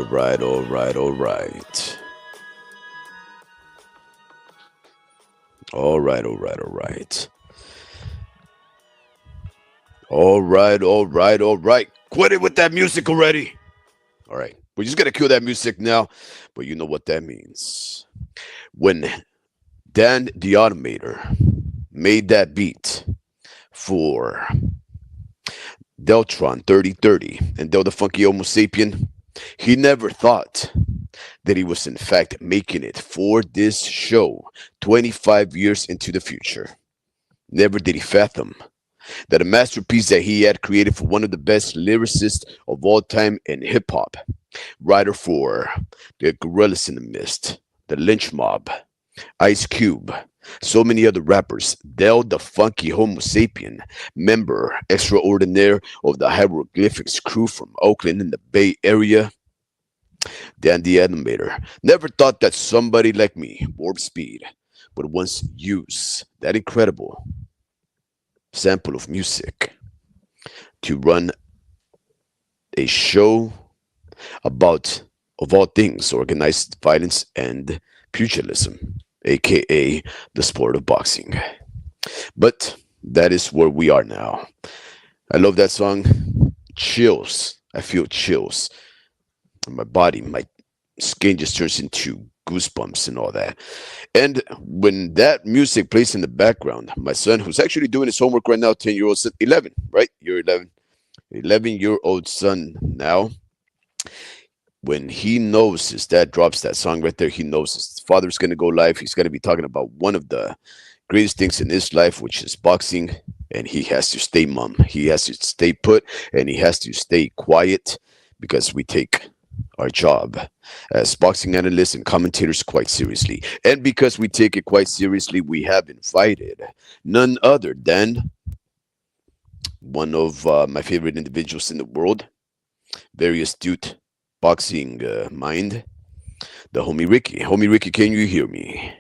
right, all right, all right. All right, all right, all right. All right, all right, all right. Quit it with that music already. All right. We're just going to kill that music now, but you know what that means. When Dan the Automator made that beat for Deltron 3030 and Del the Funky Homo Sapien, he never thought that he was in fact making it for this show 25 years into the future. Never did he fathom that a masterpiece that he had created for one of the best lyricists of all time in hip hop, writer for the Gorillas in the Mist, the Lynch Mob, Ice Cube, so many other rappers, Del the Funky Homo Sapien, member extraordinaire of the Hieroglyphics crew from Oakland in the Bay Area, Dan the Animator, never thought that somebody like me, Warp Speed, would once use that incredible sample of music to run a show about, of all things, organized violence and pugilism, aka the sport of boxing. But that is where we are now. I love that song. Chills. I feel chills. My body, my skin just turns into goosebumps and all that. And when that music plays in the background, my son, who's actually doing his homework right now, 10-year-old son, 11, right? You're 11. 11-year-old son now, when he knows his dad drops that song right there, he knows his father's going to go live. He's going to be talking about one of the greatest things in his life, which is boxing. And he has to stay mum. He has to stay put and he has to stay quiet because we take our job as boxing analysts and commentators quite seriously. And because we take it quite seriously, we have invited none other than one of my favorite individuals in the world, very astute boxing mind, the homie Ricky. Homie Ricky, can you hear me?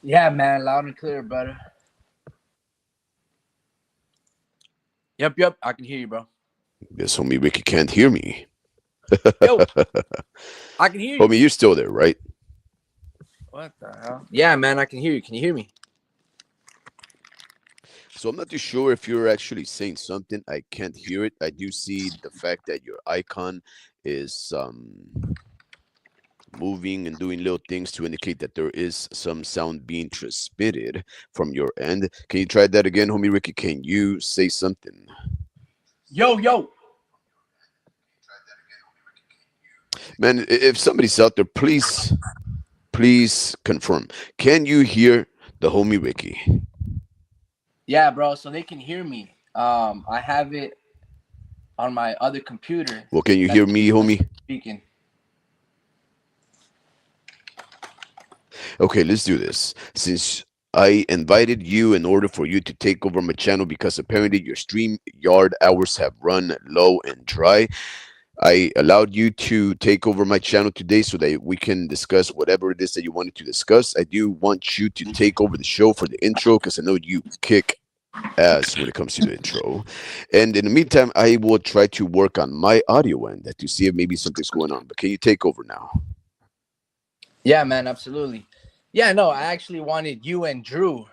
Yeah, man, loud and clear, brother. Yep, I can hear you, bro. Yes, homie Ricky can't hear me. Yo, I can hear you. Homie, you're still there, right? What the hell? Yeah, man, I can hear you. Can you hear me? So I'm not too sure if you're actually saying something. I can't hear it. I do see the fact that your icon is moving and doing little things to indicate that there is some sound being transmitted from your end. Can you try that again, homie Ricky? Can you say something? Yo. Man, if somebody's out there, please confirm. Can you hear the homie Ricky? Yeah, bro, so they can hear me. I have it on my other computer. Well, can you hear me, homie? Speaking. Okay, let's do this. Since I invited you in order for you to take over my channel because apparently your stream yard hours have run low and dry, I allowed you to take over my channel today so that we can discuss whatever it is that you wanted to discuss. I do want you to take over the show for the intro because I know you kick ass when it comes to the intro. And in the meantime, I will try to work on my audio end to see if maybe something's going on. But can you take over now? Yeah, man, absolutely. Yeah, no, I actually wanted you and Drew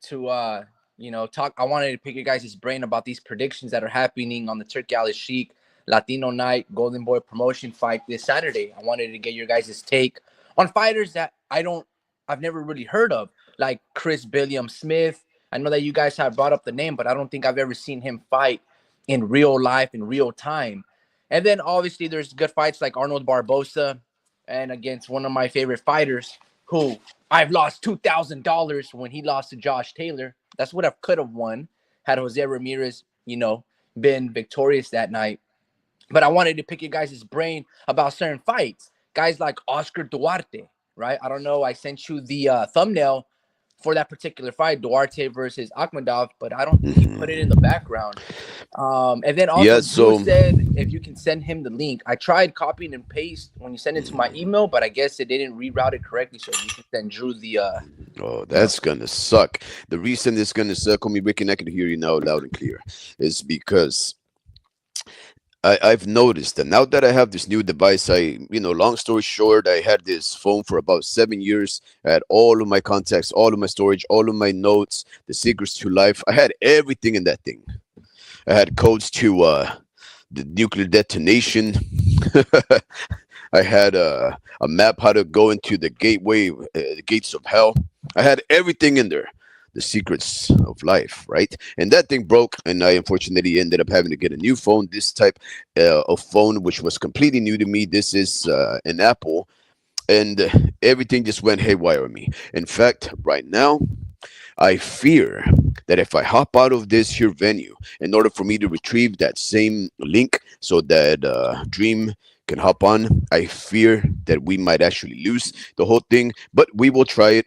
to talk. I wanted to pick your guys' brain about these predictions that are happening on the Turkey Alley Chic Latino Night Golden Boy promotion fight this Saturday. I wanted to get your guys' take on fighters that I've never really heard of, like Chris Billiam Smith. I know that you guys have brought up the name, but I don't think I've ever seen him fight in real life, in real time. And then obviously there's good fights like Arnold Barbosa and against one of my favorite fighters who I've lost $2,000 when he lost to Josh Taylor. That's what I could have won had Jose Ramirez, been victorious that night. But I wanted to pick your guys' brain about certain fights. Guys like Oscar Duarte, right? I don't know. I sent you the thumbnail for that particular fight, Duarte versus Akhmadov, but I don't think he put it in the background. And then also Drew said if you can send him the link. I tried copying and paste when you send it to my email, but I guess it didn't reroute it correctly. So you can send Drew the Oh, that's gonna suck. The reason it's gonna suck, homie Ricky, and I can hear you now loud and clear, is because I've noticed that now that I have this new device, long story short, I had this phone for about 7 years. I had all of my contacts, all of my storage, all of my notes, the secrets to life. I had everything in that thing. I had codes to the nuclear detonation. I had a map how to go into the gateway, the gates of hell. I had everything in there, the secrets of life, right? And that thing broke, and I unfortunately ended up having to get a new phone. This type of phone, which was completely new to me. This is an Apple, and everything just went haywire on me. In fact, right now, I fear that if I hop out of this here venue, in order for me to retrieve that same link so that Dream can hop on, I fear that we might actually lose the whole thing. But we will try it.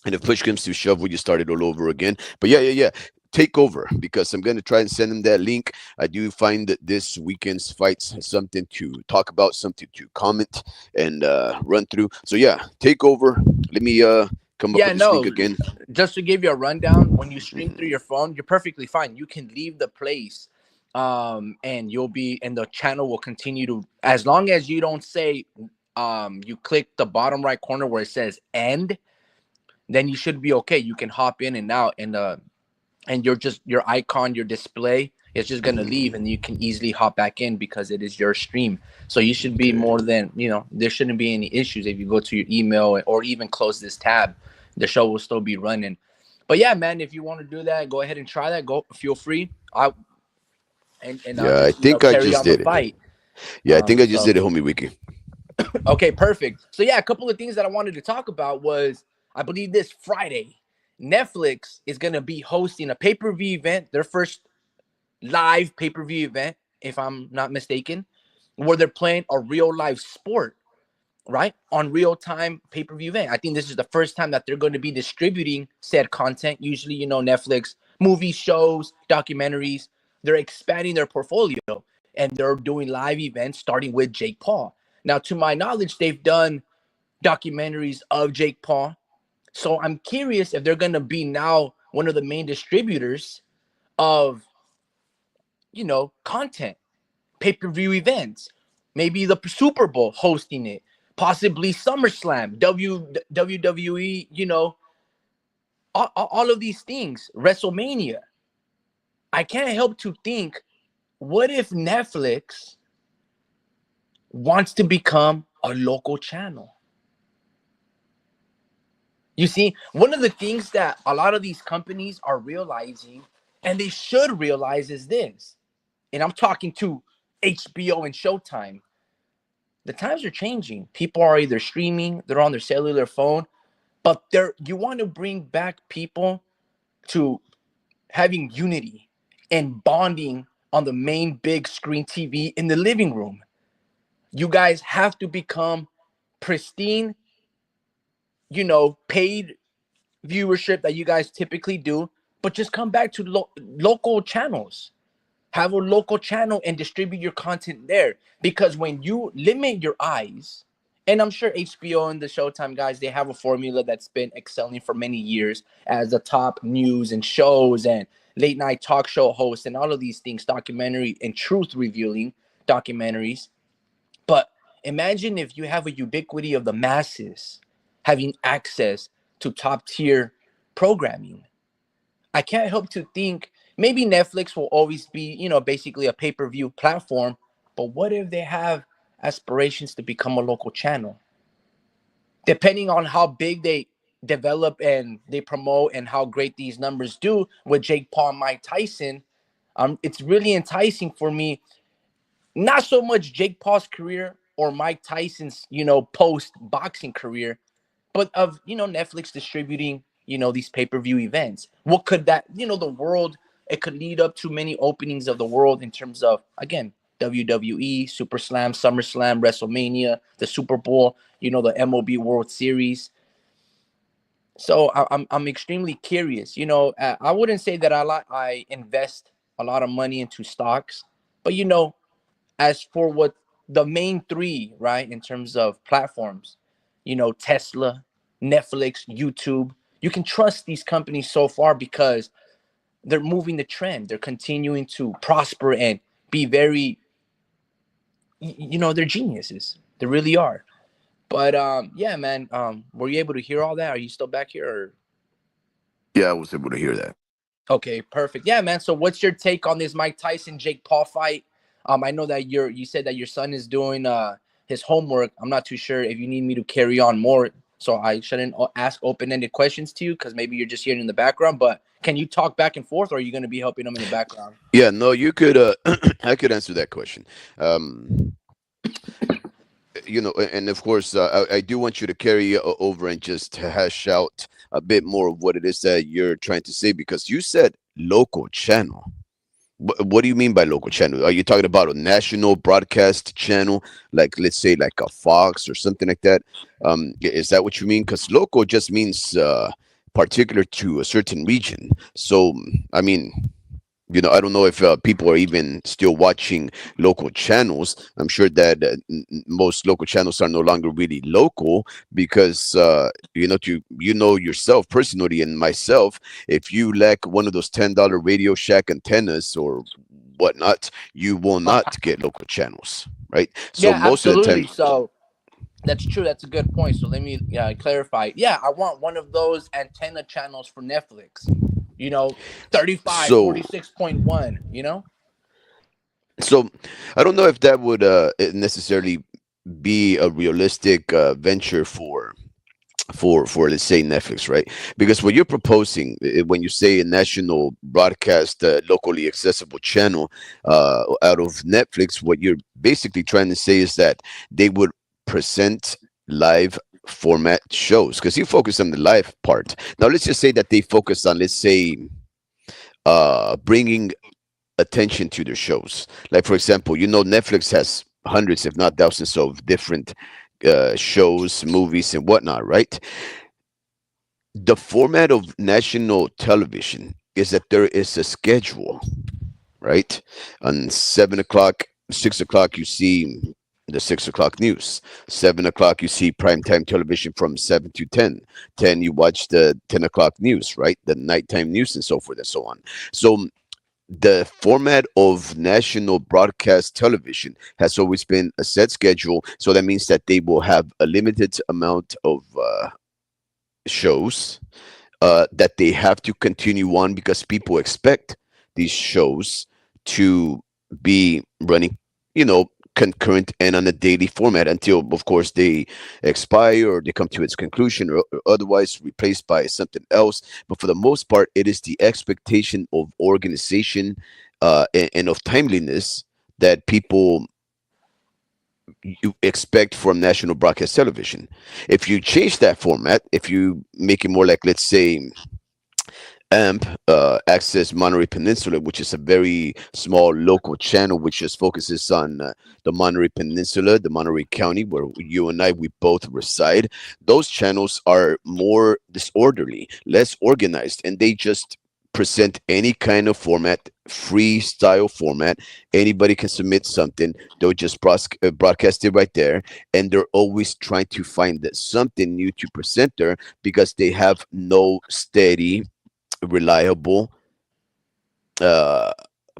And if push comes to shove, we just start it all over again. But yeah. Take over because I'm going to try and send him that link. I do find that this weekend's fights has something to talk about, something to comment and run through. So yeah, take over. Let me come up Yeah, with this link no, again. just to give you a rundown, when you stream through your phone, you're perfectly fine. You can leave the place, and you'll be, and the channel will continue to, as long as you don't say, you click the bottom right corner where it says end, then you should be okay. You can hop in and out, and you're just, your icon, your display, it's just gonna leave, and you can easily hop back in because it is your stream. So you should be Okay. more than, there shouldn't be any issues if you go to your email or even close this tab. The show will still be running. But yeah, man, if you want to do that, go ahead and try that. Go, feel free. I and I'll Yeah, I just think I carry just on the did it. fight. Yeah, I think I just So did it, homie Wiki. okay, perfect. So yeah, a couple of things that I wanted to talk about was, I believe this Friday, Netflix is gonna be hosting a pay-per-view event, their first live pay-per-view event, if I'm not mistaken, where they're playing a real life sport, right? On real time pay-per-view event. I think this is the first time that they're going to be distributing said content. Usually, Netflix, movies, shows, documentaries, they're expanding their portfolio and they're doing live events starting with Jake Paul. Now, to my knowledge, they've done documentaries of Jake Paul. So I'm curious if they're going to be now one of the main distributors of, content, pay-per-view events, maybe the Super Bowl hosting it, possibly SummerSlam, WWE, all of these things, WrestleMania. I can't help to think, what if Netflix wants to become a local channel? You see, one of the things that a lot of these companies are realizing, and they should realize, is this, and I'm talking to HBO and Showtime. The times are changing. People are either streaming, they're on their cellular phone, but you want to bring back people to having unity and bonding on the main big screen TV in the living room. You guys have to become pristine, paid viewership that you guys typically do, but just come back to local channels. Have a local channel and distribute your content there. Because when you limit your eyes, and I'm sure HBO and the Showtime guys, they have a formula that's been excelling for many years as the top news and shows and late night talk show hosts and all of these things, documentary and truth revealing documentaries. But imagine if you have a ubiquity of the masses having access to top tier programming. I can't help to think maybe Netflix will always be, basically a pay-per-view platform. But what if they have aspirations to become a local channel? Depending on how big they develop and they promote and how great these numbers do with Jake Paul and Mike Tyson, it's really enticing for me. Not so much Jake Paul's career or Mike Tyson's, post boxing career, but of, Netflix distributing, these pay-per-view events. What could that, the world, it could lead up to many openings of the world in terms of, again, WWE, Super Slam, SummerSlam, WrestleMania, the Super Bowl, the MLB World Series. So I'm extremely curious. I wouldn't say that I invest a lot of money into stocks, but as for what the main three, right, in terms of platforms, Tesla, Netflix, YouTube, you can trust these companies so far because they're moving the trend. They're continuing to prosper and be very they're geniuses. They really are. But yeah, man. Were you able to hear all that? Are you still back here? Or Yeah, I was able to hear that. okay, perfect. Yeah, man. So, what's your take on this Mike Tyson Jake Paul fight? I know that you said that your son is doing his homework. I'm not too sure if you need me to carry on more, so I shouldn't ask open ended questions to you because maybe you're just hearing in the background. But can you talk back and forth, or are you going to be helping him in the background? Yeah, no, you could. I could answer that question. Um, and of course, I do want you to carry over and just hash out a bit more of what it is that you're trying to say, because you said local channel. What do you mean by local channel? Are you talking about a national broadcast channel, like let's say like a Fox or something like that? Is that what you mean? Because local just means particular to a certain region. So, I mean, I don't know if people are even still watching local channels. I'm sure that most local channels are no longer really local, because to yourself personally and myself, if you lack one of those $10 Radio Shack antennas or whatnot, you will not get local channels, right? So Yeah, most of the absolutely. time, So that's true. That's a good point. So let me clarify. Yeah, I want one of those antenna channels for Netflix. You know, 35, so 46.1. so I don't know if that would necessarily be a realistic venture for let's say Netflix, right? Because what you're proposing, when you say a national broadcast, locally accessible channel out of Netflix, what you're basically trying to say is that they would present live format shows, because you focus on the live part. Now let's just say that they focus on, let's say, bringing attention to their shows. Like for example, Netflix has hundreds, if not thousands, of different shows, movies, and whatnot, right? The format of national television is that there is a schedule, right? On 7 o'clock, 6 o'clock, you see the 6 o'clock news. 7 o'clock, you see primetime television from 7 to 10. 10, you watch the 10 o'clock news, right? The nighttime news and so forth and so on. So the format of national broadcast television has always been a set schedule. So that means that they will have a limited amount of shows that they have to continue on, because people expect these shows to be running, concurrent and on a daily format until, of course, they expire or they come to its conclusion, or otherwise replaced by something else. But for the most part, it is the expectation of organization and of timeliness that people you expect from national broadcast television. If you change that format, if you make it more like, let's say, AMP, Access Monterey Peninsula, which is a very small local channel which just focuses on the Monterey Peninsula, the Monterey County, where you and I, we both reside. Those channels are more disorderly, less organized, and they just present any kind of format, freestyle format. Anybody can submit something. They'll just broadcast it right there, and they're always trying to find something new to present there, because they have no steady, reliable uh,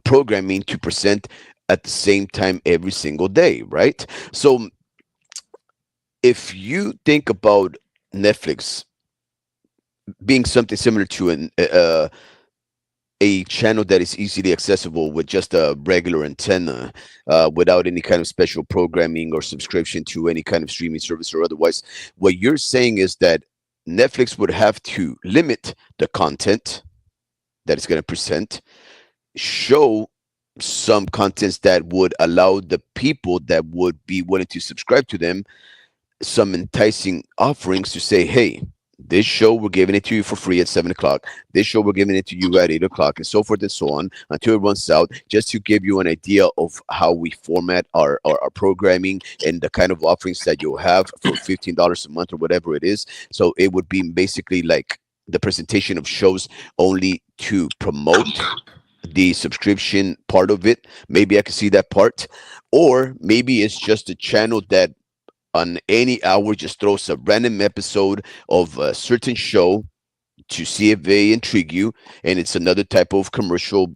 programming to present at the same time every single day, right? So if you think about Netflix being something similar to a channel that is easily accessible with just a regular antenna, without any kind of special programming or subscription to any kind of streaming service or otherwise, what you're saying is that Netflix would have to limit the content that it's going to present, show some contents that would allow the people that would be willing to subscribe to them some enticing offerings to say, hey, this show we're giving it to you for free at 7 o'clock. This show we're giving it to you at 8 o'clock, and so forth and so on until it runs out, just to give you an idea of how we format our programming and the kind of offerings that you'll have for $15 a month or whatever it is. So it would be basically like the presentation of shows only to promote the subscription part of it. Maybe I can see that part. Or maybe it's just a channel that on any hour just throws a random episode of a certain show to see if they intrigue you, and it's another type of commercial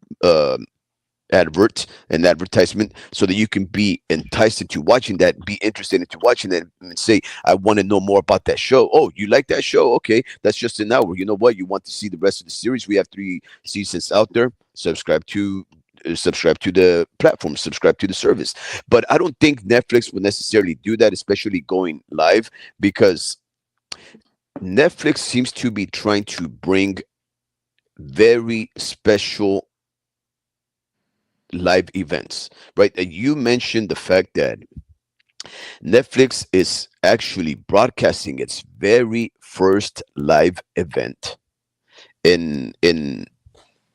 an advertisement, so that you can be enticed into watching that, be interested into watching that, and say, I want to know more about that show. Oh, you like that show? Okay, that's just an hour. You know what? You want to see the rest of the series? We have 3 seasons out there. Subscribe to the platform, subscribe to the service. But I don't think Netflix would necessarily do that, especially going live, because Netflix seems to be trying to bring very special live events, right? And you mentioned the fact that Netflix is actually broadcasting its very first live event in in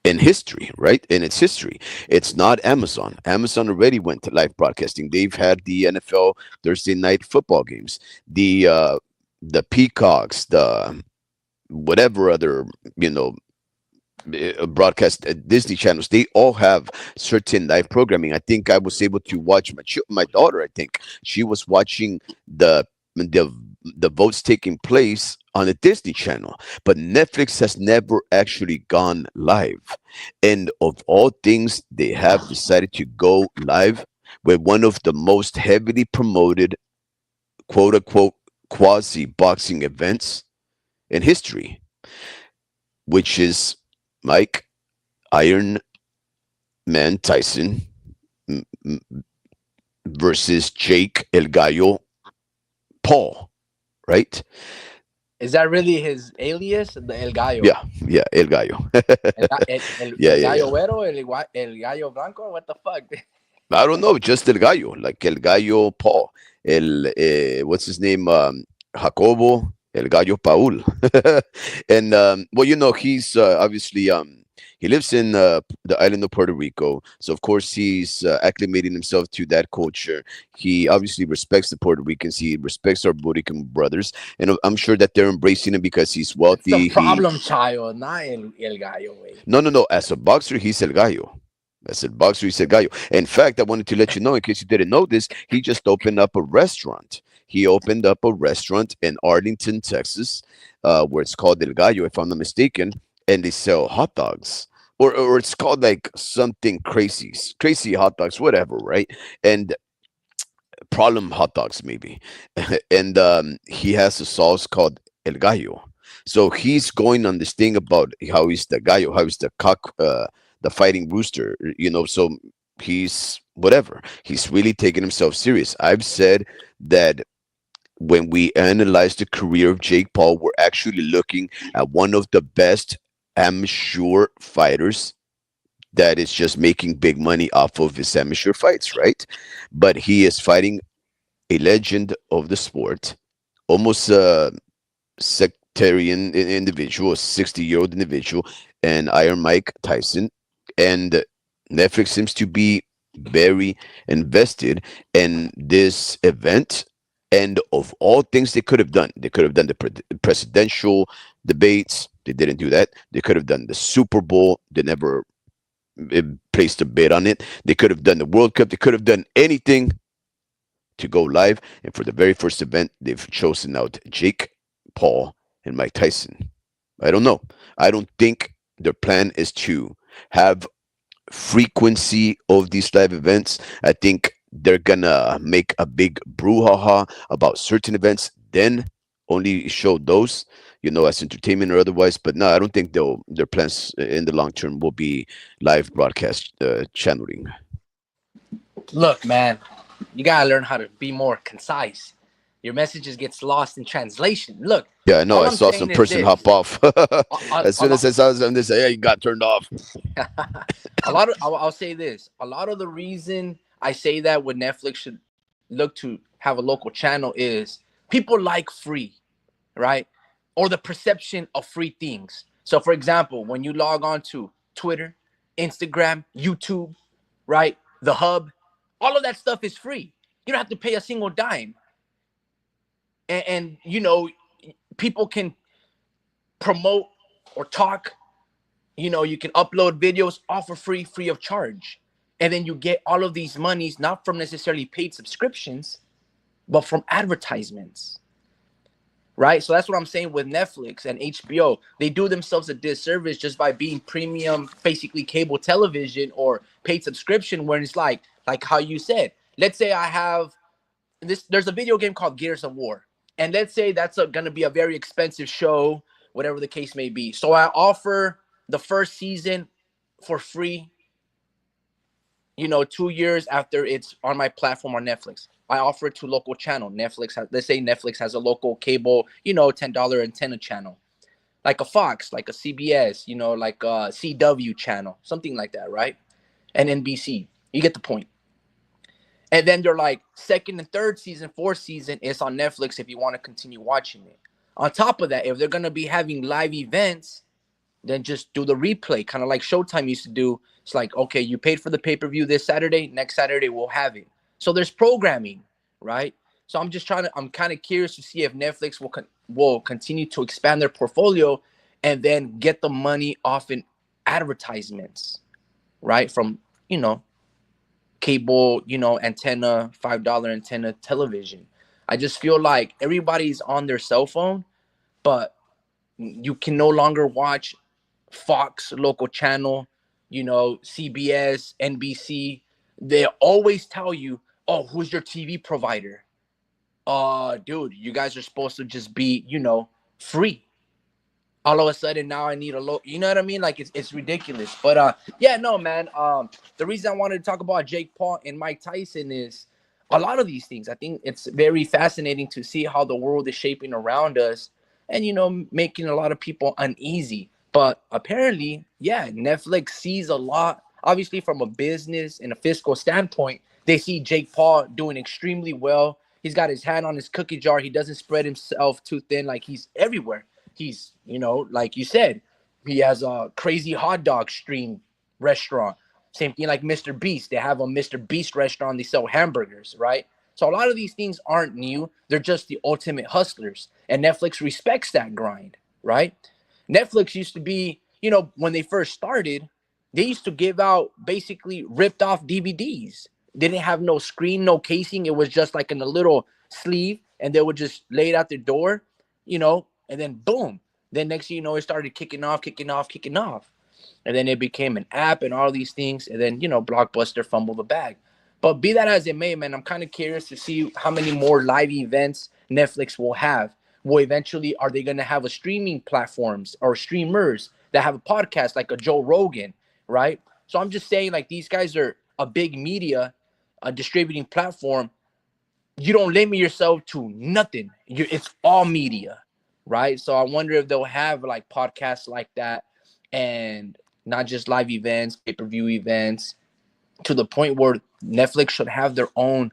in history, right? In its history. It's not Amazon. Amazon already went to live broadcasting. They've had the NFL Thursday night football games, the Peacocks, the whatever other, you know, broadcast Disney channels. They all have certain live programming. I think I was able to watch my daughter. I think she was watching the the votes taking place on the Disney Channel, but Netflix has never actually gone live. And of all things, they have decided to go live with one of the most heavily promoted, quote unquote, quasi boxing events in history, which is Mike Iron Man Tyson versus Jake El Gallo Paul, right? Is that really his alias, the El Gallo? Yeah, yeah, El Gallo. Yeah, El yeah, Gallo yeah. Güero, el Gallo Blanco? What the fuck? I don't know, just El Gallo, like El Gallo Paul. What's his name? Jacobo El Gallo Paul. And well, you know, he's obviously he lives in the island of Puerto Rico, so of course he's acclimating himself to that culture. He obviously respects the Puerto Ricans. He respects our Puerto Rican brothers, and I'm sure that they're embracing him because he's That's the wealthy. He problem child, not El Gallo, way. No, no, no. As a boxer, he's El Gallo. As a boxer, he's El Gallo. In fact, I wanted to let you know, in case you didn't know this, he just opened up a restaurant. He opened up a restaurant in Arlington, Texas, where it's called El Gallo, if I'm not mistaken, and they sell hot dogs. Or it's called like something crazy, crazy hot dogs, whatever, right? And problem hot dogs, maybe. And he has a sauce called El Gallo. So he's going on this thing about how he's the gallo, how he's the cock, the fighting rooster, you know. So he's whatever. He's really taking himself serious. I've said that when we analyze the career of Jake Paul, we're actually looking at one of the best amateur fighters that is just making big money off of his amateur fights, right? But he is fighting a legend of the sport, almost a sectarian individual, a 60-year-old individual, and Iron Mike Tyson. And Netflix seems to be very invested in this event. And of all things they could have done, they could have done the presidential debates. They didn't do that. They could have done the Super Bowl. They never placed a bid on it. They could have done the World Cup. They could have done anything to go live. And for the very first event, they've chosen out Jake Paul and Mike Tyson. I don't know. I don't think their plan is to have frequency of these live events. I think they're gonna make a big brouhaha about certain events, then only show those, you know, as entertainment or otherwise. But no, I don't think they'll their plans in the long term will be live broadcast channeling. Look, man, you gotta learn how to be more concise. Your messages gets lost in translation. Look, Yeah, I know. all I I'm saw saying some is person hop this. off as A soon as lot, I saw something. They say, "Yeah, you got turned off." I'll say this. A lot of the reason I say that when Netflix should look to have a local channel is people like free, right? Or the perception of free things. So, for example, when you log on to Twitter, Instagram, YouTube, right? The Hub, all of that stuff is free. You don't have to pay a single dime. And you know, people can promote or talk. You know, you can upload videos all for free, free of charge. And then you get all of these monies, not from necessarily paid subscriptions, but from advertisements, right? So that's what I'm saying with Netflix and HBO. They do themselves a disservice just by being premium, basically cable television or paid subscription, where it's like how you said. Let's say I have this. There's a video game called Gears of War, and let's say that's going to be a very expensive show, whatever the case may be. So I offer the first season for free, 2 years after it's on my platform on Netflix. I offer it to local channel. Let's say Netflix has a local cable, $10 antenna channel, like a Fox, like a CBS, like a CW channel, something like that, right? And NBC. You get the point. And then they're like second and third season, fourth season, it's on Netflix if you want to continue watching it. On top of that, if they're gonna be having live events, then just do the replay, kind of like Showtime used to do. It's like, okay, you paid for the pay-per-view this Saturday, next Saturday we'll have it. So there's programming, right? So I'm kind of curious to see if Netflix will continue to expand their portfolio and then get the money off in advertisements, right? From, you know, cable, antenna, $5 antenna television. I just feel like everybody's on their cell phone, but you can no longer watch Fox local channel, CBS, NBC. They always tell you, "Oh, who's your TV provider?" Dude, you guys are supposed to just be, free. All of a sudden now I need a low, you know what I mean? Like it's ridiculous. But yeah, no, man. The reason I wanted to talk about Jake Paul and Mike Tyson is a lot of these things. I think it's very fascinating to see how the world is shaping around us and making a lot of people uneasy. But apparently, yeah, Netflix sees a lot, obviously from a business and a fiscal standpoint. They see Jake Paul doing extremely well. He's got his hand on his cookie jar. He doesn't spread himself too thin, like he's everywhere. He's, like you said, he has a crazy hot dog stream restaurant. Same thing like Mr. Beast. They have a Mr. Beast restaurant. They sell hamburgers, right? So a lot of these things aren't new. They're just the ultimate hustlers. And Netflix respects that grind, right? Netflix used to be, when they first started, they used to give out basically ripped off DVDs. They didn't have no screen, no casing. It was just like in a little sleeve, and they would just lay it out their door, and then boom. Then next thing you know, it started kicking off, kicking off, kicking off. And then it became an app and all these things. And then, Blockbuster fumbled the bag. But be that as it may, man, I'm kind of curious to see how many more live events Netflix will have. Will eventually, are they going to have a streaming platforms or streamers that have a podcast like a Joe Rogan, right? So I'm just saying, like, these guys are a big media, a distributing platform. You don't limit yourself to nothing. It's all media, right? So I wonder if they'll have like podcasts like that and not just live events, pay-per-view events, to the point where Netflix should have their own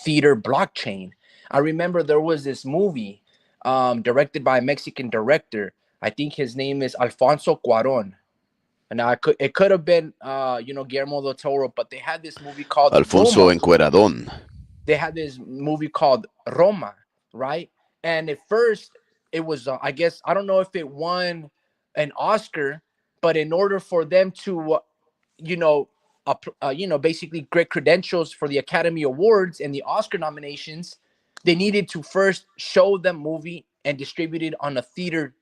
theater blockchain. I remember there was this movie directed by a Mexican director. I think his name is Alfonso Cuaron. And now it could have been Guillermo del Toro, but they had this movie called Alfonso Roma. Encueradón. They had this movie called Roma, right? And at first, it was, I guess, I don't know if it won an Oscar, but in order for them to, you know, basically great credentials for the Academy Awards and the Oscar nominations, they needed to first show the movie and distribute it on a theater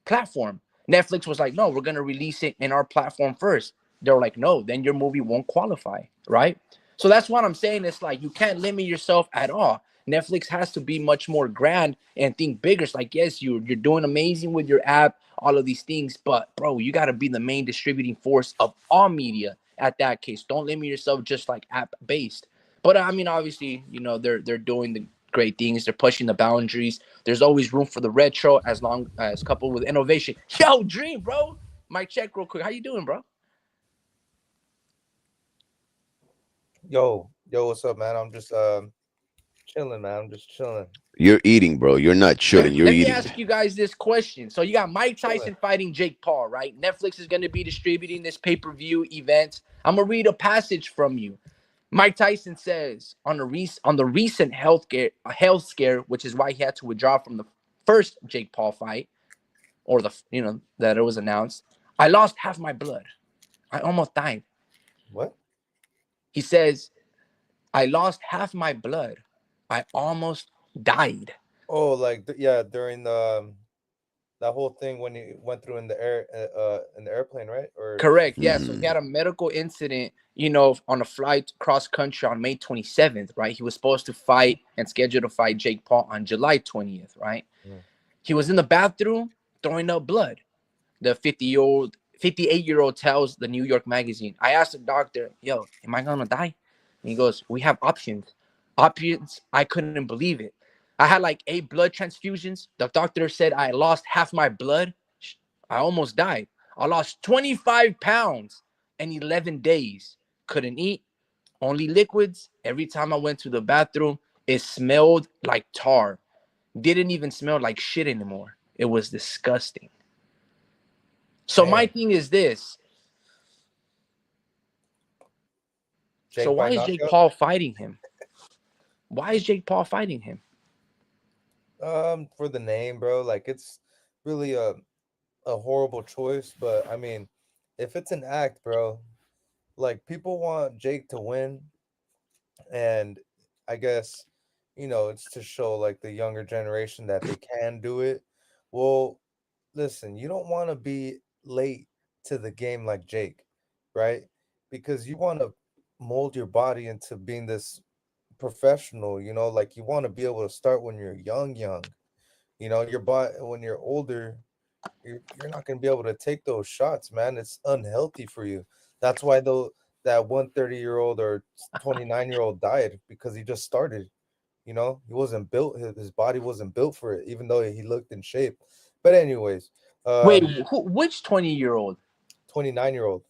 platform. Netflix was like, no, we're going to release it in our platform first. They were like, no, then your movie won't qualify, right? So that's what I'm saying. It's like you can't limit yourself at all. Netflix has to be much more grand and think bigger. It's like, yes, you're doing amazing with your app, all of these things, but bro, you got to be the main distributing force of all media at that case. Don't limit yourself just like app based. But I mean, obviously, they're doing the great things. They're pushing the boundaries. There's always room for the retro as long as coupled with innovation. Yo, Dream, bro. Mic check real quick. How you doing, bro? Yo, what's up, man? I'm just chilling, man. I'm just chilling. You're eating, bro. You're not chilling. You're Let me eating. ask you guys this question. So you got Mike Tyson Chilling. fighting Jake Paul, right? Netflix is going to be distributing this pay-per-view event. I'm gonna read a passage from you. Mike Tyson says on the recent health scare, which is why he had to withdraw from the first Jake Paul fight, or that it was announced. I lost half my blood. I almost died. What? He says, I lost half my blood. I almost died. Oh, like yeah, during the that whole thing when he went through in the airplane, right? Or Correct. Yeah. So he Hmm. had a medical incident, on a flight cross country on May 27th, right? He was supposed to fight and scheduled to fight Jake Paul on July 20th, right? mm, He was in the bathroom throwing up blood. The 58-year-old tells the New York Magazine, I asked the doctor, yo, am I gonna die? And he goes, we have options. Options. I couldn't believe it. I had like 8 blood transfusions. The doctor said I lost half my blood. I almost died. I lost 25 pounds in 11 days. Couldn't eat, only liquids. Every time I went to the bathroom, it smelled like tar. Didn't even smell like shit anymore. It was disgusting. So my damn, thing is this. So Jake why by is Jake knockout. Paul fighting him? Why is Jake Paul fighting him? For the name, bro, like it's really a horrible choice, but I mean, if it's an act, bro, like people want Jake to win, and I guess it's to show like the younger generation that they can do it. Well, listen, you don't want to be late to the game like Jake, right? Because you want to mold your body into being this professional, like you want to be able to start when you're young. Your body when you're older, you're not going to be able to take those shots, man. It's unhealthy for you. That's why though that 130-year-old or 29-year-old died because he just started. He wasn't built. His body wasn't built for it, even though he looked in shape. But anyways, Wait, um, which 20-year-old 29-year-old.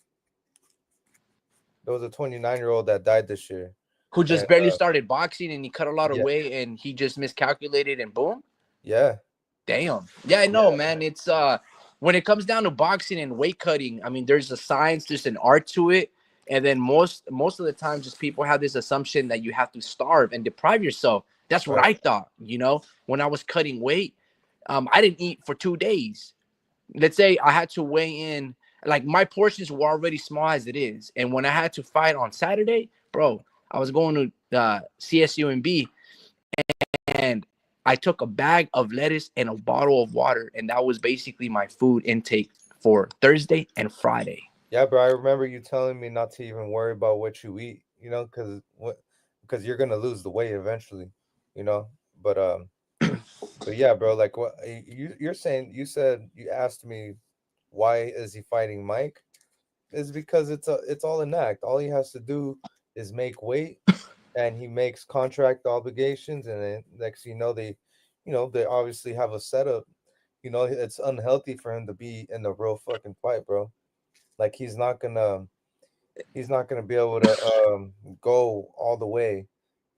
There was a 29-year-old that died this year, who and just barely started boxing and he cut a lot of yeah, weight and he just miscalculated and boom? yeah, Damn. Yeah, I know, yeah, man. It's when it comes down to boxing and weight cutting, I mean, there's a science, there's an art to it. And then most of the time, just people have this assumption that you have to starve and deprive yourself. That's what right. I thought, when I was cutting weight. I didn't eat for 2 days. Let's say I had to weigh in, like my portions were already small as it is. And when I had to fight on Saturday, bro, I was going to CSUMB and I took a bag of lettuce and a bottle of water, and that was basically my food intake for Thursday and Friday. Yeah, bro. I remember you telling me not to even worry about what you eat, because you're gonna lose the weight eventually, you know. But but yeah, bro. Like what you're saying? You asked me why is he fighting Mike? Is because it's all an act. All he has to do is make weight, and he makes contract obligations, and then next thing they obviously have a setup. It's unhealthy for him to be in the real fucking fight, bro. Like he's not gonna be able to go all the way.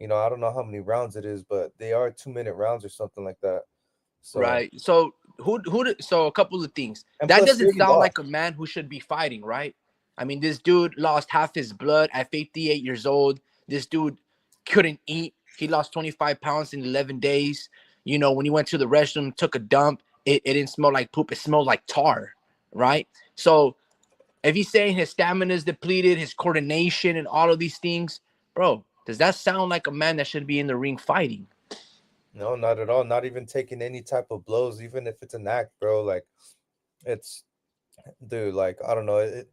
I don't know how many rounds it is, but they are 2-minute rounds or something like that. So Right. So so a couple of things. and That plus he doesn't already sound like a lost. man who should be fighting, right? I mean, this dude lost half his blood at 58 years old. This dude couldn't eat. He lost 25 pounds in 11 days. When he went to the restroom, took a dump, it didn't smell like poop. It smelled like tar, right? So if he's saying his stamina is depleted, his coordination and all of these things, bro, does that sound like a man that should be in the ring fighting? No, not at all. Not even taking any type of blows, even if it's an act, bro. Like it's dude, like I don't know.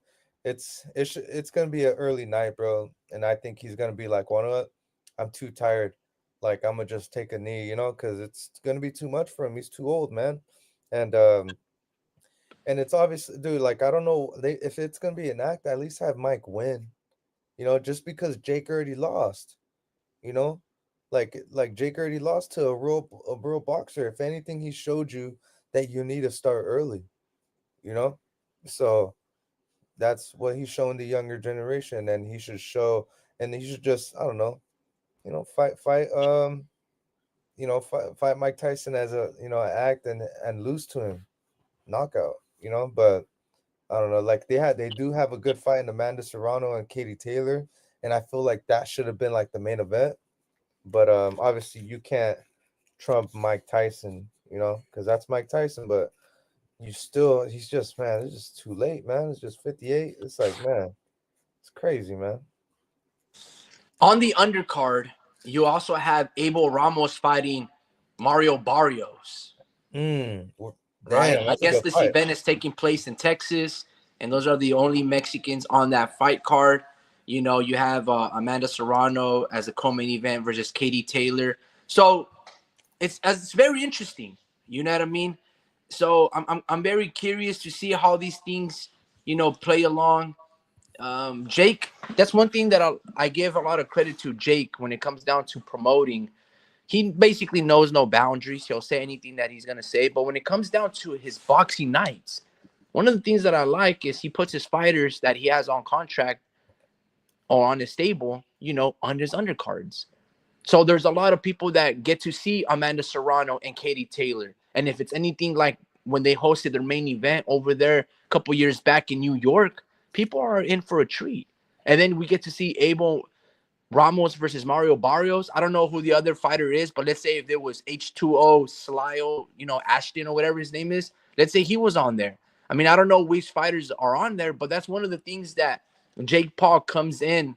It's gonna be an early night, bro. And I think he's gonna be like, "Well, you know what? I'm too tired. Like I'm gonna just take a knee, because it's gonna be too much for him. He's too old, man." And it's obvious, dude. Like I don't know, if it's gonna be an act, at least have Mike win. Just because Jake already lost. You know, like Jake already lost to a real boxer. If anything, he showed you that you need to start early. You know, so that's what he's showing the younger generation, and he should show, and he should just I don't know, fight Mike Tyson as a act and lose to him knockout. But I don't know. Like they do have a good fight in Amanda Serrano and Katie Taylor, and I feel like that should have been like the main event. But obviously you can't trump Mike Tyson, because that's Mike Tyson. But he's just man, it's just too late, man. It's just 58. It's like man, it's crazy, man. On the undercard, you also have Abel Ramos fighting. Mario Barrios. Damn, Right? I that's a guess good this fight. event is taking place in Texas, and those are the only Mexicans on that fight card. You know, you have Amanda Serrano as a co-main event versus Katie Taylor. So it's very interesting. You know what I mean? So I'm very curious to see how these things play along. Jake, that's one thing that I give a lot of credit to Jake when it comes down to promoting. He basically knows no boundaries. He'll say anything that he's gonna say. But when it comes down to his boxing nights, one of the things that I like is he puts his fighters that he has on contract or on his stable, on his undercards. So there's a lot of people that get to see Amanda Serrano and Katie Taylor. And if it's anything like when they hosted their main event over there a couple years back in New York, people are in for a treat. And then we get to see Abel Ramos versus Mario Barrios. I don't know who the other fighter is, but let's say if there was H2O, Slyo, Ashton or whatever his name is, let's say he was on there. I mean, I don't know which fighters are on there, but that's one of the things that Jake Paul comes in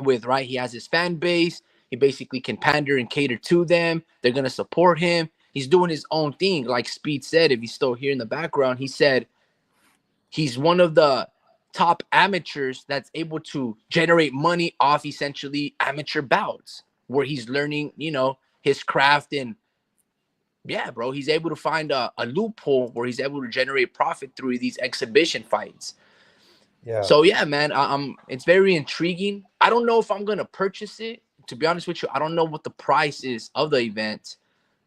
with, right? He has his fan base. He basically can pander and cater to them. They're going to support him. He's doing his own thing. Like Speed said, if he's still here in the background, he said he's one of the top amateurs that's able to generate money off essentially amateur bouts where he's learning, his craft. And yeah, bro, he's able to find a loophole where he's able to generate profit through these exhibition fights. Yeah. So yeah, man, it's very intriguing. I don't know if I'm gonna purchase it. To be honest with you, I don't know what the price is of the event,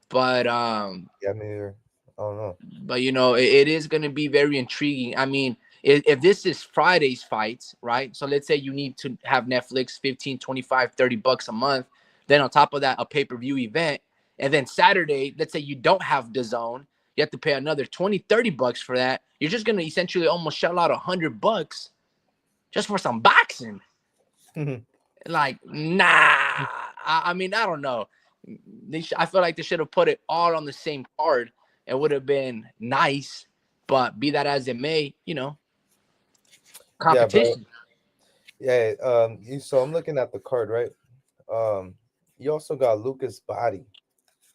but Yeah, me either. I don't know. it is gonna be very intriguing. I mean, if this is Friday's fights, right? So let's say you need to have Netflix 15, 25, $30 a month. Then on top of that, a pay-per-view event. And then Saturday, let's say you don't have DAZN, you have to pay another 20, $30 for that. You're just gonna essentially almost shell out $100 just for some boxing. Like, nah. I mean, I don't know. I feel like they should have put it all on the same card. It would have been nice, but be that as it may, Yeah, bro. competition. Yeah, so I'm looking at the card, right? You also got Lucas Body.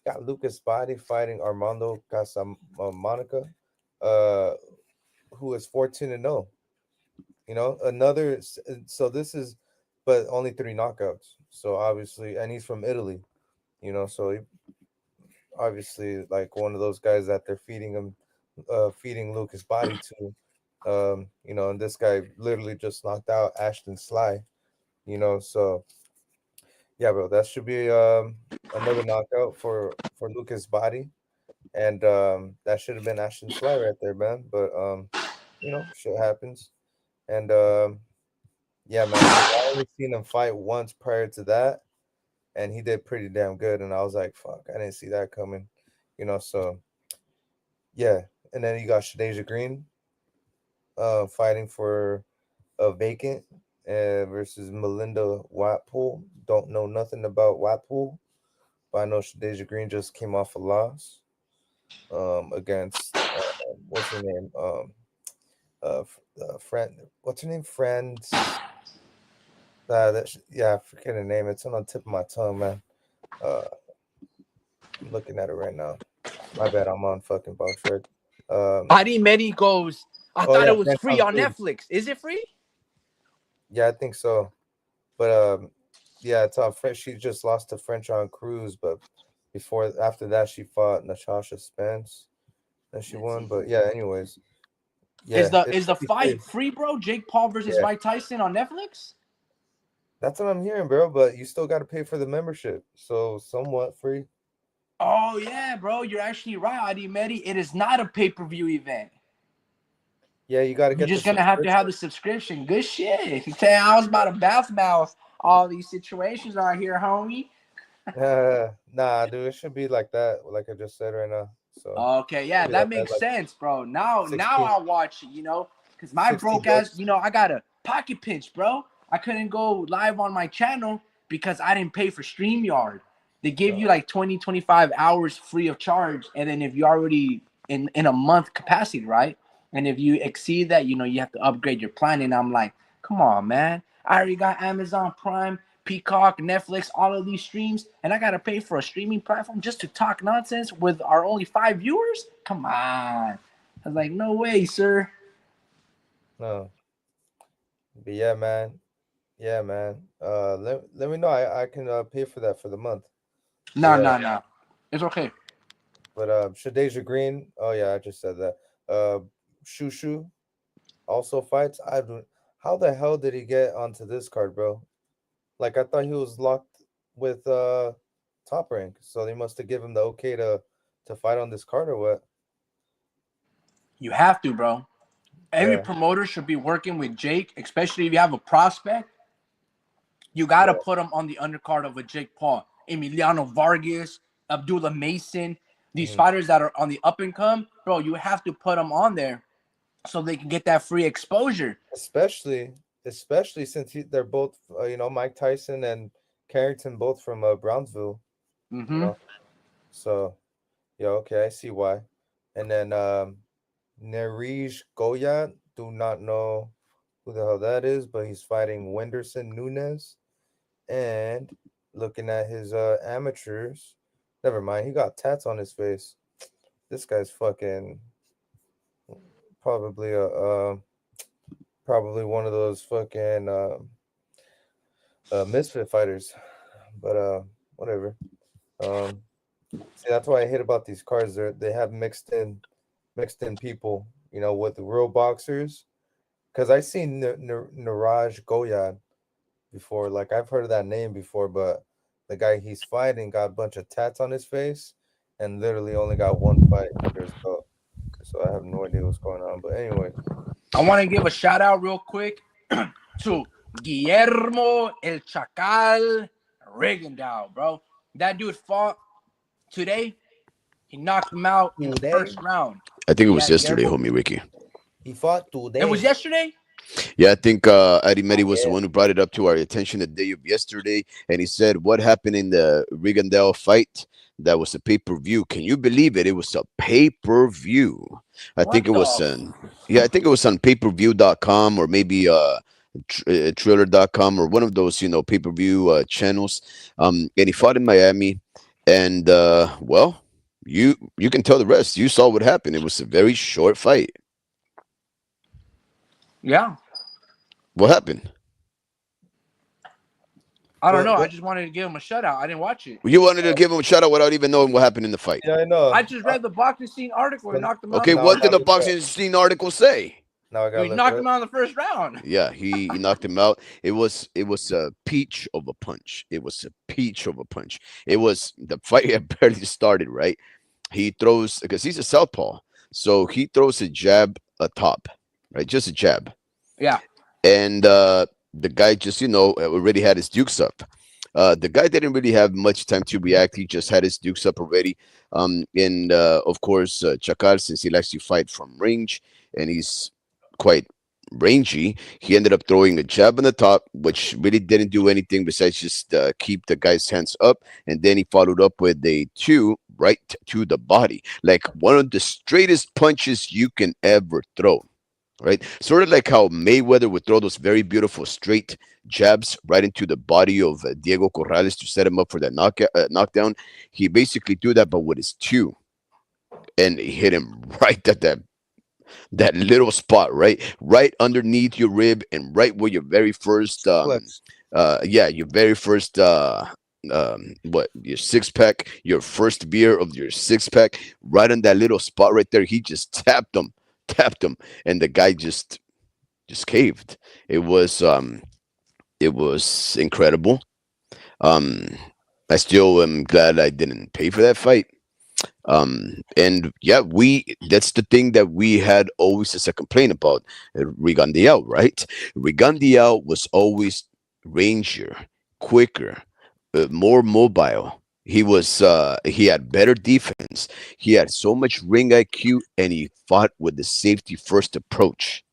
Got Lucas Body fighting Armando Casamonica, uh, who is 14-0. So this is, but only three knockouts. So obviously, and he's from Italy. So he, obviously, like one of those guys that they're feeding Lucas Body to. And this guy literally just knocked out Ashton Sly. So yeah, bro, that should be another knockout for Lucas Body, and that should have been Ashton Sly right there, man. But shit happens, and yeah, man, because I only seen him fight once prior to that, and he did pretty damn good, and I was like, fuck, I didn't see that coming, So yeah, and then you got Shadeja Green, fighting for a vacant, versus Melinda Watpool. Don't know nothing about Watpool, but I know Shadeja Green just came off a loss against what's her name? Friend. What's her name? Friends. Yeah, I forget her name. It's on the tip of my tongue, man. Uh, I'm looking at it right now. My bad. I'm on fucking box red. Adi Medi goes, I Oh thought yeah, it was French free on on Cruz. Netflix. Is it free? Yeah, I think so. But yeah, it's on French. She just lost to French on Cruz, but after that, she fought Natasha Spence, and she Let's won. see. But yeah, anyways, Is yeah, the it is the should be free. fight free, bro? Jake Paul versus Yeah, Mike Tyson on Netflix? that's what I'm hearing, bro. But you still got to pay for the membership, so somewhat free. Oh yeah, bro. You're actually right, Adi Medi. It is not a pay-per-view event. Yeah, you got to You're get the just gonna have to subscription. have the subscription. Good shit. I was about to mouth all these situations out here, homie. Nah, dude, it should be like that, like I just said right now. So Okay, should yeah, be that like that, makes like sense, bro. Now 16, I'll watch it, because my 60 broke ass, bucks. I got a pocket pinch, bro. I couldn't go live on my channel because I didn't pay for StreamYard. They give you Uh, like 20, 25 hours free of charge. And then if you're already in a month capacity, right? And if you exceed that, you have to upgrade your plan. And I'm like, come on, man. I already got Amazon Prime, Peacock, Netflix, all of these streams, and I gotta pay for a streaming platform just to talk nonsense with our only 5 viewers? Come on. I was like, no way, sir. No, but yeah, man. Yeah, man. Let me know. I can pay for that for the month. But Nah, yeah, nah, nah. It's okay. but Shadeja Green. Oh yeah, I just said that. Shushu also fights. I don't. How the hell did he get onto this card, bro? Like I thought he was locked with Top Rank, so they must have given him the okay to fight on this card or what? You have to, bro. Every Yeah, promoter should be working with Jake, especially if you have a prospect. You got to yeah. put him on the undercard of a Jake Paul, Emiliano Vargas, Abdullah Mason. These Mhm. fighters that are on the up and come, bro, you have to put them on there so they can get that free exposure. Especially since they're both Mike Tyson and Carrington both from Brownsville. You Mm-hmm. know, so yeah, okay, I see why. And then Nerij Goyat, do not know who the hell that is, but he's fighting Wenderson Nunes. And looking at his amateurs, never mind, he got tats on his face. This guy's fucking probably probably one of those fucking misfit fighters. But whatever. Um, See, that's why I hate about these cards. They have mixed in people, with the real boxers. Because I seen Niraj Goyad before. Like I've heard of that name before, but the guy he's fighting got a bunch of tats on his face, and literally only got one fight under his belt. So I have no idea what's going on. But anyway, I want to give a shout out real quick to Guillermo El Chacal Rigondeaux, bro. That dude fought today. He knocked him out in the today first round. I think it was Yeah, yesterday, Guillermo. homie Ricky. he fought It was today. yesterday. Yeah, I think Medi was the Yeah. one who brought it up to our attention the day of yesterday, and he said what happened in the Rigandel fight. That was a pay per view. Can you believe it? It was a pay per view. I think What it was the? on. Yeah, I think it was on pay-per-view.com or maybe Triller.com or one of those pay per view channels. And he fought in Miami, and well, you can tell the rest. You saw what happened. It was a very short fight. Yeah, What happened? I don't What? know. I What? just wanted to give him a shout out. I didn't watch it. You wanted to give him a shout out without even knowing what happened in the fight. Yeah, I I know. just read the boxing scene article. He So, knocked him out Okay, in the now I what first. did gotta the look it up. boxing scene article say? Now I gotta He look it knocked up. him out in the first round. Yeah, he knocked him out. It was a peach of a punch. It was a peach of a punch. It was the fight had barely started, right? He throws because he's a southpaw, so he throws a jab atop, right? Just a jab, Yeah, and the guy just already had his dukes up. The guy didn't really have much time to react. He just had his dukes up already. And of course, Chakal, since he likes to fight from range and he's quite rangy, he ended up throwing a jab on the top, which really didn't do anything besides just keep the guy's hands up. And then he followed up with a two right to the body, like one of the straightest punches you can ever throw, right? Sort of like how Mayweather would throw those very beautiful straight jabs right into the body of Diego Corrales to set him up for that knockdown. He basically do that, but with his two, and he hit him right at that little spot, right underneath your rib, and right where your very first, Flex. yeah, your very first. What your six pack, your first beer of your six pack, right on that little spot right there. He just tapped him, and the guy just caved. It was incredible. Um, I still am glad I didn't pay for that fight. And yeah, we that's the thing that we had always as a complaint about Rigandiao, right? Rigandiao was always rangier, quicker, more mobile. He had better defense. He had so much ring IQ, and he fought with the safety first approach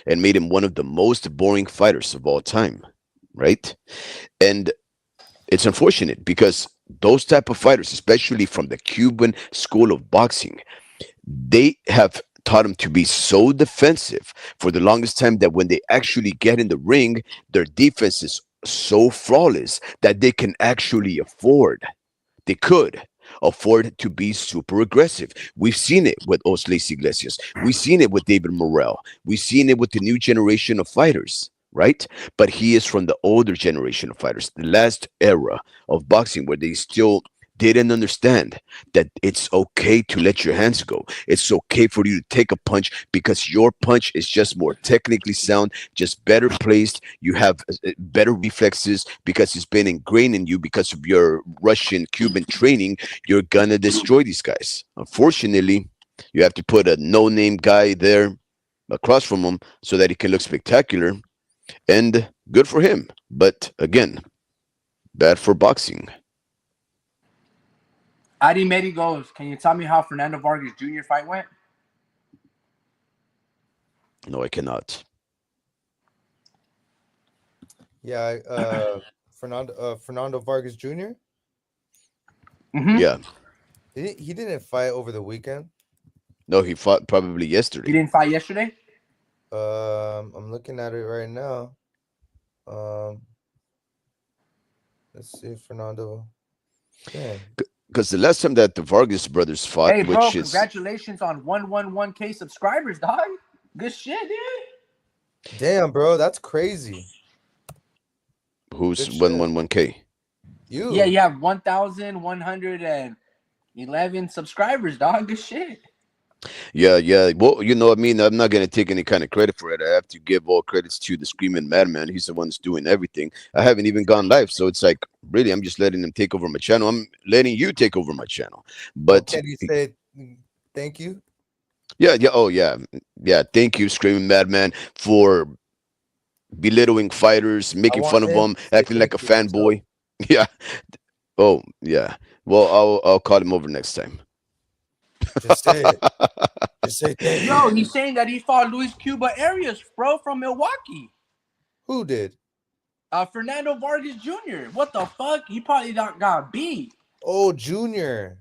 and made him one of the most boring fighters of all time, right? And it's unfortunate because those type of fighters, especially from the Cuban school of boxing, they have taught him to be so defensive for the longest time that when they actually get in the ring, their defense is so flawless that they can actually afford they could afford to be super aggressive. We've seen it with Osles Iglesias. We've seen it with David Morrell. We've seen it with the new generation of fighters, right? But he is from the older generation of fighters, the last era of boxing where they still didn't understand that it's okay to let your hands go. It's okay for you to take a punch because your punch is just more technically sound, just better placed. You have better reflexes because it's been ingrained in you because of your Russian Cuban training. You're gonna destroy these guys. Unfortunately, you have to put a no-name guy there across from him so that he can look spectacular. And good for him. But again, bad for boxing. Adi Medi goes, can you tell me how Fernando Vargas Jr. fight went? No, I cannot. Yeah, Fernando Vargas Jr. Mm-hmm. Yeah. He didn't fight over the weekend. No, he fought probably He yesterday. didn't fight yesterday? I'm looking at it right now. Um, let's see, Fernando. Damn. Because the last time that the Vargas brothers fought, Hey, bro, which is congratulations on 111K subscribers, dog. Good shit, dude. Damn, bro, that's crazy. who's Good shit. 111K. Yeah, You. you have 1,111 subscribers, dog. Good shit. Yeah, yeah. Well, I mean, I'm not gonna take any kind of credit for it. I have to give all credits to the Screaming Madman. He's the one that's doing everything. I haven't even gone live, so it's like, really, I'm just letting him take over my channel. I'm letting you take over my channel. Oh, But can you say thank you? yeah, yeah, oh yeah, yeah. Thank you, Screaming Madman, for belittling fighters, I making fun want of him them, to say acting like thank a you himself. fanboy. Yeah. Oh yeah. Well, I'll call him over next time. Just say it. Just say thank you. Yo, he's saying that he fought Luis Cuba Arias, bro, from Milwaukee. Who did? Fernando Vargas Jr. What the fuck? He probably got beat. Oh, Junior.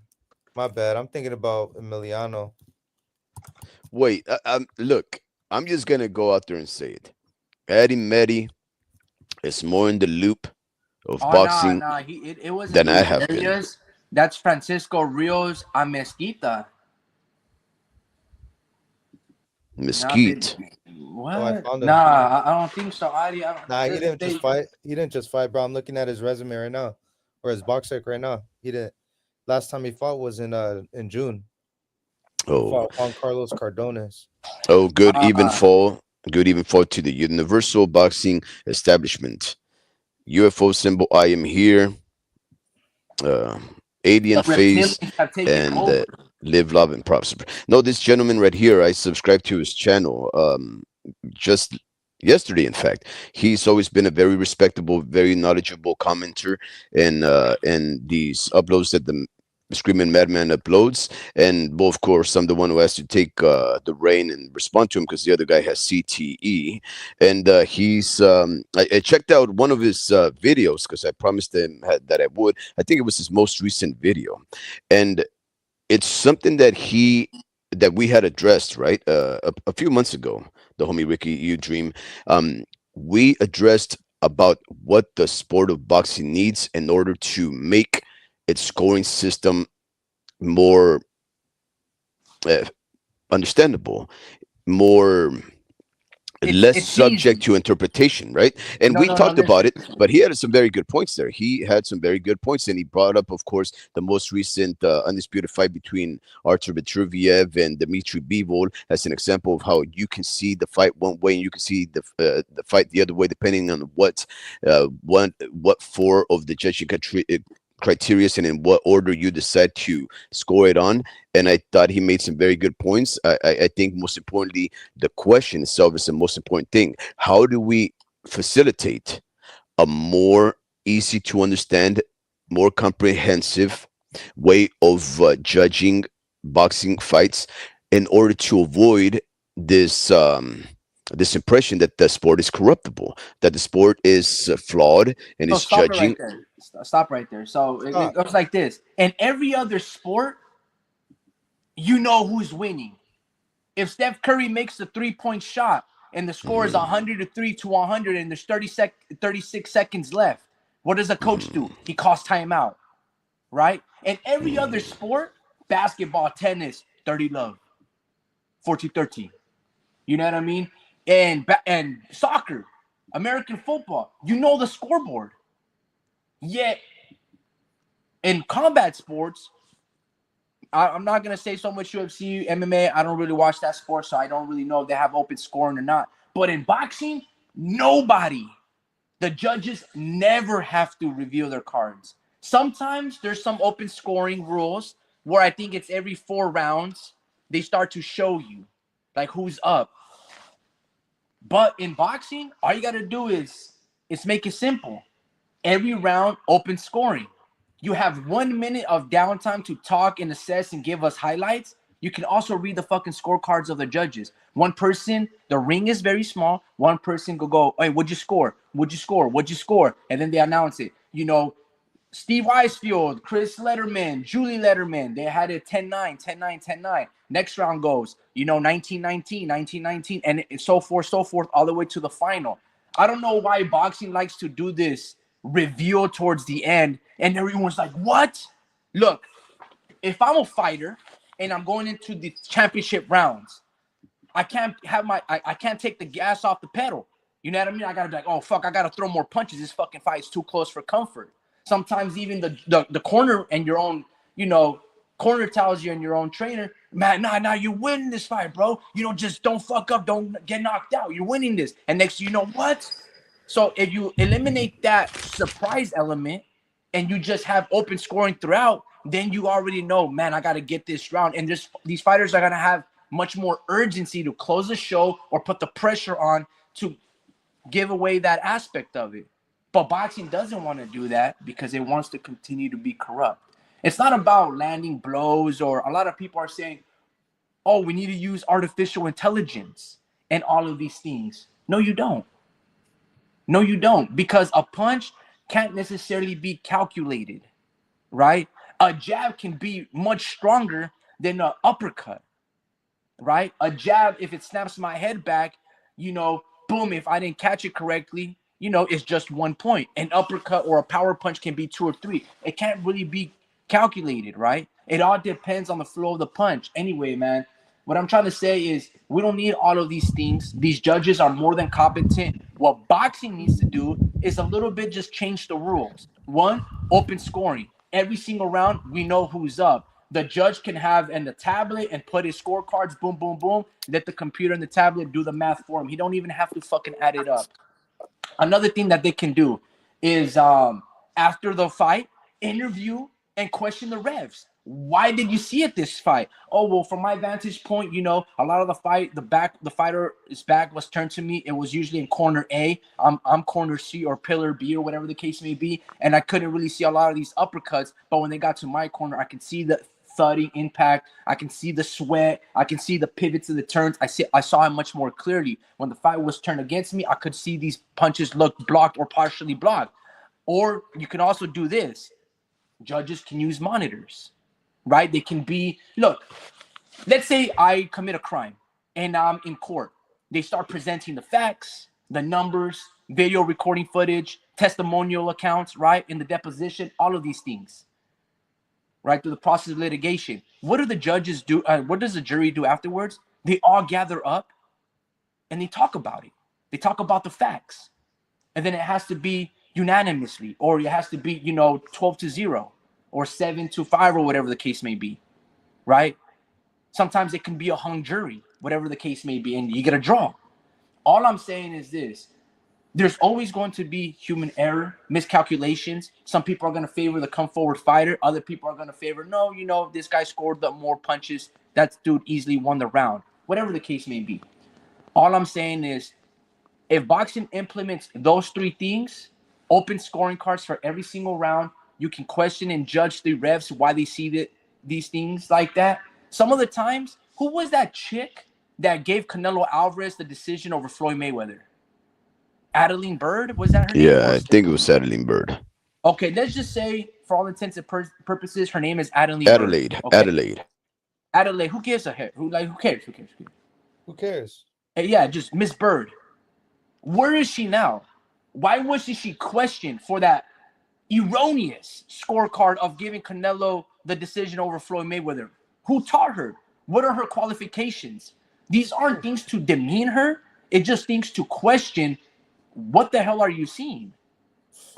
My bad. I'm thinking about Emiliano. Wait, look, I'm just gonna go out there and say it. Eddie Meddy is more in the loop of Oh, nah, boxing nah. It wasn't than I Luis have been. Arias. That's Francisco Rios Amezquita. Not that. Mesquite. Oh, I What? found Nah, him. I don't think so. I don't. Nah, he Doesn't didn't just say. fight. He didn't just fight, bro. I'm looking at his resume right now, or his box rec right now. He didn't. Last time he fought was in June. He Oh, fought Juan Carlos Cardones. oh, Uh, good even fall to the Universal Boxing Establishment. UFO symbol. I am here. Uh, the Alien face reptilians have taken and over. live, love, and prosper. No, this gentleman right here, I subscribe to his channel. Just yesterday, in fact, he's always been a very respectable, very knowledgeable commenter in these uploads that the Screaming Madman uploads. And well, of course, I'm the one who has to take the reign and respond to him because the other guy has CTE. And I checked out one of his videos because I promised him that I would. I think it was his most recent video, and it's something that we had addressed right a few months ago. The homie Ricky, you dream. We addressed about what the sport of boxing needs in order to make its scoring system more uh, understandable, more less It's subject easy. to interpretation, right? And No, we no, no. talked about Listen. it, but he had some very good points there. He had some very good points, and he brought up, of course, the most recent undisputed fight between Artur Beterbiev and Dmitry Bivol as an example of how you can see the fight one way and you can see the fight the other way, depending on what four of the judging criteria and in what order you decide to score it on. And I thought he made some very good points. I think most importantly, the question itself is the most important thing. How do we facilitate a more easy to understand, more comprehensive way of judging boxing fights in order to avoid this impression that the sport is corruptible, that the sport is flawed and So is stop it judging. right there. Stop right there. So it Stop. goes like this. In every other sport, you know who's winning. If Steph Curry makes the 3-point shot, and the score is 103 to 100, and there's 36 seconds left. What does a coach do? He calls timeout, right? And every other sport, basketball, tennis, 30 love, 14-13. You know what I mean? And soccer, American football, you know the scoreboard. Yet in combat sports, I'm not going to say so much UFC, MMA. I don't really watch that sport, so I don't really know if they have open scoring or not. But in boxing, nobody. The judges never have to reveal their cards. Sometimes there's some open scoring rules where I think it's every 4 rounds they start to show you, like, who's up. But in boxing, all you got to do is make it simple. Every round, open scoring. You have 1 minute of downtime to talk and assess and give us highlights. You can also read the fucking scorecards of the judges. One person, the ring is very small. One person will go, hey, what'd you score? What'd you score? What'd you score? And then they announce it. You know, Steve Weisfield, Chris Letterman, Julie Letterman, they had it 10-9, 10-9, 10-9. Next round goes, 19-19, 19-19, and so forth, all the way to the final. I don't know why boxing likes to do this reveal towards the end, and everyone's like, what? Look, if I'm a fighter and I'm going into the championship rounds, I can't take the gas off the pedal. You know what I mean? I gotta be like, oh fuck, I gotta throw more punches. This fucking fight is too close for comfort. Sometimes even the corner and your own, corner tells you and your own trainer, man, nah, you win this fight, bro. Just don't fuck up, don't get knocked out. You're winning this. And next, you know what? So if you eliminate that surprise element and you just have open scoring throughout, then you already know, man, I got to get this round. And these fighters are going to have much more urgency to close the show or put the pressure on to give away that aspect of it. But boxing doesn't want to do that because it wants to continue to be corrupt. It's not about landing blows, or a lot of people are saying, oh, we need to use artificial intelligence and all of these things. No, you don't. No, you don't, because a punch can't necessarily be calculated, right? A jab can be much stronger than an uppercut, right? A jab, if it snaps my head back, boom, if I didn't catch it correctly, it's just 1 point. An uppercut or a power punch can be 2 or 3. It can't really be calculated, right? It all depends on the flow of the punch. Anyway, man, what I'm trying to say is we don't need all of these things. These judges are more than competent. What boxing needs to do is a little bit just change the rules. 1, open scoring. Every single round, we know who's up. The judge can have in the tablet and put his scorecards, boom, boom, boom. Let the computer and the tablet do the math for him. He don't even have to fucking add it up. Another thing that they can do is after the fight, interview and question the refs. Why did you see it this fight? Oh, well, from my vantage point, a lot of the fight, the fighter's back was turned to me. It was usually in corner A. I'm corner C or pillar B or whatever the case may be. And I couldn't really see a lot of these uppercuts. But when they got to my corner, I could see the thudding impact. I can see the sweat. I can see the pivots of the turns. I saw it much more clearly. When the fight was turned against me, I could see these punches look blocked or partially blocked. Or you can also do this. Judges can use monitors. Right? They can be, look, let's say I commit a crime and I'm in court. They start presenting the facts, the numbers, video recording footage, testimonial accounts, right? In the deposition, all of these things, right? Through the process of litigation. What do the judges do? What does the jury do afterwards? They all gather up and they talk about it. They talk about the facts. And then it has to be unanimously, or it has to be, 12-0. Or 7-5, or whatever the case may be, right? Sometimes it can be a hung jury, whatever the case may be, and you get a draw. All I'm saying is this. There's always going to be human error, miscalculations. Some people are going to favor the come-forward fighter. Other people are going to favor, no, this guy scored the more punches. That dude easily won the round. Whatever the case may be. All I'm saying is, if boxing implements those 3 things, open scoring cards for every single round, you can question and judge the refs why they see these things like that. Some of the times, who was that chick that gave Canelo Alvarez the decision over Floyd Mayweather? Adeline Bird? Was that her name? Yeah, I think it was Adeline Bird. Okay, let's just say, for all intents and purposes, her name is Adeline Bird. Adelaide. Okay. Adelaide. Adelaide. Who gives a heck? Who cares? Who cares? Yeah, just Miss Bird. Where is she now? Why wasn't she questioned for that erroneous scorecard of giving Canelo the decision over Floyd Mayweather? Who taught her? What are her qualifications? These aren't things to demean her. It just things to question what the hell are you seeing?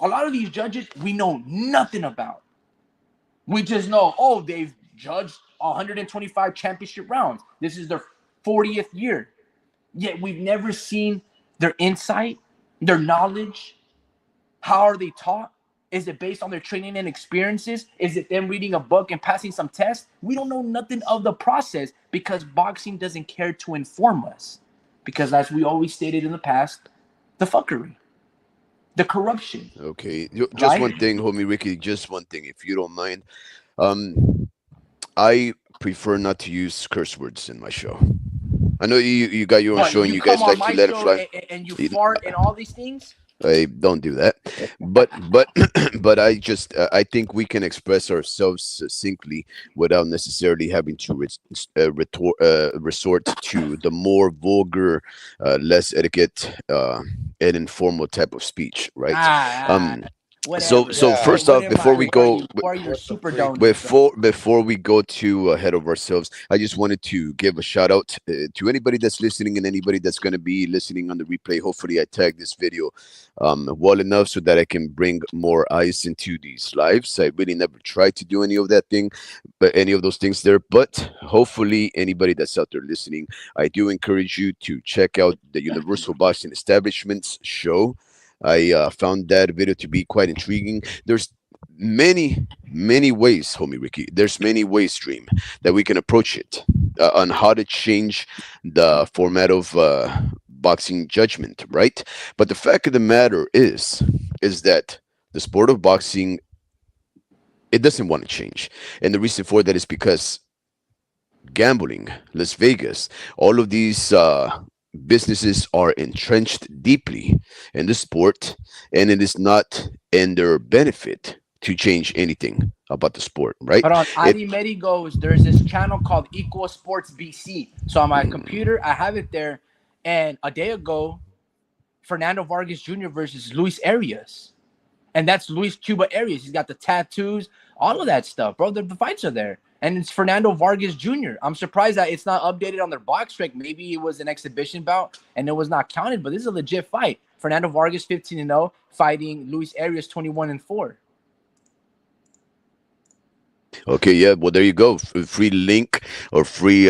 A lot of these judges we know nothing about. We just know, oh, they've judged 125 championship rounds. This is their 40th year. Yet we've never seen their insight, their knowledge. How are they taught? Is it based on their training and experiences? Is it them reading a book and passing some tests? We don't know nothing of the process because boxing doesn't care to inform us. Because as we always stated in the past, the fuckery, the corruption, Okay, just right? one thing, homie Ricky. Just one thing, if you don't mind. Um, I prefer not to use curse words in my show. I know you got your own But show and you you come guys on like to my let it show fly. and you fart and all these things. I don't do that, but but I think we can express ourselves succinctly without necessarily having to resort to the more vulgar, less etiquette, and informal type of speech, right? Ah, Um, so whatever. so Yeah, first What off, am I? before we Who are go, you? Who are your what the super freak? donors, bro? before we go to ahead of ourselves, I just wanted to give a shout out to anybody that's listening and anybody that's going to be listening on the replay. Hopefully, I tag this video well enough so that I can bring more eyes into these lives. I really never tried to do any of that thing, but any of those things there. But hopefully, anybody that's out there listening, I do encourage you to check out the Universal Boxing Establishment's show. I found that video to be quite intriguing. There's many ways, homie Ricky. There's many ways, Dream, that we can approach it on how to change the format of boxing judgment, right? But the fact of the matter is that the sport of boxing, it doesn't want to change, and the reason for that is because gambling, Las Vegas, all of these businesses are entrenched deeply in the sport, and it is not in their benefit to change anything about the sport, right? Hold on. It Adi Medi goes, there's this channel called Equal Sports BC. So on my computer, I have it there. And a day ago, Fernando Vargas Jr. versus Luis Arias. And that's Luis Cuba Arias. He's got the tattoos, all of that stuff, bro. The fights are there. And it's Fernando Vargas Jr. I'm surprised that it's not updated on their box rec. Maybe it was an exhibition bout and it was not counted, but this is a legit fight. Fernando Vargas 15-0 fighting Luis Arias 21-4. Okay, yeah. Well, there you go. Free link or free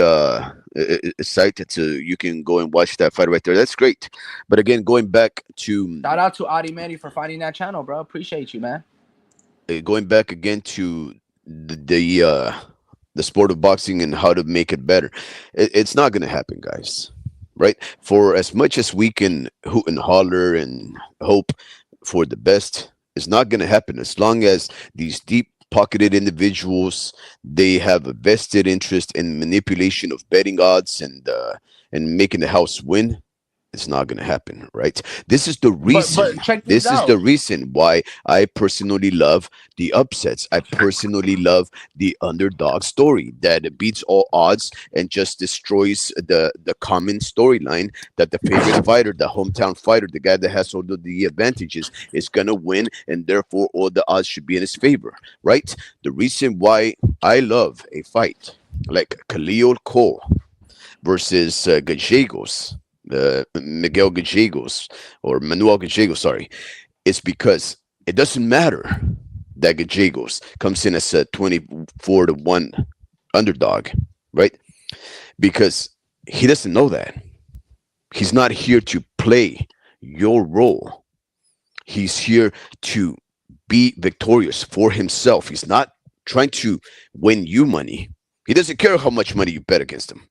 site to you can go and watch that fight right there. That's great. But again, going back to Shout out to Adi Medi for finding that channel, bro. Appreciate you, man. going back again to the sport of boxing and how to make it better. It's not going to happen, guys. Right? For as much as we can hoot and holler and hope for the best, it's not going to happen as long as these deep pocketed individuals, they have a vested interest in manipulation of betting odds and making the house win. It's not going to happen, right? This is the But reason. check this This is the out. reason why I personally love the upsets. I personally love the underdog story that beats all odds and just destroys the common storyline that the favorite fighter, the hometown fighter, the guy that has all the advantages, is gonna win, and therefore all the odds should be in his favor, right? The reason why I love a fight like Khalil Cole versus Gallegos, Miguel Gallegos or Manuel Gallegos, sorry, it's because it doesn't matter that Gallegos comes in as a 24-1 underdog, right? Because he doesn't know that. He's not here to play your role. He's here to be victorious for himself. He's not trying to win you money. He doesn't care how much money you bet against him.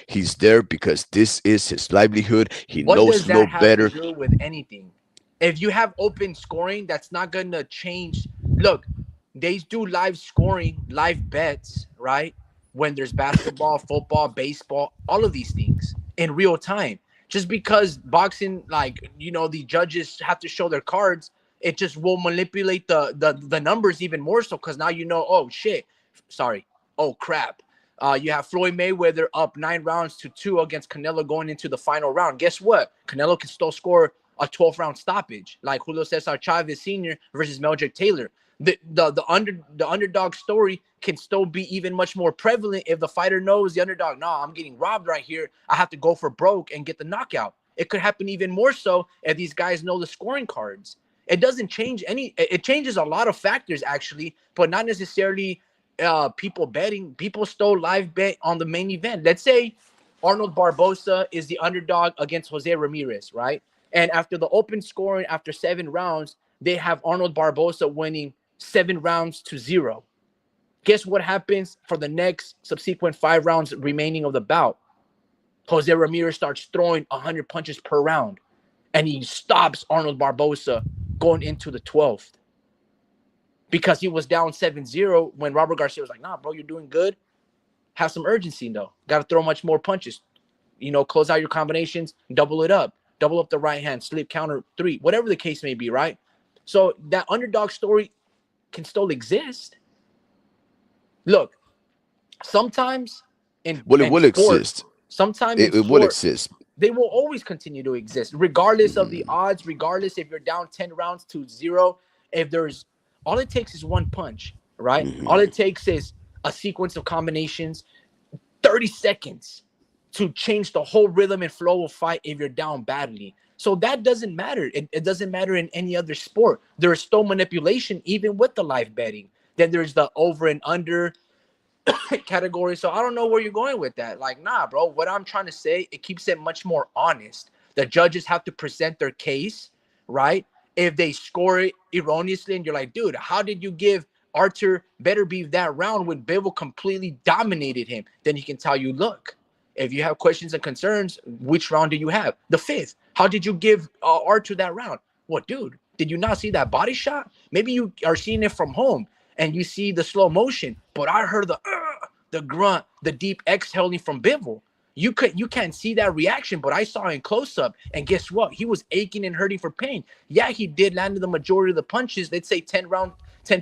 He's there because this is his livelihood. He What does knows no that have to better. do with anything? If you have open scoring, that's not gonna change. Look, they do live scoring, live bets, right? When there's basketball, football, baseball, all of these things in real time. Just because boxing, like the judges have to show their cards, it just will manipulate the numbers even more so. Because now oh shit, sorry, oh crap, You have Floyd Mayweather up 9 rounds to 2 against Canelo going into the final round. Guess what? Canelo can still score a 12th round stoppage, like Julio Cesar Chavez Sr. versus Meldrick Taylor. The underdog story can still be even much more prevalent if the fighter knows the underdog. No, I'm getting robbed right here. I have to go for broke and get the knockout. It could happen even more so if these guys know the scoring cards. It doesn't change any. It changes a lot of factors actually, but not necessarily people betting. People still live bet on the main event. Let's say Arnold Barboza is the underdog against Jose Ramirez, right? And after the open scoring, after 7 rounds, they have Arnold Barboza winning 7 rounds to 0. Guess what happens for the next subsequent 5 rounds remaining of the bout? Jose Ramirez starts throwing 100 punches per round, and he stops Arnold Barboza going into the 12th because he was down 7-0 when Robert Garcia was like, nah, bro, you're doing good. Have some urgency, though. Got to throw much more punches. Close out your combinations, double it up. Double up the right hand, slip counter 3, whatever the case may be, right? So that underdog story can still exist. Look, sometimes Well, it in will sport, exist. sometimes in It will sport, exist. they will always continue to exist, regardless of the odds, regardless if you're down 10 rounds to 0. If there's all it takes is one punch, right? All Hmm. it takes is a sequence of combinations, 30 seconds to change the whole rhythm and flow of fight if you're down badly. So that doesn't matter. It doesn't matter in any other sport. There is still manipulation even with the live betting. Then there's the over and under category. So I don't know where you're going with that. Like, nah, bro. What I'm trying to say, it keeps it much more honest. The judges have to present their case, right? If they score it erroneously and you're like, dude, how did you give Arthur better be that round when Bivol completely dominated him? Then he can tell you, look, if you have questions and concerns, which round do you have? The fifth. How did you give Arthur that round? What, dude? Did you not see that body shot? Maybe you are seeing it from home and you see the slow motion, but I heard the grunt, the deep exhaling from Bivol. You can't see that reaction, but I saw it in close up. And guess what? He was aching and hurting for pain. Yeah, he did land the majority of the punches. Let's say 10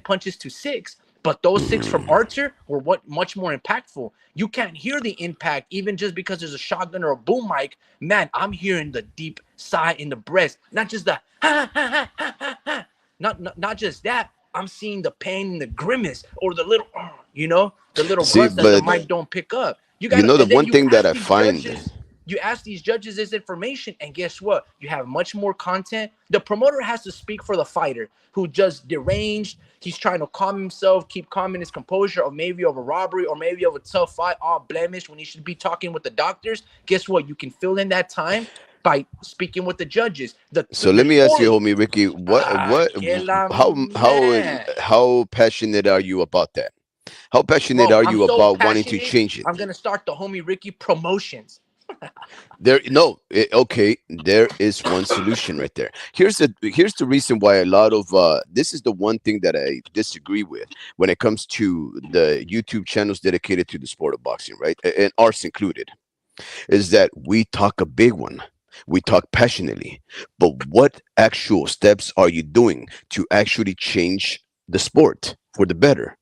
punches to 6. But those 6 from Hmm. Archer were much more impactful. You can't hear the impact even just because there's a shotgun or a boom mic. Man, I'm hearing the deep sigh in the breast, not just the ha ha ha ha ha. Not just that. I'm seeing the pain and the grimace or the little, the little See, grunts that the but mic don't pick up. You you gotta, know the and then one thing that I find. you ask these judges this information, and guess what? You have much more content. The promoter has to speak for the fighter who just deranged. He's trying to calm himself, keep calm in his composure, or maybe of a robbery, or maybe of a tough fight, all blemished when he should be talking with the doctors. Guess what? You can fill in that time by speaking with the judges. The So the, the let me ask you, story. homie Ricky, Que la how man. how passionate are you about that? How passionate Bro, are I'm you so about wanting to passionate. change it? I'm gonna start the homie Ricky promotions. There, no, okay. There is one solution right there. Here's the reason why a lot of this is the one thing that I disagree with when it comes to the YouTube channels dedicated to the sport of boxing, right, and ours included, is that we talk a big one. We talk passionately, but what actual steps are you doing to actually change the sport for the better?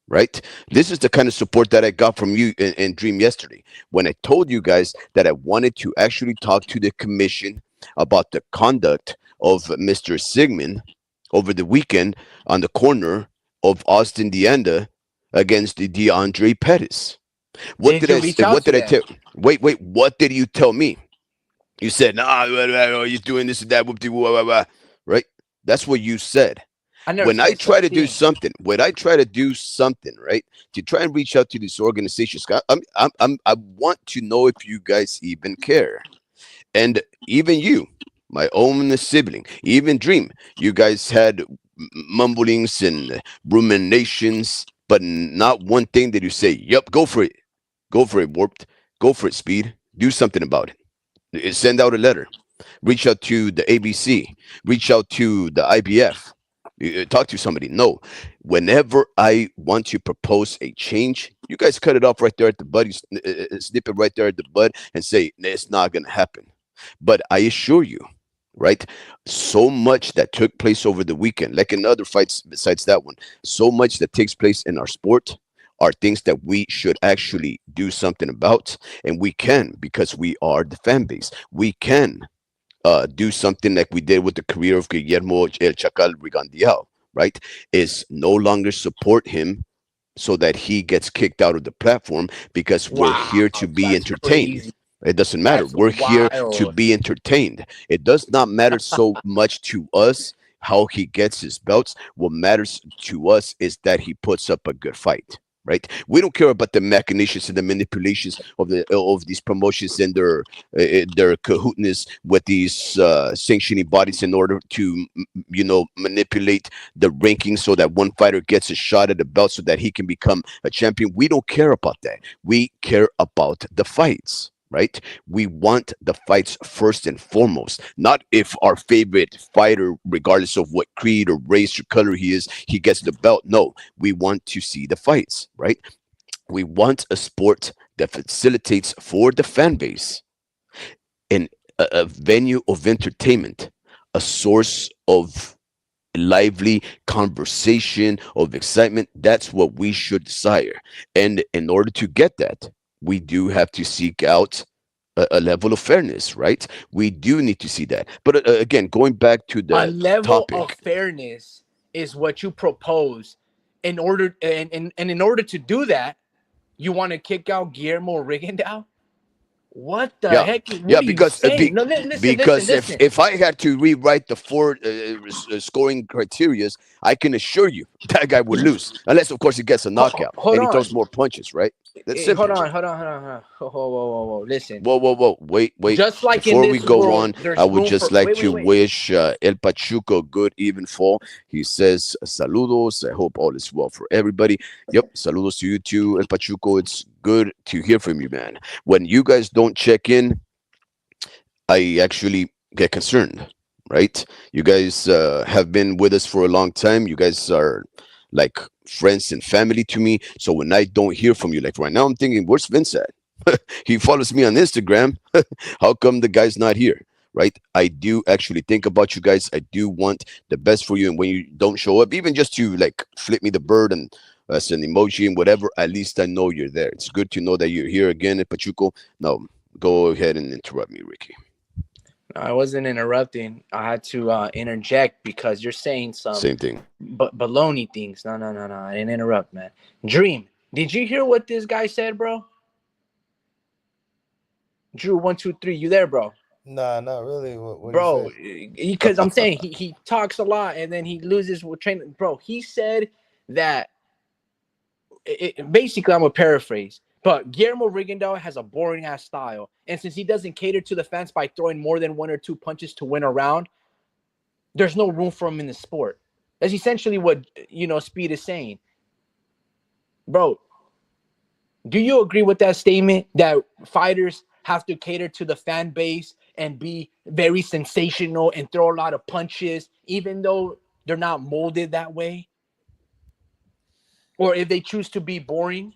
Right? This is the kind of support that I got from you in Dream yesterday when I told you guys that I wanted to actually talk to the commission about the conduct of Mr. Sigmund over the weekend on the corner of Austin Deanda against the DeAndre Pettis. What Did did I? you reach out What to did I them? tell? Wait. What did you tell me? You said, "Nah, he's doing this and that." Whoop right? That's what you said. I never When I said try such to do thing. something, right, to try and reach out to these organizations, I want to know if you guys even care. And even you, my own sibling, even Dream, you guys had mumblings and ruminations, but not one thing that you say, yep, go for it, Warped, go for it, Speed, do something about it. Send out a letter, reach out to the ABC, reach out to the IBF, talk to somebody. No, whenever I want to propose a change, you guys cut it off right there at the bud, snip it right there at the bud, and say it's not going to happen. But I assure you, right? So much that took place over the weekend, like in other fights besides that one, so much that takes place in our sport are things that we should actually do something about, and we can because we are the fan base. We can do something like we did with the career of Guillermo El Chacal Rigondeaux, right? Is no longer support him so that he gets kicked out of the platform because we're Wow, here to be that's entertained. crazy. It doesn't matter. That's We're here to wild. be entertained. It does not matter so much to us how he gets his belts. What matters to us is that he puts up a good fight. Right? We don't care about the machinations and the manipulations of these promotions and their cahootness with these sanctioning bodies in order to manipulate the rankings so that one fighter gets a shot at the belt so that he can become a champion. We don't care about that. We care about the fights. Right? We want the fights first and foremost. Not if our favorite fighter, regardless of what creed or race or color he is, he gets the belt. No, we want to see the fights. Right? We want a sport that facilitates for the fan base in a venue of entertainment, a source of lively conversation, of excitement. That's what we should desire. And in order to get that, we do have to seek out a level of fairness, right? We do need to see that. But again, going back to A the level of topic, fairness is what you propose in order and in order to do that, you want to kick out Guillermo Rigondeaux? What the yeah, heck? yeah, What are you because saying? No, listen, listen, because if listen. if I had to rewrite the four scoring criterias, I can assure you that guy would lose, unless of course he gets a knockout Hold and he on. throws more punches, right? That's simple. Hold on. Whoa, whoa, whoa, whoa. Listen. Whoa, whoa, whoa. Wait. Just like in Before we this go world, on, I there's would room for just like to wait. wish El Pachuco good even fall. He says, saludos. I hope all is well for everybody. Yep, saludos to you too, El Pachuco. It's good to hear from you, man. When you guys don't check in, I actually get concerned, right? You guys have been with us for a long time. You guys are like friends and family to me. So when I don't hear from you, like right now, I'm thinking, where's Vince at? He follows me on Instagram. How come the guy's not here? Right? I do actually think about you guys. I do want the best for you. And when you don't show up, even just to like flip me the bird and as an emoji and whatever, at least I know you're there. It's good to know that you're here again at Pachuco. No, go ahead and interrupt me, Ricky. I wasn't interrupting. I had to interject because you're saying some Same thing. baloney things. No. I didn't interrupt, man. Dream, did you hear what this guy said, bro? Drew, 1, 2, 3. You there, bro? Nah, not really. What do you Bro, say? because I'm saying he talks a lot and then he loses with training. Bro, he said that basically, I'm gonna paraphrase, but Guillermo Rigondeaux has a boring ass style, and since he doesn't cater to the fans by throwing more than one or two punches to win a round, there's no room for him in the sport. That's essentially what Speed is saying, bro. Do you agree with that statement that fighters have to cater to the fan base and be very sensational and throw a lot of punches, even though they're not molded that way? Or if they choose to be boring,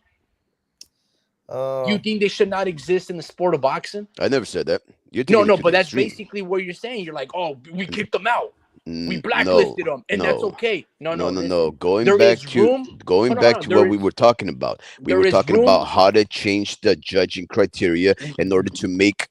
you Um, think they should not exist in the sport of boxing? I never said that. You're No, taking it no, to but the that's extreme. basically what you're saying. You're like, oh, we kicked them out. We No, blacklisted them, and that's no, okay. No, no, no, no, no. listen. There is room. Hold Going on. back to what we were talking about. We There were is talking room. about how to change the judging criteria in order to make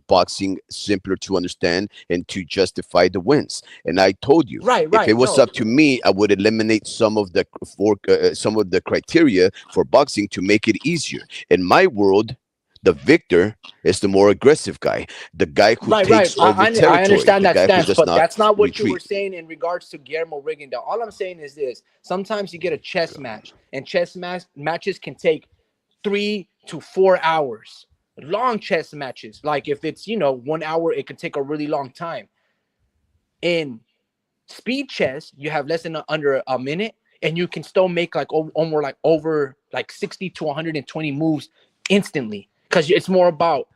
boxing simpler to understand and to justify the wins. And I told you, Right, if right. it was No, up to me, I would eliminate some of the criteria for boxing to make it easier. In my world, the victor is the more aggressive guy, the guy who right. takes over I territory, understand the that guy who stance, does but not that's not what you were retreat. saying in regards to Guillermo Rigondeaux. All I'm saying is this: sometimes you get a chess match, and matches can take 3 to 4 hours. Long chess matches, like if it's 1 hour, it could take a really long time. In speed chess, you have less than under a minute, and you can still make like almost like over like 60 to 120 moves instantly because it's more about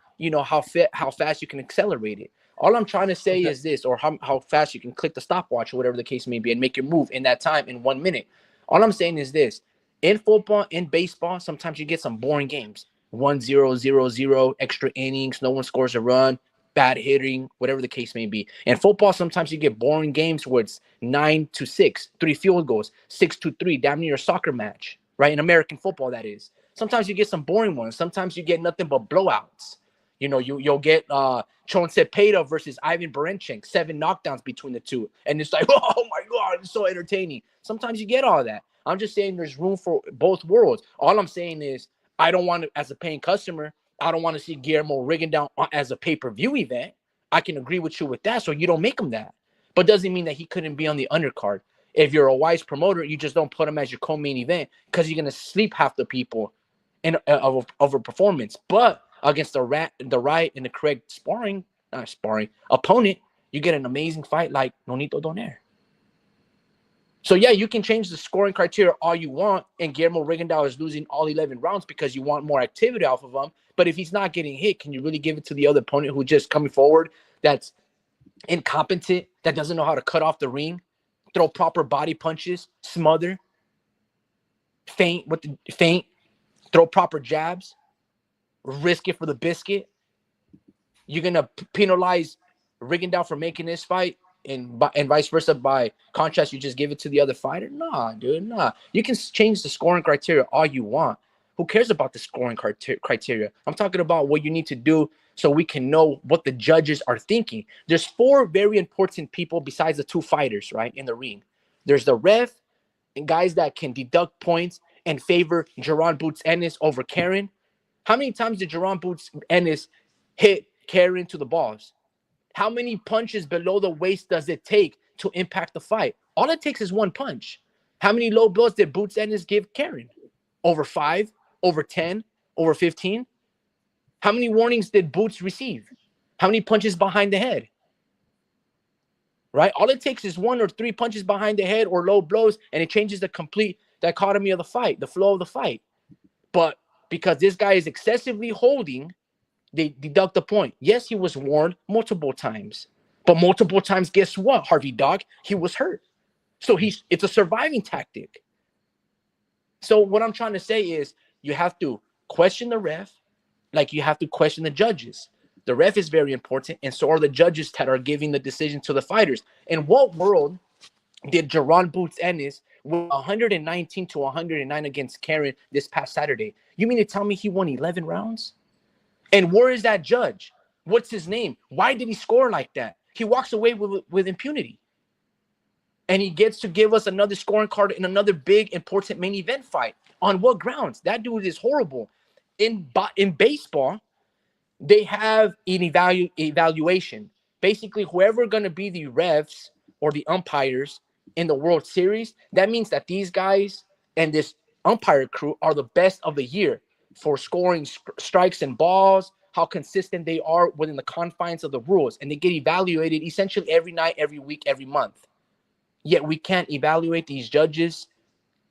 how fast you can accelerate it. All I'm trying to say is this, or how fast you can click the stopwatch or whatever the case may be and make your move in that time in 1 minute. All I'm saying is this: in football, in baseball, sometimes you get some boring games. 1-0, 0-0, extra innings, no one scores a run, bad hitting, whatever the case may be. In football, sometimes you get boring games where it's 9-6, 3 field goals, 6-3, damn near a soccer match, right? In American football, that is. Sometimes you get some boring ones. Sometimes you get nothing but blowouts. You'll get Chon Cepeda versus Ivan Berenchenk, 7 knockdowns between the two. And it's like, oh my God, it's so entertaining. Sometimes you get all that. I'm just saying there's room for both worlds. All I'm saying is I don't want to, as a paying customer, I don't want to see Guillermo Rigondeaux as a pay-per-view event. I can agree with you with that, so you don't make him that. But doesn't mean that he couldn't be on the undercard. If you're a wise promoter, you just don't put him as your co-main event because you're going to sleep half the people of a performance. But against the right and the correct sparring opponent, you get an amazing fight like Nonito Donaire. So yeah, you can change the scoring criteria all you want, and Guillermo Rigondeaux is losing all 11 rounds because you want more activity off of him. But if he's not getting hit, can you really give it to the other opponent who just coming forward that's incompetent, that doesn't know how to cut off the ring, throw proper body punches, smother, feint, throw proper jabs, risk it for the biscuit? You're gonna penalize Rigondeaux for making this fight, and vice versa. By contrast, you just give it to the other fighter? Nah, dude, nah. You can change the scoring criteria all you want. Who cares about the scoring criteria? I'm talking about what you need to do so we can know what the judges are thinking. There's 4 very important people besides the 2 fighters, right, in the ring. There's the ref and guys that can deduct points and favor Jaron Boots Ennis over Karen. How many times did Jaron Boots Ennis hit Karen to the balls? How many punches below the waist does it take to impact the fight? All it takes is 1 punch. How many low blows did Boots Ennis give Karen? Over 5, over 10, over 15? How many warnings did Boots receive? How many punches behind the head? Right? All it takes is 1 or 3 punches behind the head or low blows, and it changes the complete dichotomy of the fight, the flow of the fight. But because this guy is excessively holding, they deduct the point. Yes, he was warned multiple times. But multiple times, guess what, Harvey Dog? He was hurt. So it's a surviving tactic. So what I'm trying to say is you have to question the ref like you have to question the judges. The ref is very important, and so are the judges that are giving the decision to the fighters. In what world did Jaron Boots Ennis win 119 to 109 against Karen this past Saturday? You mean to tell me he won 11 rounds? And where is that judge? What's his name? Why did he score like that? He walks away with impunity. And he gets to give us another scoring card in another big, important main event fight. On what grounds? That dude is horrible. In baseball, they have an evaluation. Basically, whoever going to be the refs or the umpires in the World Series, that means that these guys and this umpire crew are the best of the year for scoring strikes and balls, how consistent they are within the confines of the rules. And they get evaluated essentially every night, every week, every month. Yet we can't evaluate these judges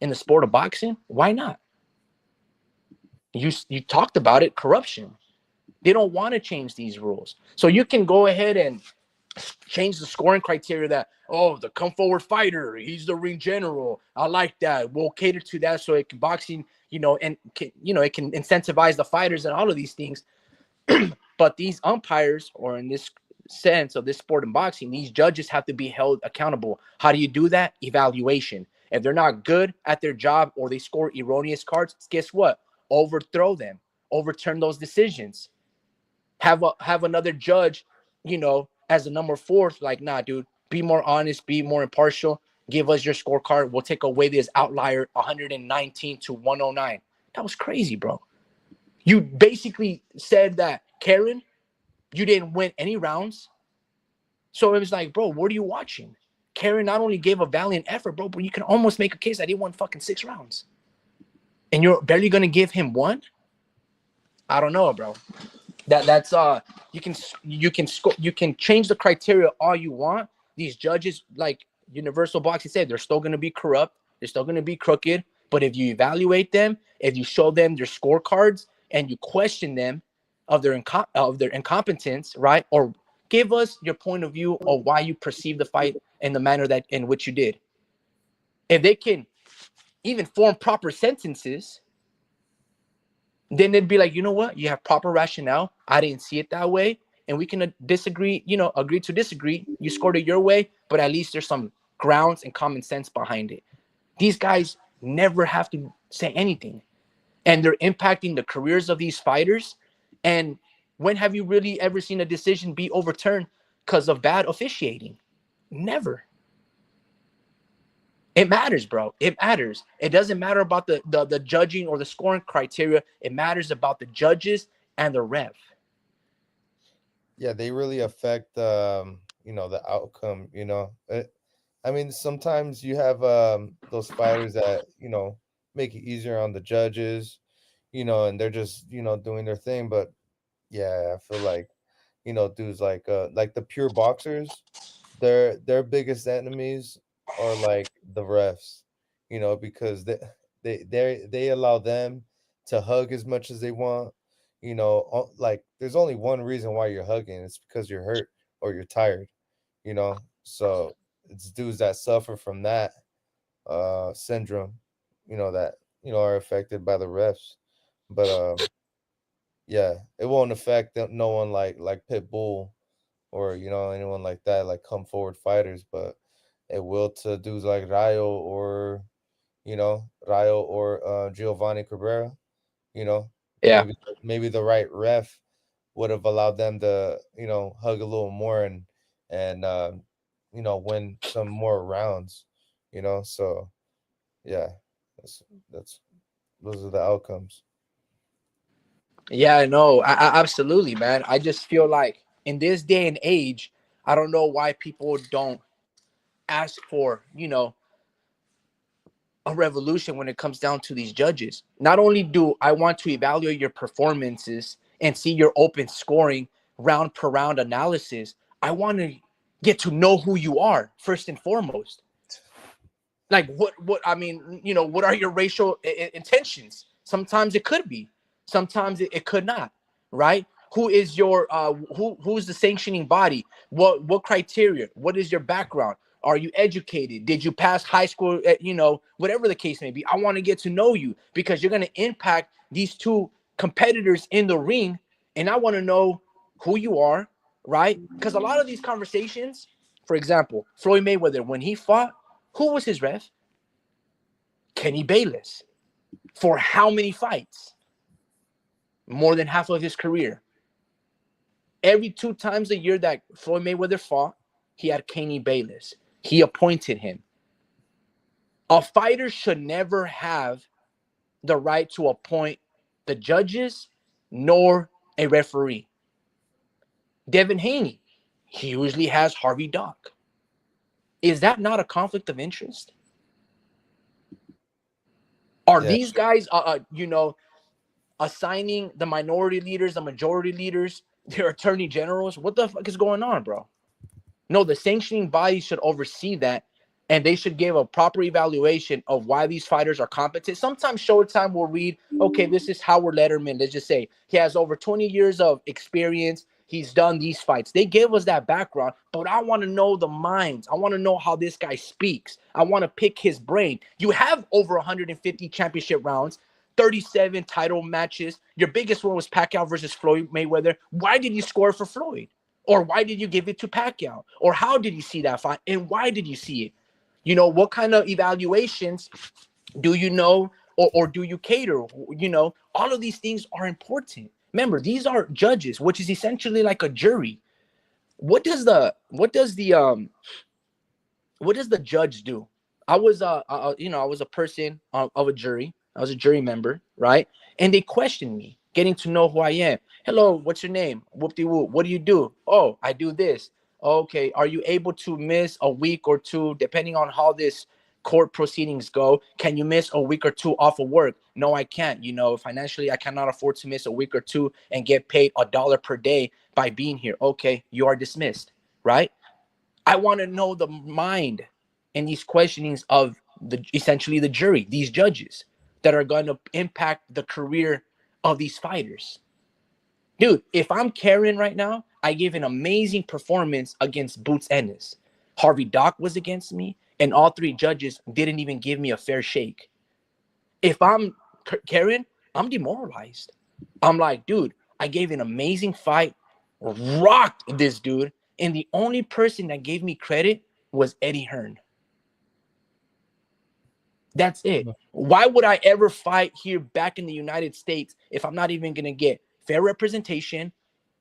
in the sport of boxing. Why not? You talked about it, corruption. They don't want to change these rules. So you can go ahead and change the scoring criteria that, oh, the come forward fighter, he's the ring general. I like that. We'll cater to that so it can boxing, and it can incentivize the fighters and all of these things. But these umpires, or in this sense of this sport in boxing, these judges have to be held accountable. How do you do that? Evaluation. If they're not good at their job or they score erroneous cards, guess what? Overthrow them. Overturn those decisions. Have another judge, as a number 4, like, nah, dude, be more honest, be more impartial. Give us your scorecard. We'll take away this outlier 119 to 109. That was crazy, bro. You basically said that, Karen, you didn't win any rounds. So it was like, bro, what are you watching? Karen not only gave a valiant effort, bro, but you can almost make a case that he won fucking 6 rounds. And you're barely going to give him 1? I don't know, bro. That's you can change the criteria all you want. These judges, like Universal Boxing said, they're still going to be corrupt. They're still going to be crooked. But if you evaluate them, if you show them their scorecards and you question them of their incompetence, right? Or give us your point of view of why you perceive the fight in the manner that in which you did. If they can even form proper sentences, then they'd be like, you know what? You have proper rationale. I didn't see it that way. And we can disagree, agree to disagree. You scored it your way, but at least there's some grounds and common sense behind it. These guys never have to say anything. And they're impacting the careers of these fighters. And when have you really ever seen a decision be overturned because of bad officiating? Never. It matters, bro. It matters. It doesn't matter about the judging or the scoring criteria. It matters about the judges and the ref. Yeah, they really affect the outcome, I mean, sometimes you have those fighters that, make it easier on the judges, and they're just, doing their thing, but yeah, I feel like, dudes like the pure boxers, their biggest enemies are like the refs, because they allow them to hug as much as they want. Like there's only one reason why you're hugging. It's because you're hurt or you're tired. So it's dudes that suffer from that syndrome, that are affected by the refs. But yeah, it won't affect no one like Pitbull or anyone like that, like come forward fighters, but it will to dudes like Rayo or Giovanni Cabrera. You know, Yeah. maybe the right ref would have allowed them to hug a little more and win some more rounds. So yeah, that's those are the outcomes. Yeah, no, absolutely, man. I just feel like in this day and age, I don't know why people don't ask for, a revolution when it comes down to these judges. Not only do I want to evaluate your performances and see your open scoring round per round analysis, I want to get to know who you are first and foremost. Like what I mean, what are your racial intentions? Sometimes it could be, sometimes it could not, right? Who is your who's the sanctioning body? What criteria? What is your background? Are you educated? Did you pass high school? Whatever the case may be, I want to get to know you because you're going to impact these two competitors in the ring, and I want to know who you are, right? Because a lot of these conversations, for example, Floyd Mayweather, when he fought, who was his ref? Kenny Bayless. For how many fights? More than half of his career. Every 2 times a year that Floyd Mayweather fought, he had Kenny Bayless. He appointed him. A fighter should never have the right to appoint the judges nor a referee. Devin Haney, he usually has Harvey Dock. Is that not a conflict of interest? Are Yeah, these guys, assigning the minority leaders, the majority leaders, their attorney generals? What the fuck is going on, bro? No, the sanctioning body should oversee that, and they should give a proper evaluation of why these fighters are competent. Sometimes Showtime will read, okay, this is Howard Letterman. Let's just say he has over 20 years of experience. He's done these fights. They give us that background, but I want to know the minds. I want to know how this guy speaks. I want to pick his brain. You have over 150 championship rounds, 37 title matches. Your biggest one was Pacquiao versus Floyd Mayweather. Why did you score for Floyd? Or why did you give it to Pacquiao? Or how did you see that fight? And why did you see it? What kind of evaluations do you know, or do you cater? All of these things are important. Remember, these are judges, which is essentially like a jury. What does the judge do? I was I was a person of a jury. I was a jury member, right? And they questioned me, getting to know who I am. Hello, what's your name? Whoop de whoop. What do you do? Oh, I do this. Okay, are you able to miss a week or two, depending on how this court proceedings go? Can you miss a week or two off of work? No, I can't. Financially, I cannot afford to miss a week or two and get paid $1 per day by being here. Okay, you are dismissed, right? I want to know the mind and these questionings of essentially the jury, these judges that are going to impact the career of these fighters. Dude, if I'm Karen right now, I gave an amazing performance against Boots Ennis. Harvey Dock was against me, and all three judges didn't even give me a fair shake. If I'm Karen, I'm demoralized. I'm like, dude, I gave an amazing fight, rocked this dude, and the only person that gave me credit was Eddie Hearn. That's it. Why would I ever fight here back in the United States if I'm not even going to get fair representation,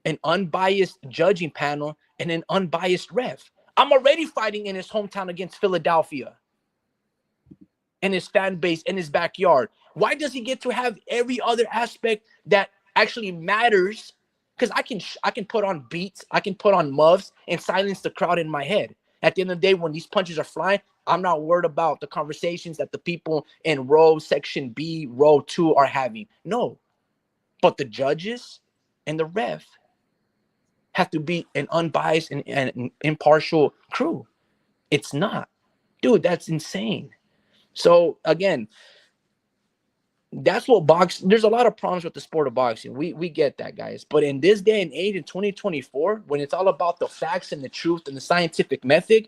an unbiased judging panel, and an unbiased ref? I'm already fighting in his hometown against Philadelphia and his fan base in his backyard. Why does he get to have every other aspect that actually matters? Because I can put on beats, I can put on muffs and silence the crowd in my head. At the end of the day, when these punches are flying, I'm not worried about the conversations that the people in row section B, row 2 are having. No, but the judges and the ref have to be an unbiased and impartial crew. It's not. Dude, that's insane. So again, that's what there's a lot of problems with the sport of boxing. We get that, guys. But in this day and age in 2024, when it's all about the facts and the truth and the scientific method,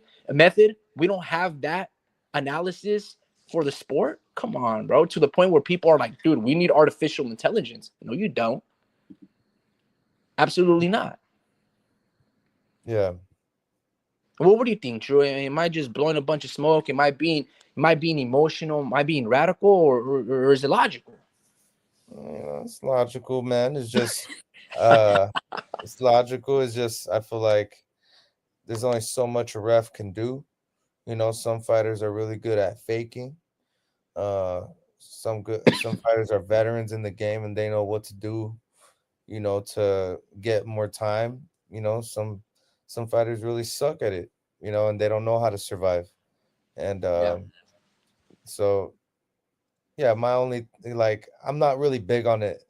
we don't have that analysis for the sport. Come on, bro. To the point where people are like, dude, we need artificial intelligence. No, you don't. Absolutely not. Yeah. Well, what do you think, Drew? Am I just blowing a bunch of smoke? Am I being emotional? Am I being radical, or is it logical? It's logical, man. It's just uh it's logical. It's just I feel like there's only so much a ref can do. Some fighters are really good at faking. Uh some fighters are veterans in the game and they know what to do, to get more time. Some fighters really suck at it, and they don't know how to survive. And Yeah. so yeah, my only like I'm not really big on it.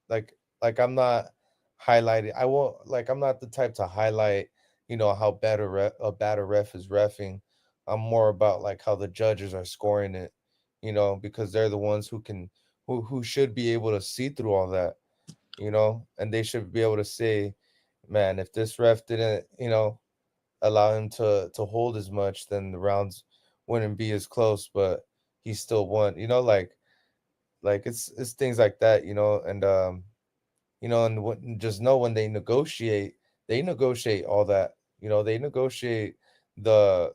Like I'm not highlighting. I won't like I'm not the type to highlight, how bad a ref is refing. I'm more about like how the judges are scoring it, because they're the ones who should be able to see through all that, and they should be able to say, man, if this ref didn't, allow him to hold as much, then the rounds wouldn't be as close, but he still won. Like it's things like that, and just know when they negotiate all that. They negotiate the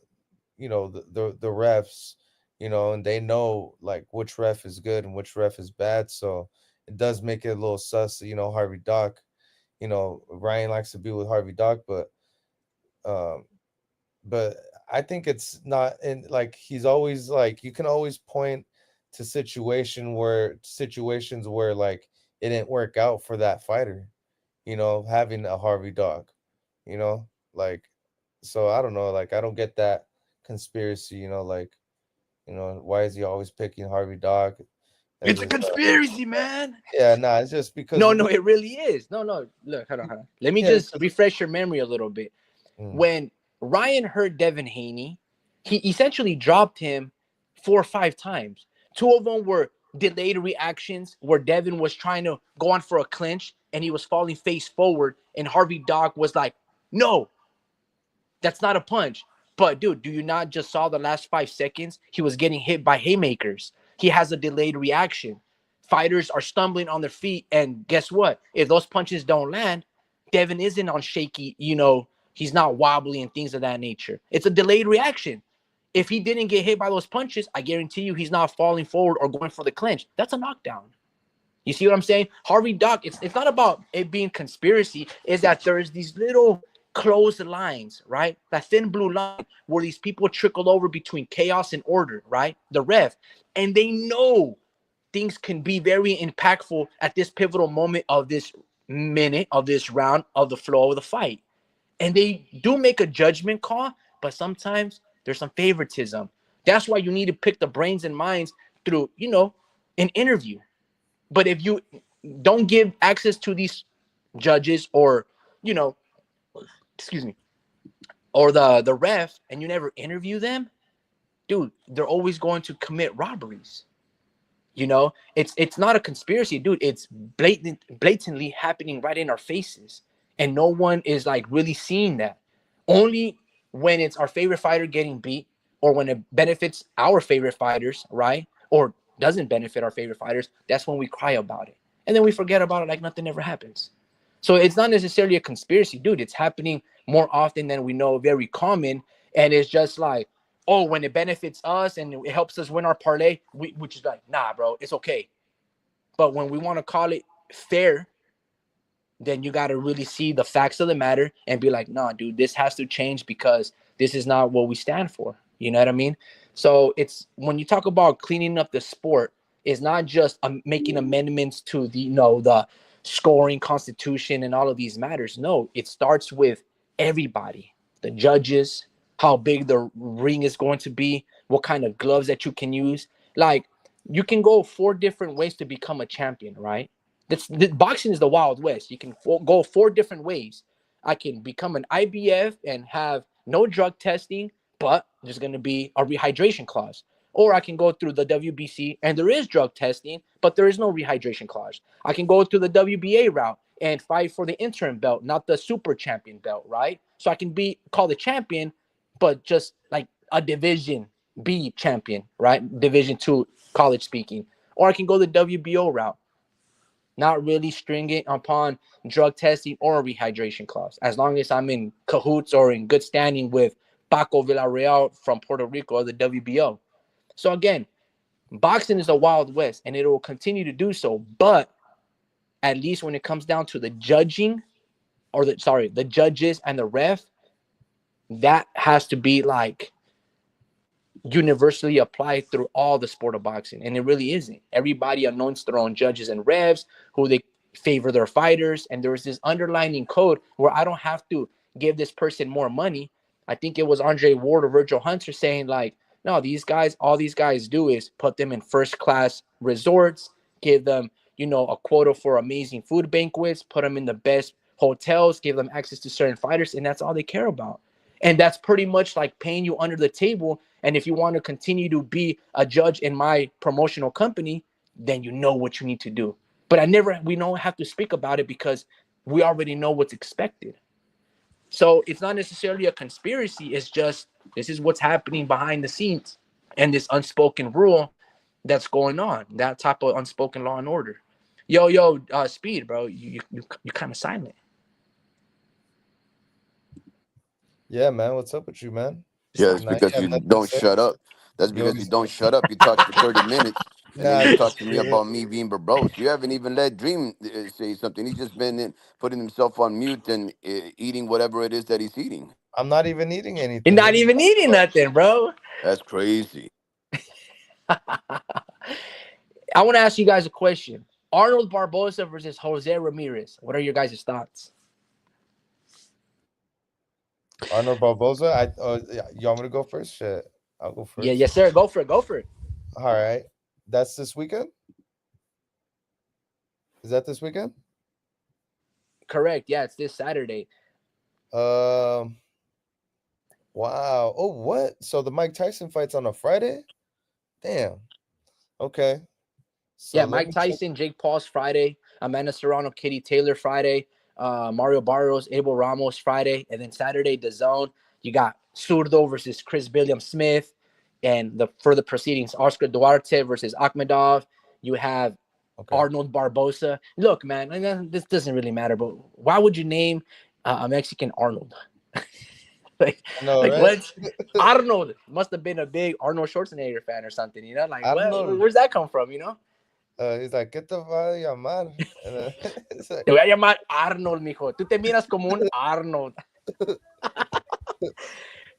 the refs, and they know like which ref is good and which ref is bad. So it does make it a little sus. Harvey Doc. Ryan likes to be with Harvey Doc, um, but I think it's not, and like he's always like you can always point to situations where like it didn't work out for that fighter, having a Harvey Dog, like so I don't know, like I don't get that conspiracy, like why is he always picking Harvey Dog? It's It's a just conspiracy, man. yeah, nah, it's just because No, it really is. No. Look, hold on. Let me yeah, just refresh your memory a little bit. mm, When Ryan hurt Devin Haney, he essentially dropped him 4 or 5 times. Two of them were delayed reactions where Devin was trying to go on for a clinch and he was falling face forward, and Harvey Doc was like, "No, that's not a punch." But dude, do you not just saw the last 5 seconds? He was getting hit by haymakers. He has a delayed reaction. Fighters are stumbling on their feet, and guess what? If those punches don't land, Devin isn't on shaky, he's not wobbly and things of that nature. It's a delayed reaction. If he didn't get hit by those punches, I guarantee you he's not falling forward or going for the clinch. That's a knockdown. You see what I'm saying? Harvey Doc, it's not about it being conspiracy, is that there's these little closed lines, right? That thin blue line where these people trickle over between chaos and order, right? The ref. And they know things can be very impactful at this pivotal moment of this minute, of this round, of the flow of the fight. And they do make a judgment call, but sometimes there's some favoritism. That's why you need to pick the brains and minds through, an interview. But if you don't give access to these judges or, you know, excuse me, or the ref, and you never interview them, dude, they're always going to commit robberies. It's not a conspiracy, dude. It's blatantly happening right in our faces, and no one is like really seeing that. Only when it's our favorite fighter getting beat, or when it benefits our favorite fighters, right? Or doesn't benefit our favorite fighters, that's when we cry about it, and then we forget about it like nothing ever happens. So it's not necessarily a conspiracy, dude. It's happening more often than we know, very common, and it's just like Oh, when it benefits us and it helps us win our parlay, we just like, nah, bro, it's okay. But when we want to call it fair, then you got to really see the facts of the matter and be like, nah, dude, this has to change because this is not what we stand for. You know what I mean? So it's when you talk about cleaning up the sport, it's not just making amendments to the the scoring constitution and all of these matters. No, it starts with everybody, the judges, how big the ring is going to be, what kind of gloves that you can use. Like you can go four different ways to become a champion, right? Boxing is the Wild West. You can go four different ways. I can become an IBF and have no drug testing, but there's going to be a rehydration clause. Or I can go through the WBC and there is drug testing, but there is no rehydration clause. I can go to the WBA route and fight for the interim belt, not the super champion belt, right? So I can be called a champion, but just like a division B champion, right? Division two, college speaking. Or I can go the WBO route, not really stringent upon drug testing or a rehydration clause, as long as I'm in cahoots or in good standing with Paco Villarreal from Puerto Rico or the WBO. So again, boxing is a wild west and it will continue to do so. But at least when it comes down to the judging or the judges and the ref, that has to be like universally applied through all the sport of boxing, and it really isn't. Everybody anoints their own judges and refs who they favor their fighters, and there's this underlining code where I don't have to give this person more money. I think it was Andre Ward or Virgil Hunter saying like, no, these guys, all these guys do is put them in first class resorts, give them a quota for amazing food banquets, put them in the best hotels, give them access to certain fighters, and that's all they care about. And that's pretty much like paying you under the table. And if you want to continue to be a judge in my promotional company, then you know what you need to do. But we don't have to speak about it because we already know what's expected. So it's not necessarily a conspiracy. It's just this is what's happening behind the scenes and this unspoken rule that's going on, that type of unspoken law and order. Speed, bro, you kind of silent. Yeah, man. What's up with you, man? Yeah, Stop. it's 9 because a.m. you nothing to don't say. shut up. That's You because you always don't shut up. You talk for 30 minutes and then nah, you talk just to me kidding. about me being verbose. You haven't even let Dream say something. He's just been putting himself on mute and eating whatever it is that he's eating. I'm not even eating You're anything. What not are you even talking eating about? nothing, bro. That's crazy. I want to ask you guys a question. Arnold Barboza versus Jose Ramirez. What are your guys' thoughts? Arnold Barboza. Yeah, you want me to go first? Shit, I'll go Yeah, first. yes, sir. Go for it. Go for it. All right. That's this weekend. Is that this weekend? Correct. Yeah, it's this Saturday. Um. Wow. Oh, what? So the Mike Tyson fight's on a Friday? Damn. Okay. So Yeah, let Mike me check. Tyson, Jake Paul's Friday, Amanda Serrano, Katie Taylor Friday, Mario Barrios, Abel Ramos Friday, and then Saturday, the zone. You got Surdo versus Chris William Smith, and the further proceedings, Oscar Duarte versus Akhmedov. You have Okay. Arnold Barbosa. Look, man, this doesn't really matter, but why would you name a Mexican Arnold? like, I know, like right? what? Arnold must have been a big Arnold Schwarzenegger fan or something, you know? Like, I don't what? know. Where's that come from, you know? He's like, "¿Qué te va a llamar?" And then it's like, Te voy a llamar Arnold, mijo. Tú te miras como un Arnold.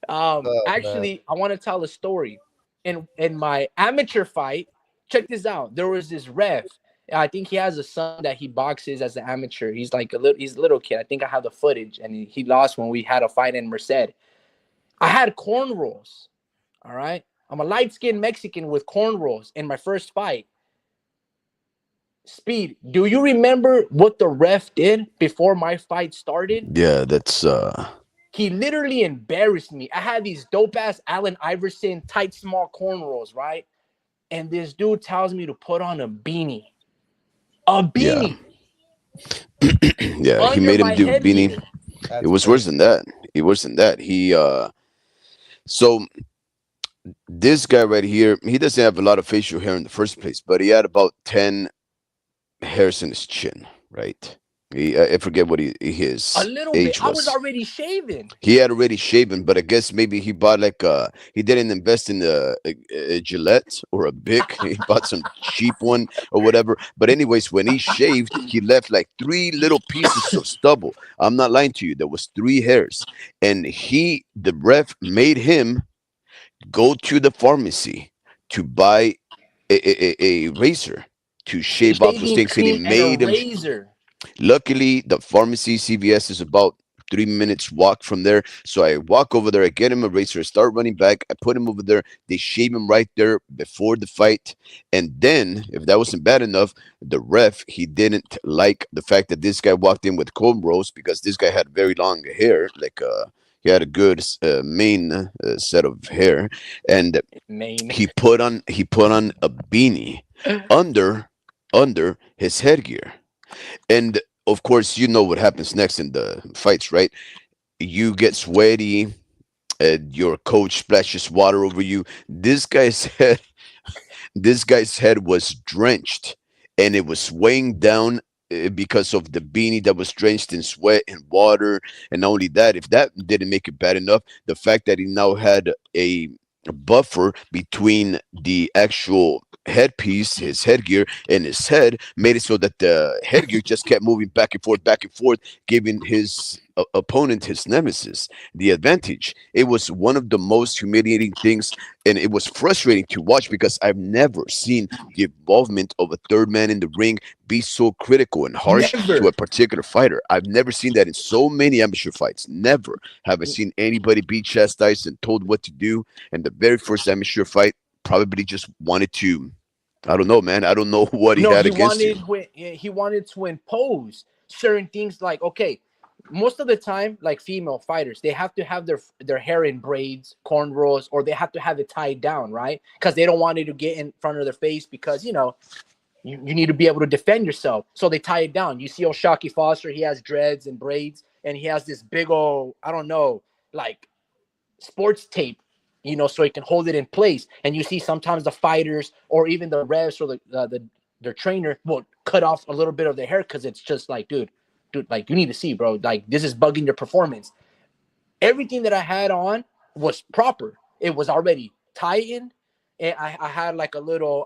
"Oh man, Actually, I want to tell a story. In my amateur fight, check this out. There was this ref. I think he has a son that he boxes as an amateur. He's a little kid. I think I have the footage, and he lost when we had a fight in Merced. I had cornrows. All right. I'm a light skinned Mexican with cornrows in my first fight. Speed, do you remember what the ref did before my fight started? Yeah, that's He literally embarrassed me. I had these dope ass Allen Iverson tight small cornrows, right? And this dude tells me to put on a beanie. A yeah. beanie Yeah, he under made him my do beanie. headgear. It that's was worse crazy." than that. It worse than that. So this guy right here, he doesn't have a lot of facial hair in the first place, but he had about 10 hairs in his chin, right? I forget what A his little bit. age I was was. already shaving. He had already shaven, but I guess maybe he bought like he didn't invest in a Gillette or a Bic. He bought some cheap one or whatever. But anyways, when he shaved, he left like three little pieces of stubble. I'm not lying to you. There was three hairs, and the ref made him go to the pharmacy to buy a razor to A shave off those shaving things, and he cream and a made him. razor. Luckily, the pharmacy CVS is about 3 minutes walk from there. So I walk over there, I get him a razor, I start running back, I put him over there. They shave him right there before the fight. And then, if that wasn't bad enough, the ref, he didn't like the fact that this guy walked in with cornrows because this guy had very long hair, like he had a good main set of hair, and Maine. he put on a beanie under his headgear. And of course, you know what happens next in the fights, right? You get sweaty, your coach splashes water over you. This guy's head was drenched, and it was weighing down because of the beanie that was drenched in sweat and water. And not only that, if that didn't make it bad enough, the fact that he now had a buffer between the actual headpiece, his headgear, and his head made it so that the headgear just kept moving back and forth, giving his opponent, his nemesis, the advantage. It was one of the most humiliating things, and it was frustrating to watch because I've never seen the involvement of a third man in the ring be so critical and harsh to a Never. particular fighter. I've never seen that in so many amateur fights. Never have I seen anybody be chastised and told what to do. And the very first amateur fight probably just wanted to. I don't know, man. I don't know what he No, had against him. he wanted to impose certain things like, okay, most of the time, like female fighters, they have to have their hair in braids, cornrows, or they have to have it tied down, right? Because they don't want it to get in front of their face because you need to be able to defend yourself. So they tie it down. You see O'Shaquie Foster, he has dreads and braids, and he has this big old, I don't know, like sports tape, so he can hold it in place. And you see sometimes the fighters or even the refs or their trainer will cut off a little bit of their hair because it's just like, dude, like you need to see, bro, like this is bugging your performance. Everything that I had on was proper. It was already tightened, and I had like a little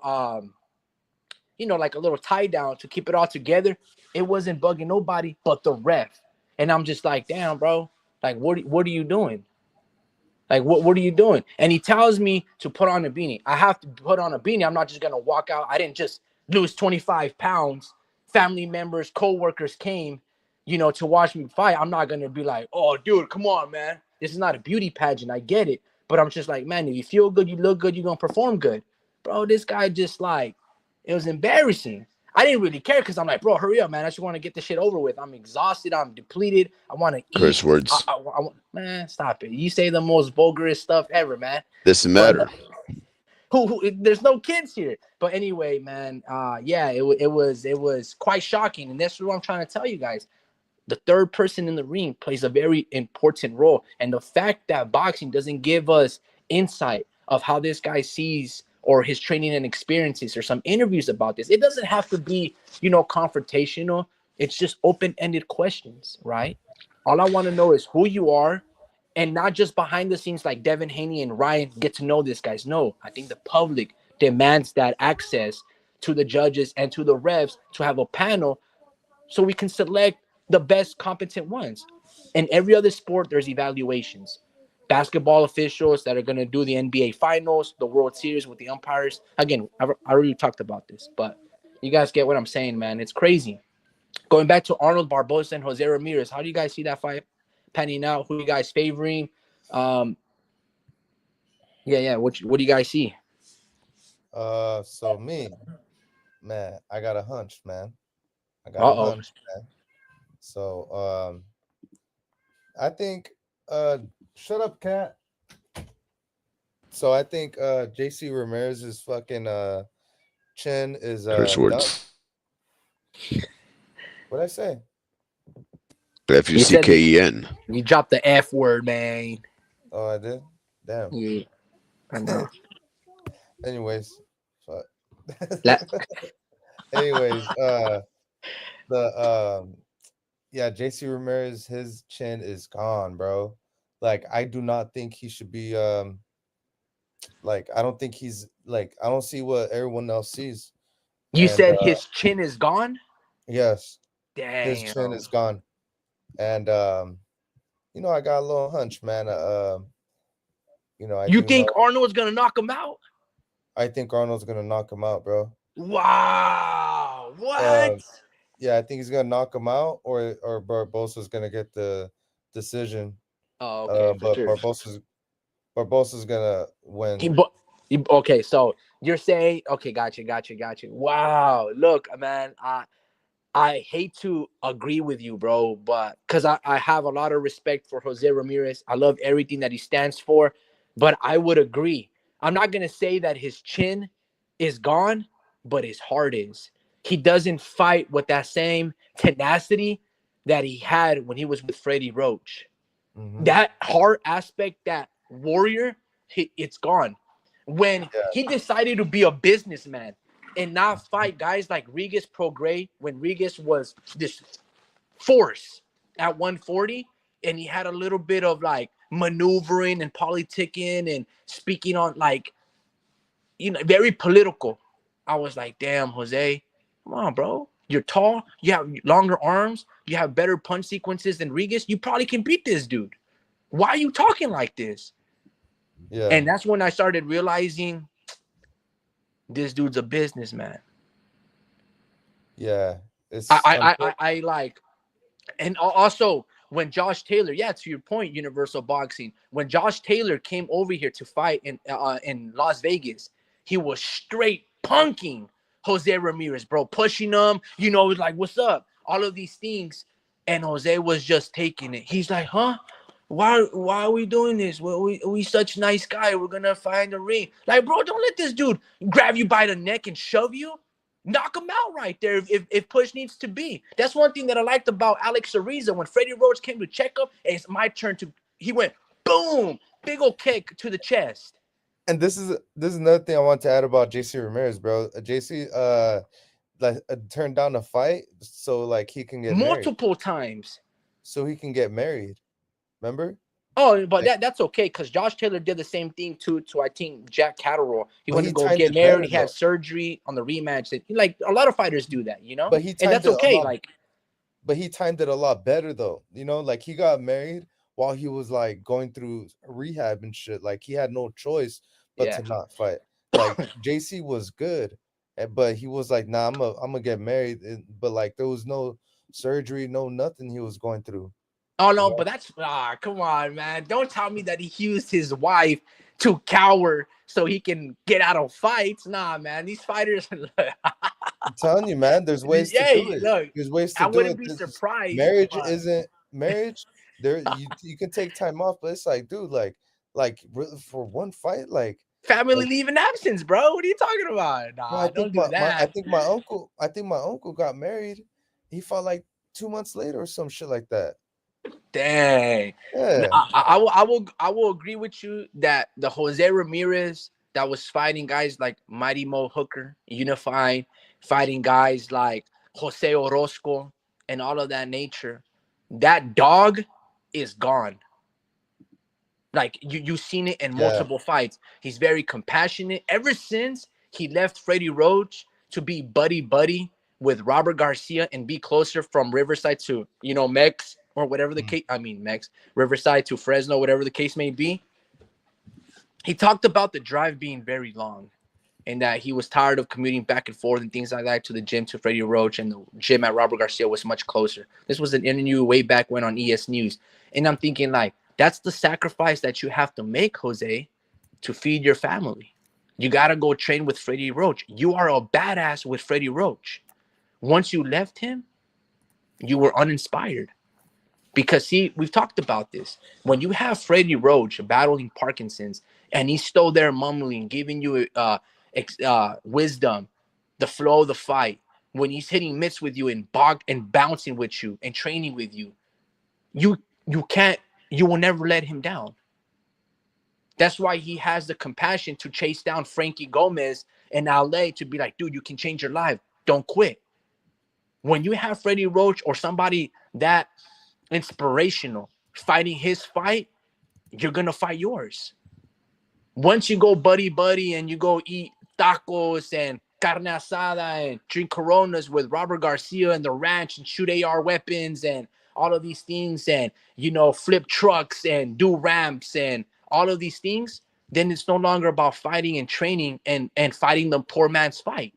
like a little tie down to keep it all together. It wasn't bugging nobody but the ref. And I'm just like, damn, bro, like what are you doing? Like, what are you doing? And he tells me to put on a beanie. I have to put on a beanie. I'm not just gonna walk out. I didn't just lose 25 pounds. Family members, co-workers came, to watch me fight. I'm not gonna be like, oh, dude, come on, man. This is not a beauty pageant. I get it. But I'm just like, man, if you feel good, you look good, you're gonna perform good. Bro, this guy just like, it was embarrassing. I didn't really care because I'm like, bro, hurry up, man. I just want to get this shit over with. I'm exhausted. I'm depleted. I want to eat. Curse words. Man, stop it. You say the most vulgarest stuff ever, man. Doesn't But matter. there's no kids here. But anyway, man, yeah, it was quite shocking. And that's what I'm trying to tell you guys. The third person in the ring plays a very important role. And the fact that boxing doesn't give us insight of how this guy sees or his training and experiences or some interviews about this, it doesn't have to be, confrontational. It's just open-ended questions, right? All I want to know is who you are, and not just behind the scenes like Devin Haney and Ryan get to know this guys. No, I think the public demands that access to the judges and to the refs to have a panel so we can select the best competent ones. In every other sport, there's evaluations. Basketball officials that are going to do the NBA finals, the World Series with the umpires. Again, I already talked about this, but you guys get what I'm saying, man. It's crazy. Going back to Arnold Barboza and Jose Ramirez, how do you guys see that fight panning out? Who are you guys favoring? Um, yeah. What do you guys see? So me, man, I got a hunch, man. I got a Uh-oh. hunch, man. So I think shut up, cat. So I think JC Ramirez's fucking chin is Curse done. words. What'd I say? You said Fucken. you dropped the F word, man. Oh, I did. Damn. Yeah, I know. Anyways, fuck. La- Anyways, the Yeah, JC Ramirez, his chin is gone, bro. Like I do not think he should be like I don't think he's like I don't see what everyone else sees. You And said his chin is gone? yes, his chin Damn. is gone. And I got a little hunch, man. I You do think know Arnold's gonna knock him out? I think Arnold's gonna knock him out, bro. Wow. What? Uh yeah, I think he's gonna knock him out or Barbosa's gonna get the decision. Oh, okay, for But sure. Barbosa's gonna win. He, bu- okay, so you're saying, okay, gotcha. Wow, look, man, I hate to agree with you, bro, but because I have a lot of respect for Jose Ramirez. I love everything that he stands for, but I would agree. I'm not gonna say that his chin is gone, but his heart is. He doesn't fight with that same tenacity that he had when he was with Freddie Roach. Hmm. That heart aspect, that warrior, it's gone. When Yeah. he decided to be a businessman and not fight guys like Regis Prograis, when Regis was this force at 140, and he had a little bit of like maneuvering and politicking and speaking on like, very political. I was like, damn, Jose, come on, bro. You're tall, you have longer arms, you have better punch sequences than Regis. You probably can beat this dude. Why are you talking like this? Yeah. And that's when I started realizing this dude's a businessman. Yeah. I It's I I, unfortunate. I like, and also when Josh Taylor, yeah, to your point, Universal Boxing, when Josh Taylor came over here to fight in Las Vegas, he was straight punking Jose Ramirez, bro, pushing him, like, what's up? All of these things. And Jose was just taking it. He's like, huh? Why are we doing this? Well, we such nice guy. We're gonna find a ring. Like, bro, don't let this dude grab you by the neck and shove you. Knock him out right there if push needs to be. That's one thing that I liked about Alex Ariza. When Freddie Roach came to check up, it's my turn to. He went boom, big old kick to the chest. And this is another thing I want to add about JC Ramirez, bro. JC like turned down a fight so like he can get married. Multiple times. So he can get married. Remember? Oh, but Like, that's okay because Josh Taylor did the same thing to I think Jack Catterall. He but went to he go timed get it married. better He had though. surgery on the rematch. Like a lot of fighters do that, But he and timed that's it a okay. lot Like, but he timed it a lot better though. Like he got married while he was like going through rehab and shit. Like he had no choice but yeah. to not fight. Like JC was good, but he was like, "Nah, I'm gonna get married." But like there was no surgery, no nothing he was going through. Oh You no, know? but that's come on, man. Don't tell me that he used his wife to cower so he can get out of fights. Nah, man. These fighters, I'm telling you, man, there's ways to do hey, it. look, There's ways to I do wouldn't it. be This is surprised, marriage but isn't marriage. There you can take time off, but it's like, dude, like really for one fight, family like leave in absence, bro. What are you talking about? bro, I Nah, think don't do I that. think my uncle got married. He fought like 2 months later or some shit like that. Dang. No, Yeah. I will agree with you that the Jose Ramirez that was fighting guys like Mighty Mo Hooker, Unifying, fighting guys like Jose Orozco and all of that nature. That dog is gone. Like you've seen it in Yeah. multiple fights. He's very compassionate. Ever since he left Freddie Roach to be buddy buddy with Robert Garcia and be closer from Riverside to Mex or whatever the Mm. case. I mean Mex, Riverside to Fresno, whatever the case may be. He talked about the drive being very long and that he was tired of commuting back and forth and things like that to the gym to Freddie Roach, and the gym at Robert Garcia was much closer. This was an interview way back when on ES News. And I'm thinking, like, that's the sacrifice that you have to make, Jose, to feed your family. You got to go train with Freddie Roach. You are a badass with Freddie Roach. Once you left him, you were uninspired. Because, see, we've talked about this. When you have Freddie Roach battling Parkinson's and he's still there mumbling, giving you wisdom, the flow of the fight, when he's hitting mitts with you and bouncing with you and training with you, you you will never let him down. That's why he has the compassion to chase down Frankie Gomez in LA to be like, dude, you can change your life. Don't quit. When you have Freddie Roach or somebody that inspirational fighting his fight, you're gonna fight yours. Once you go buddy buddy and you go eat tacos and carne asada and drink Coronas with Robert Garcia and the ranch and shoot AR weapons and all of these things and flip trucks and do ramps and all of these things, then it's no longer about fighting and training and fighting the poor man's fight.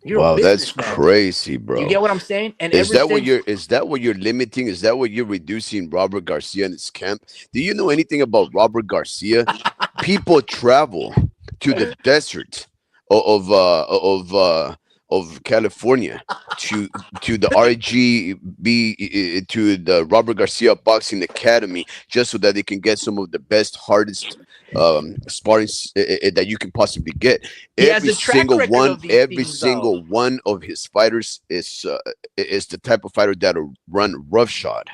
You're a Wow, that's businessman. crazy, You bro. get what I'm saying? And Is ever that what since you're limiting? Is that what you're reducing Robert Garcia and his camp? Do you know anything about Robert Garcia? People travel to the desert of California to the RGB to the Robert Garcia Boxing Academy just so that they can get some of the best, hardest sparring that you can possibly get. he has a track record of these Every things, though. single one of his fighters is the type of fighter that'll run roughshod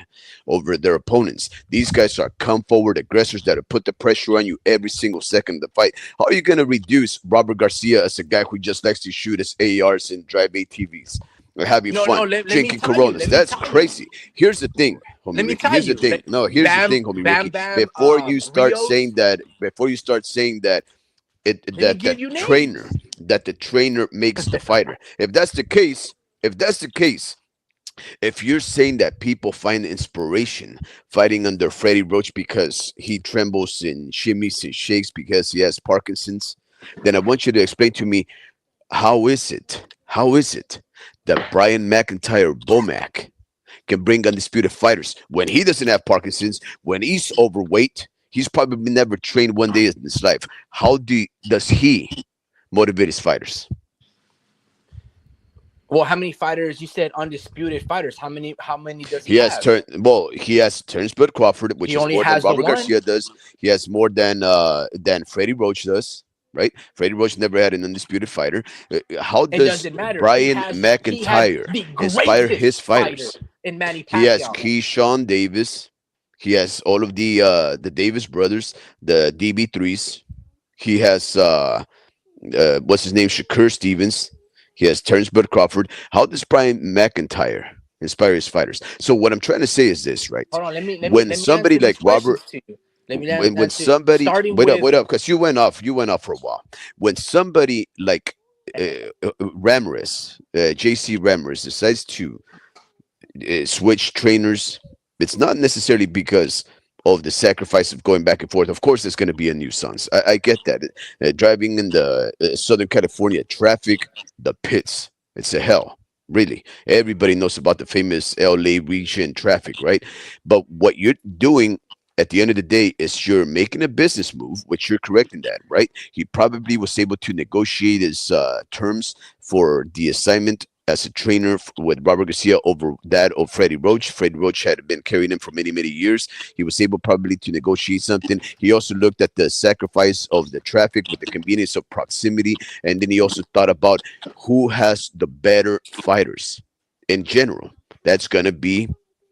over their opponents. These guys are come forward aggressors that'll put the pressure on you every single second of the fight. How are you going to reduce Robert Garcia as a guy who just likes to shoot his ARs and drive ATVs? Or having No, fun, no. Let me drinking tell you. Coronas. Let me That's tell you. crazy. Here's the thing, Let homie me Ricky. tell Here's the you. thing. No, here's the thing, homie Bam, Ricky. Bam, Before you start saying that let me give you trainer names. that the trainer makes the fighter. If that's the case, if you're saying that people find inspiration fighting under Freddie Roach because he trembles and shimmies and shakes because he has Parkinson's, then I want you to explain to me how is it that Brian McIntyre Bomac can bring undisputed fighters when he doesn't have Parkinson's, when he's overweight, he's probably never trained one day in his life. Does he motivate his fighters? Well, how many fighters? You said undisputed fighters. How many? How many does he He has have? he has Terence Bud Crawford, which He is only more than has the Robert one. Garcia does. He has more than Freddie Roach does. Right? Freddie Roach never had an undisputed fighter. How It does doesn't matter. Brian He has McIntyre the inspire greatest his fighter fighters? in Manny He has Pacquiao. Keyshawn Davis. He has all of the Davis brothers, the DB3s. He has what's his name, Shakur Stevens. He has Terrence Bud Crawford. How does Brian McIntyre inspire his fighters? So what I'm trying to say is this, right? Hold on. When Let me somebody answer like these Robert, questions to you. Let me when answer. somebody Starting with wait up, because you went off for a while. When somebody like Ramirez, JC Ramirez decides to switch trainers, it's not necessarily because of the sacrifice of going back and forth. Of course, there's going to be a nuisance. I get that. Driving in the Southern California traffic, the pits, it's a hell. Really, everybody knows about the famous LA region traffic, right? But what you're doing at the end of the day is you're making a business move, which you're correct in that, right? He probably was able to negotiate his terms for the assignment as a trainer with Robert Garcia over that of Freddie Roach. Freddie Roach had been carrying him for many, many years. He was able probably to negotiate something. He also looked at the sacrifice of the traffic with the convenience of proximity. And then he also thought about who has the better fighters in general. That's going to be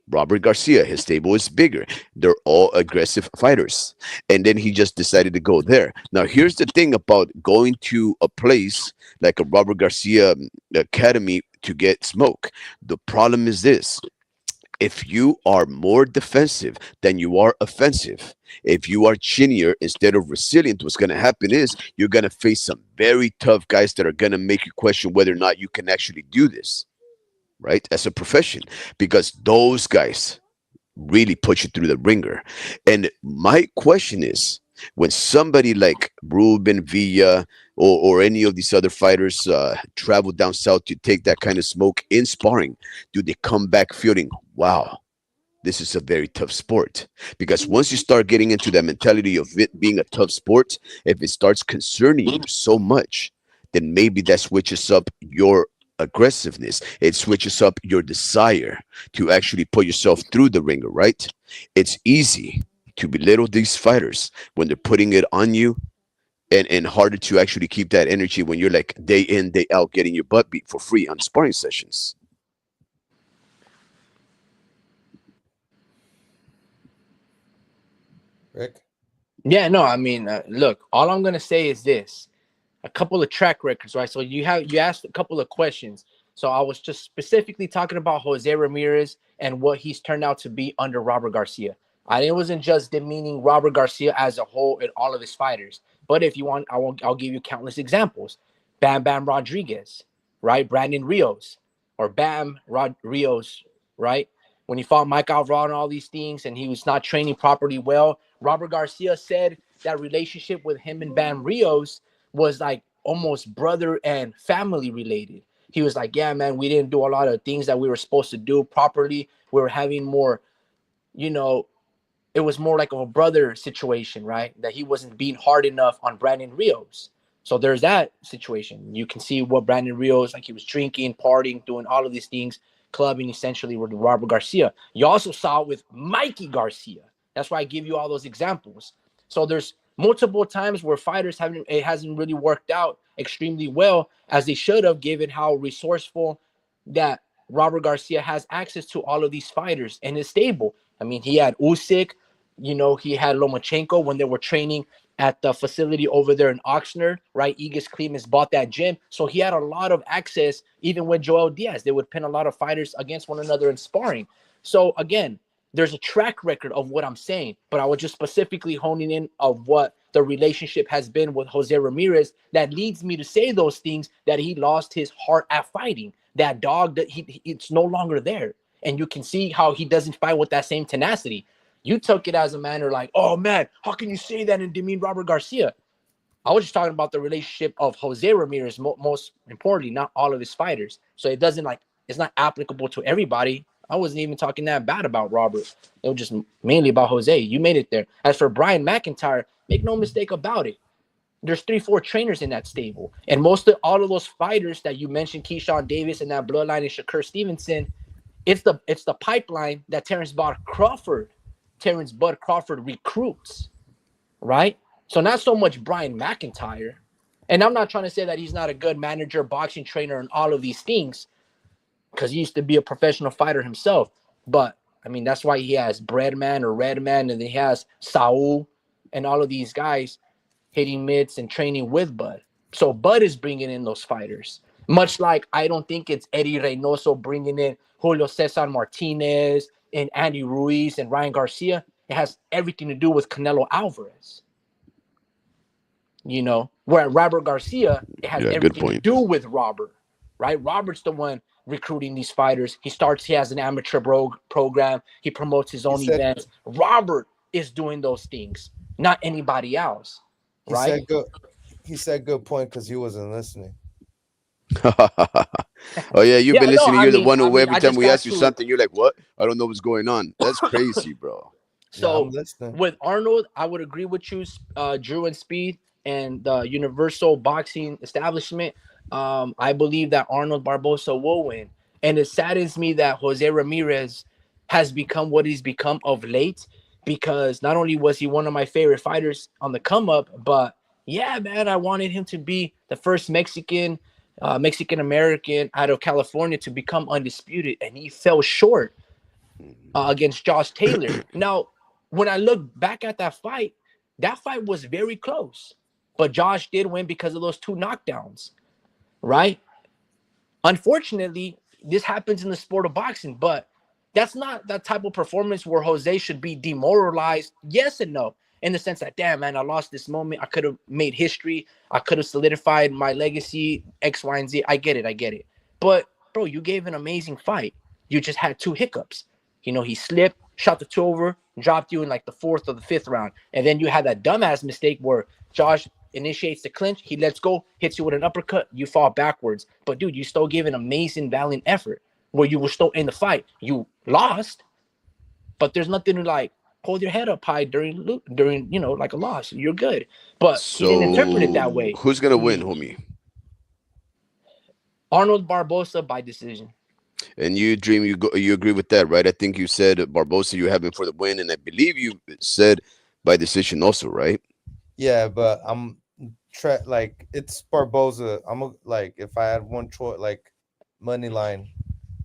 Robert Garcia. His stable is bigger. They're all aggressive fighters. And then he just decided to go there. Now, here's the thing about going to a place like a Robert Garcia academy to get smoke. The problem is this: if you are more defensive than you are offensive, if you are chinier instead of resilient, what's going to happen is you're going to face some very tough guys that are going to make you question whether or not you can actually do this, right? As a profession, because those guys really put you through the ringer. And my question is, when somebody like Ruben Villa or any of these other fighters travel down south to take that kind of smoke in sparring, do they come back feeling, wow, this is a very tough sport? Because once you start getting into that mentality of it being a tough sport, if it starts concerning you so much, then maybe that switches up your aggressiveness. It switches up your desire to actually put yourself through the ringer, right? It's easy to belittle these fighters when they're putting it on you, and harder to actually keep that energy when you're like day in, day out getting your butt beat for free on sparring sessions. Rick. Yeah, no, I mean, look, all I'm gonna say is this: a couple of track records, right? So you asked a couple of questions. So I was just specifically talking about Jose Ramirez and what he's turned out to be under Robert Garcia. It wasn't just demeaning Robert Garcia as a whole and all of his fighters. But if you want, I'll give you countless examples. Bam Bam Rodriguez, right? Brandon Rios, or Rios, right? When he fought Mike Alvarado and all these things, and he was not training properly well, Robert Garcia said that relationship with him and Bam Rios was like almost brother and family related. He was like, yeah, man, we didn't do a lot of things that we were supposed to do properly. We were having more, you know, it was more like of a brother situation, right? That he wasn't being hard enough on Brandon Rios. So there's that situation. You can see what Brandon Rios, like he was drinking, partying, doing all of these things, clubbing essentially with Robert Garcia. You also saw it with Mikey Garcia. That's why I give you all those examples. So there's multiple times where fighters haven't, it hasn't really worked out extremely well as they should have, given how resourceful that Robert Garcia has access to all of these fighters in his stable. I mean, he had Usyk, he had Lomachenko when they were training at the facility over there in Oxnard, right? Igis Klimas bought that gym. So he had a lot of access, even with Joel Diaz. They would pin a lot of fighters against one another in sparring. So again, there's a track record of what I'm saying, but I was just specifically honing in of what the relationship has been with Jose Ramirez that leads me to say those things, that he lost his heart at fighting. That dog, that it's no longer there. And you can see how he doesn't fight with that same tenacity. You took it as a manner like, oh man, how can you say that and demean Robert Garcia? I was just talking about the relationship of Jose Ramirez, most importantly, not all of his fighters. So it doesn't like, it's not applicable to everybody. I wasn't even talking that bad about Robert. It was just mainly about Jose. You made it there. As for Brian McIntyre, make no mistake about it. There's 3-4 trainers in that stable. And most of all of those fighters that you mentioned, Keyshawn Davis and that bloodline and Shakur Stevenson, it's the pipeline that Terrence Bud Crawford recruits, right? So not so much Brian McIntyre. And I'm not trying to say that he's not a good manager, boxing trainer, and all of these things, because he used to be a professional fighter himself. But I mean, that's why he has Breadman or Redman, and then he has Saul and all of these guys hitting mitts and training with Bud. So Bud is bringing in those fighters. Much like I don't think it's Eddie Reynoso bringing in Julio Cesar Martinez and Andy Ruiz and Ryan Garcia. It has everything to do with Canelo Alvarez. Where Robert Garcia, it has Yeah, good everything to point. do with Robert, right? Robert's the one recruiting these fighters. He has an amateur program. He promotes his He own said events. Robert is doing those things, not anybody else, he right? said good he said good point because he wasn't listening. Oh yeah, you've Yeah, been no, listening. I You're the mean, one who every I time just we got ask you to. something, you're like, "What? I don't know what's going on." That's crazy, bro. Yeah, I'm So listening. with Arnold, I would agree with you, Drew and Speed and the Universal Boxing Establishment. I believe that Arnold Barbosa will win, and it saddens me that Jose Ramirez has become what he's become of late. Because not only was he one of my favorite fighters on the come up, but yeah, man, I wanted him to be the first Mexican American out of California to become undisputed, and he fell short against Josh Taylor. Now, when I look back at that fight was very close, but Josh did win because of those two knockdowns, right? Unfortunately, this happens in the sport of boxing, but that's not that type of performance where Jose should be demoralized. Yes and no, in the sense that, damn, man, I lost this moment. I could have made history. I could have solidified my legacy, X, Y, and Z. I get it. I get it. But, bro, you gave an amazing fight. You just had two hiccups. He slipped, shot the two over, dropped you in like the fourth or the fifth round. And then you had that dumbass mistake where Josh initiates the clinch, he lets go, hits you with an uppercut, you fall backwards. But dude, you still gave an amazing, valiant effort where you were still in the fight. You lost, but there's nothing to like hold your head up high during like a loss. You're good. But he didn't interpret it that So way. who's gonna win, homie? Arnold Barbosa by decision. And you dream you agree with that, right? I think you said Barbosa you have him for the win, and I believe you said by decision also, right? Yeah, but like it's Barboza. Like if I had one choice, like money line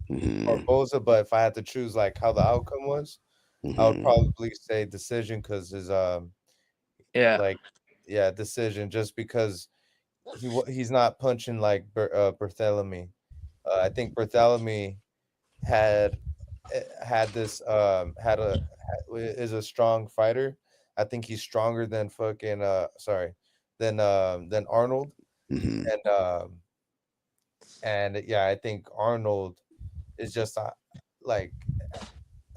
Hmm. Barboza, but if I had to choose like how the outcome was, I would Hmm. probably say decision because his Yeah. like yeah decision just because he's not punching like Barthélemy. I think Bartholomew had had this is a strong fighter. I think he's stronger than fucking sorry than Arnold, Hmm. and yeah, I think Arnold is just like,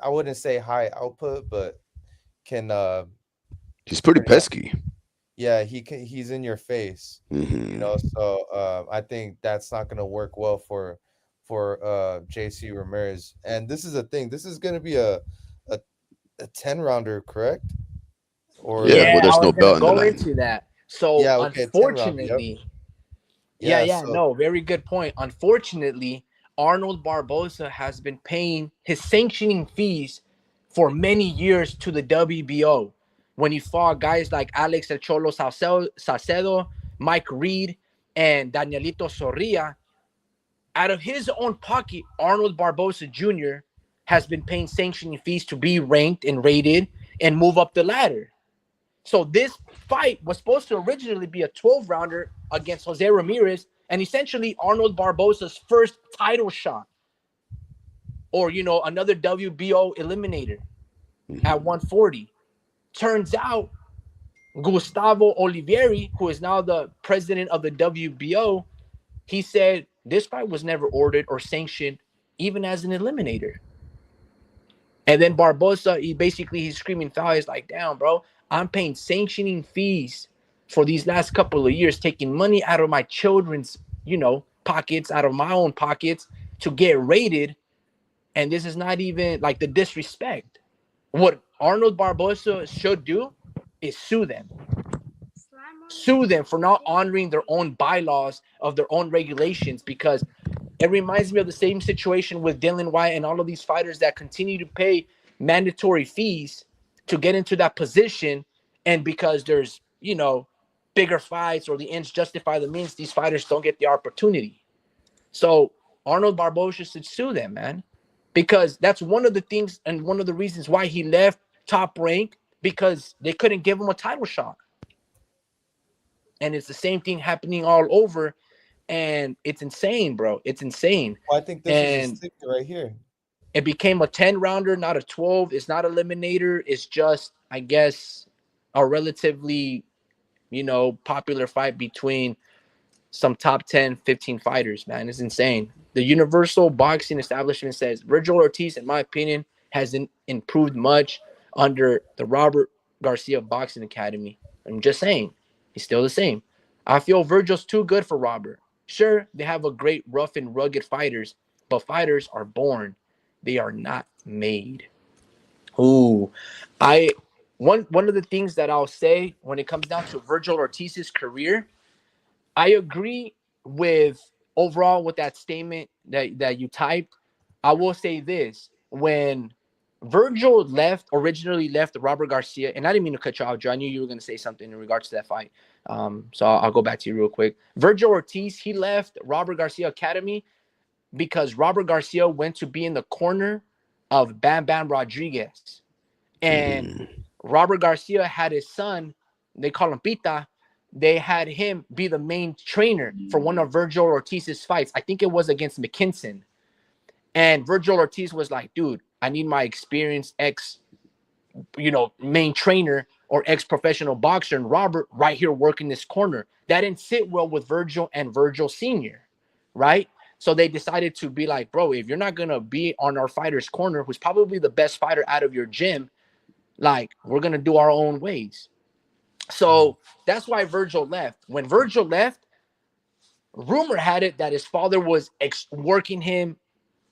I wouldn't say high output, but can He's pretty pretty much, pesky. yeah, he's in your face, you know. Hmm. So I think that's not gonna work well for JC Ramirez. And this is a thing. This is gonna be a, a 10 rounder, correct? Yeah, Or well, Yeah, I there's was no gonna belt in the go line. into that. So yeah, okay, 10 rounder. Yep. unfortunately, yeah, Yeah. yeah, So no, very good point. Unfortunately, Arnold Barboza has been paying his sanctioning fees for many years to the WBO when he fought guys like Alex El Cholo Salcedo, Mike Reed, and Danielito Sorria. Out of his own pocket, Arnold Barboza Jr. has been paying sanctioning fees to be ranked and rated and move up the ladder. So this fight was supposed to originally be a 12 rounder against Jose Ramirez and essentially Arnold Barboza's first title shot, or another WBO eliminator at Hmm. 140. Turns out Gustavo Olivieri, who is now the president of the WBO, he said this fight was never ordered or sanctioned even as an eliminator. And then Barbosa, he's screaming foul. He's like, damn, bro, I'm paying sanctioning fees for these last couple of years, taking money out of my children's, pockets, out of my own pockets to get rated. And this is not even like the disrespect. What Arnold Barbosa should do is sue them. Sue them for not honoring their own bylaws of their own regulations, because it reminds me of the same situation with Dylan White and all of these fighters that continue to pay mandatory fees to get into that position. And because there's, bigger fights or the ends justify the means, these fighters don't get the opportunity. So Arnold Barboza should sue them, man, because that's one of the things and one of the reasons why he left Top Rank, because they couldn't give him a title shot. And it's the same thing happening all over. And it's insane, bro. It's insane. well, I think this is a And sticker right here. it became a 10 rounder, not a 12. It's not eliminator. It's just, I guess, a relatively, popular fight between some top 10, 15 fighters, man. It's insane. The Universal Boxing Establishment says Virgil Ortiz, in my opinion, hasn't improved much under the Robert Garcia Boxing Academy. I'm just saying, he's still the same. I feel Virgil's too good for Robert. Sure, they have a great rough and rugged fighters, but fighters are born. They are not made. Ooh, I one of the things that I'll say when it comes down to Virgil Ortiz's career, I agree with overall with that statement that you typed. I will say this: when Virgil originally left Robert Garcia, and I didn't mean to cut you off, Joe. I knew you were going to say something in regards to that fight. So I'll go back to you real quick. Virgil Ortiz, he left Robert Garcia Academy because Robert Garcia went to be in the corner of Bam Bam Rodriguez. And Hmm. Robert Garcia had his son, they call him Pita. They had him be the main trainer for one of Virgil Ortiz's fights. I think it was against McKinson. And Virgil Ortiz was like, dude, I need my experienced main trainer or ex-professional boxer and Robert right here working this corner. That didn't sit well with Virgil and Virgil Sr., right? So they decided to be like, bro, if you're not going to be on our fighter's corner, who's probably the best fighter out of your gym, like, we're going to do our own ways. Mhm. So that's why Virgil left. When Virgil left, rumor had it that his father was working him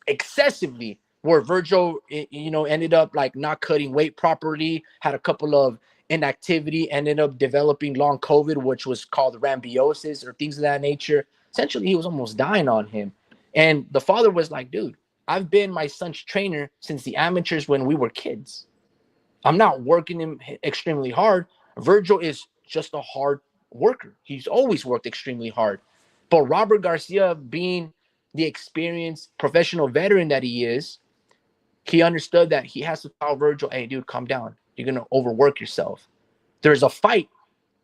excessively, where Virgil, ended up like not cutting weight properly, had a couple of inactivity, ended up developing long COVID, which was called rambiosis or things of that nature. Essentially, he was almost dying on him. And the father was like, dude, I've been my son's trainer since the amateurs when we were kids. I'm not working him extremely hard. Virgil is just a hard worker. He's always worked extremely hard. But Robert Garcia, being the experienced professional veteran that he is, he understood that he has to tell Virgil, hey, dude, calm down. You're going to overwork yourself. There's a fight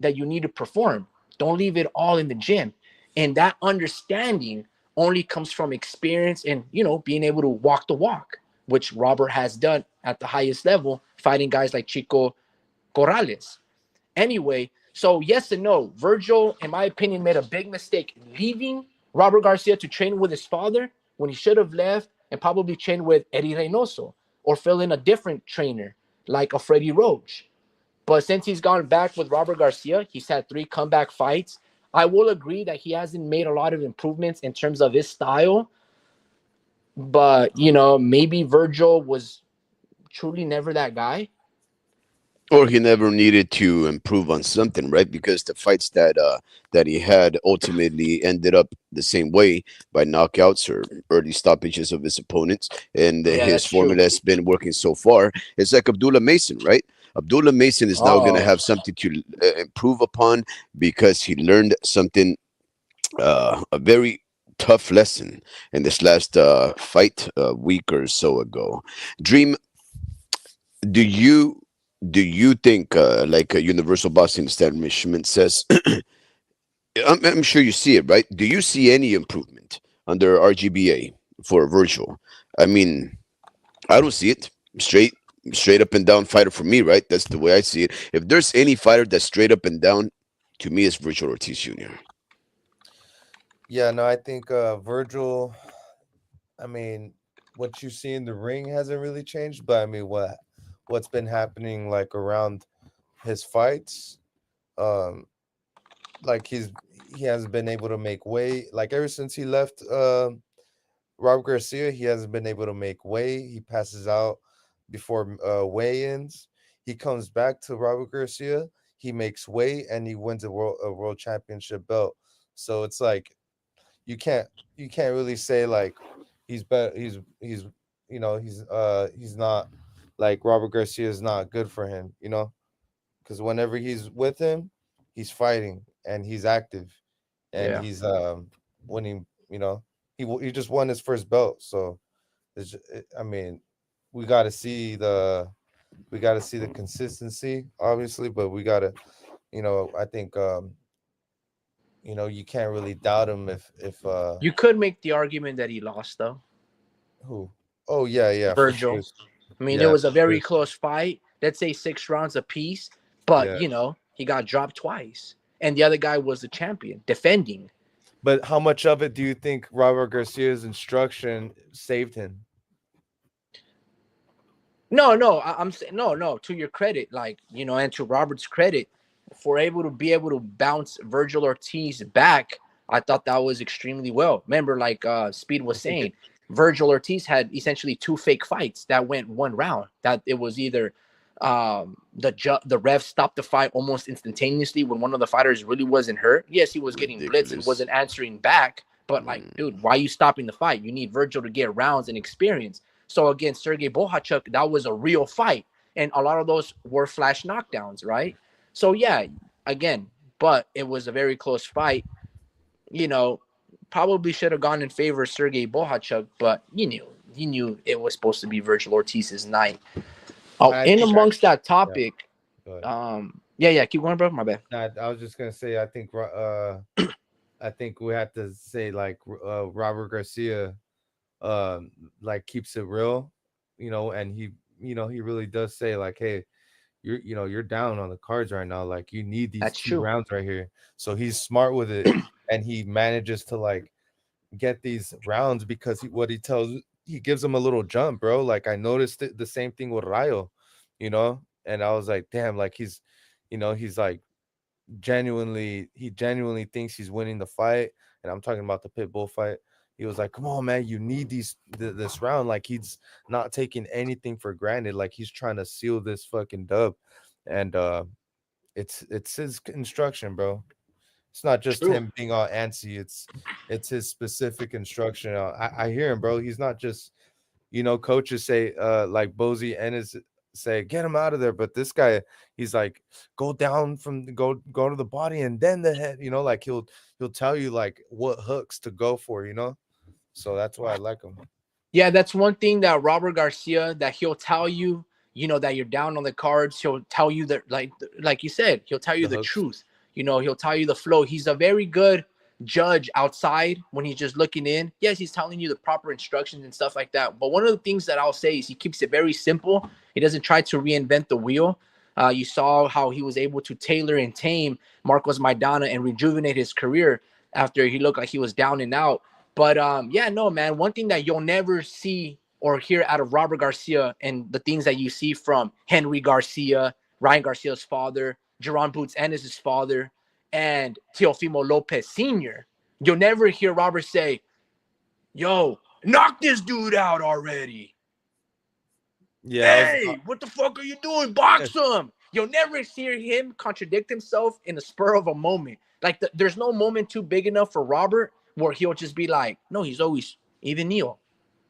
that you need to perform. Don't leave it all in the gym. And that understanding only comes from experience and, being able to walk the walk, which Robert has done at the highest level, fighting guys like Chico Corrales. Anyway, so yes and no. Virgil, in my opinion, made a big mistake leaving Robert Garcia to train with his father when he should have left and probably trained with Eddie Reynoso or fill in a different trainer like a Freddie Roach. But since he's gone back with Robert Garcia, he's had 3 comeback fights. I will agree that he hasn't made a lot of improvements in terms of his style, but maybe Virgil was truly never that guy. Or he never needed to improve on something, right? Because the fights that he had ultimately ended up the same way, by knockouts or early stoppages of his opponents, and Yeah, his that's true. formula has been working so far. It's like Abdullah Mason, right? Abdullah Mason is now going to Oh, have something to improve upon, because he learned something, a very tough lesson in this last fight a week or so ago. Dream, do you think, like a universal boxing establishment says, I'm sure you see it, right? Do you see any improvement under RGBA for Virgil? I mean, I don't see it. Straight up and down fighter for me, right? That's the way I see it. If there's any fighter that's straight up and down, to me, it's Virgil Ortiz Jr. Yeah, no, I think Virgil. I mean, what you see in the ring hasn't really changed, but I mean, what's been happening like around his fights, um, like he hasn't been able to make weight. Like ever since he left Robert Garcia, he hasn't been able to make weight. He passes out before weigh-ins. He comes back to Robert Garcia. He makes weight and he wins a world championship belt. So it's like you can't really say like he's better. He's he's not like Robert Garcia is not good for him. Because whenever he's with him, he's fighting and he's active and yeah. he's winning. He just won his first belt. So I mean, we got to see the consistency, obviously, but we got to I think you can't really doubt him if You could make the argument that he lost, though. who. Oh yeah, for sure. Virgil. I mean, it Yeah, was for a very sure. close fight. Let's say 6 rounds apiece, but Yeah. he got dropped twice, and the other guy was the champion defending. But how much of it do you think Robert Garcia's instruction saved him? No, no, I'm saying no, no. To your credit, like and to Robert's credit, for able to bounce Virgil Ortiz back, I thought that was extremely well. Remember, like Speed I was think it. saying, Virgil Ortiz had essentially 2 fake fights that went 1 round. That it was either the ref stopped the fight almost instantaneously when one of the fighters really wasn't hurt. Yes, he was getting blitzed and Ridiculous. wasn't answering back, but like, Mm, dude, why are you stopping the fight? You need Virgil to get rounds and experience. So against Sergey Bohachuk, that was a real fight, and a lot of those were flash knockdowns, right? So yeah, again, but it was a very close fight. You know, Probably should have gone in favor of Sergey Bohachuk, but he knew it was supposed to be Virgil Ortiz's night. Oh, I in think amongst that yeah. topic, Go ahead. yeah, keep going, bro. My bad. Nah, I was just gonna say I think we have to say like Robert Garcia like keeps it real, and he really does say like, hey, you're down on the cards right now, like you need these That's two true. rounds right here. So he's smart with it, and he manages to like get these rounds because he gives him a little jump, bro. Like I noticed the same thing with Rayo, and I was like, damn, like he's like he genuinely thinks he's winning the fight, and I'm talking about the pit bull fight. He was like, come on, man, you need this round. Like he's not taking anything for granted, like he's trying to seal this fucking dub. And it's his instruction, bro. It's not just True. him being all antsy. It's his specific instruction. I hear him, bro. He's not just coaches say like Bozy and his say get him out of there, but this guy, he's like go down go to the body and then the head. Like he'll tell you like what hooks to go for. So that's why I like him. Yeah, that's one thing that Robert Garcia that he'll tell you, that you're down on the cards. He'll tell you that, like you said, he'll tell you The the hooks. truth. He'll tell you the flow. He's a very good judge outside when he's just looking in. Yes, he's telling you the proper instructions and stuff like that. But one of the things that I'll say is he keeps it very simple. He doesn't try to reinvent the wheel. You saw how he was able to tailor and tame Marcos Maidana and rejuvenate his career after he looked like he was down and out. But yeah, no, man. One thing that you'll never see or hear out of Robert Garcia and the things that you see from Henry Garcia, Ryan Garcia's father, Jerron Boots Ennis' father, and Teofimo Lopez Sr., you'll never hear Robert say, yo, knock this dude out already. Yeah, Hey, what the fuck are you doing? Box him. You'll never hear him contradict himself in the spur of a moment. Like, there's no moment too big enough for Robert where he'll just be like, no, he's always even Neil.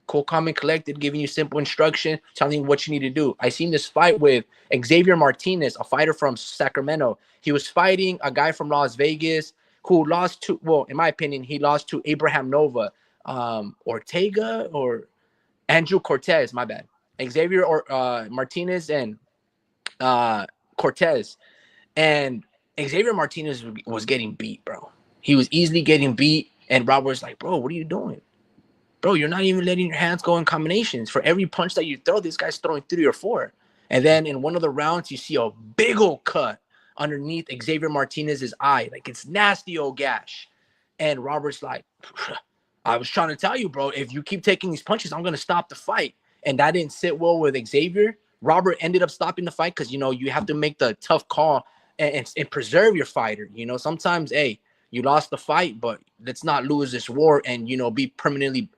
Cool, calm, and collected, giving you simple instruction, telling you what you need to do. I seen this fight with Xavier Martinez, a fighter from Sacramento. He was fighting a guy from Las Vegas who lost to, well, in my opinion, he lost to Abraham Nova, Ortega or Andrew Cortez, my bad. Xavier or Martinez and Cortez. And Xavier Martinez was getting beat, bro. He was easily getting beat. And Robert was like, bro, what are you doing? Bro, you're not even letting your hands go in combinations. For every punch that you throw, this guy's throwing 3 or 4. And then in one of the rounds, you see a big old cut underneath Xavier Martinez's eye. Like, it's nasty old gash. And Robert's like, I was trying to tell you, bro, if you keep taking these punches, I'm going to stop the fight. And that didn't sit well with Xavier. Robert ended up stopping the fight because, you know, you have to make the tough call and preserve your fighter. You know, sometimes, hey, you lost the fight, but let's not lose this war and, you know, be permanently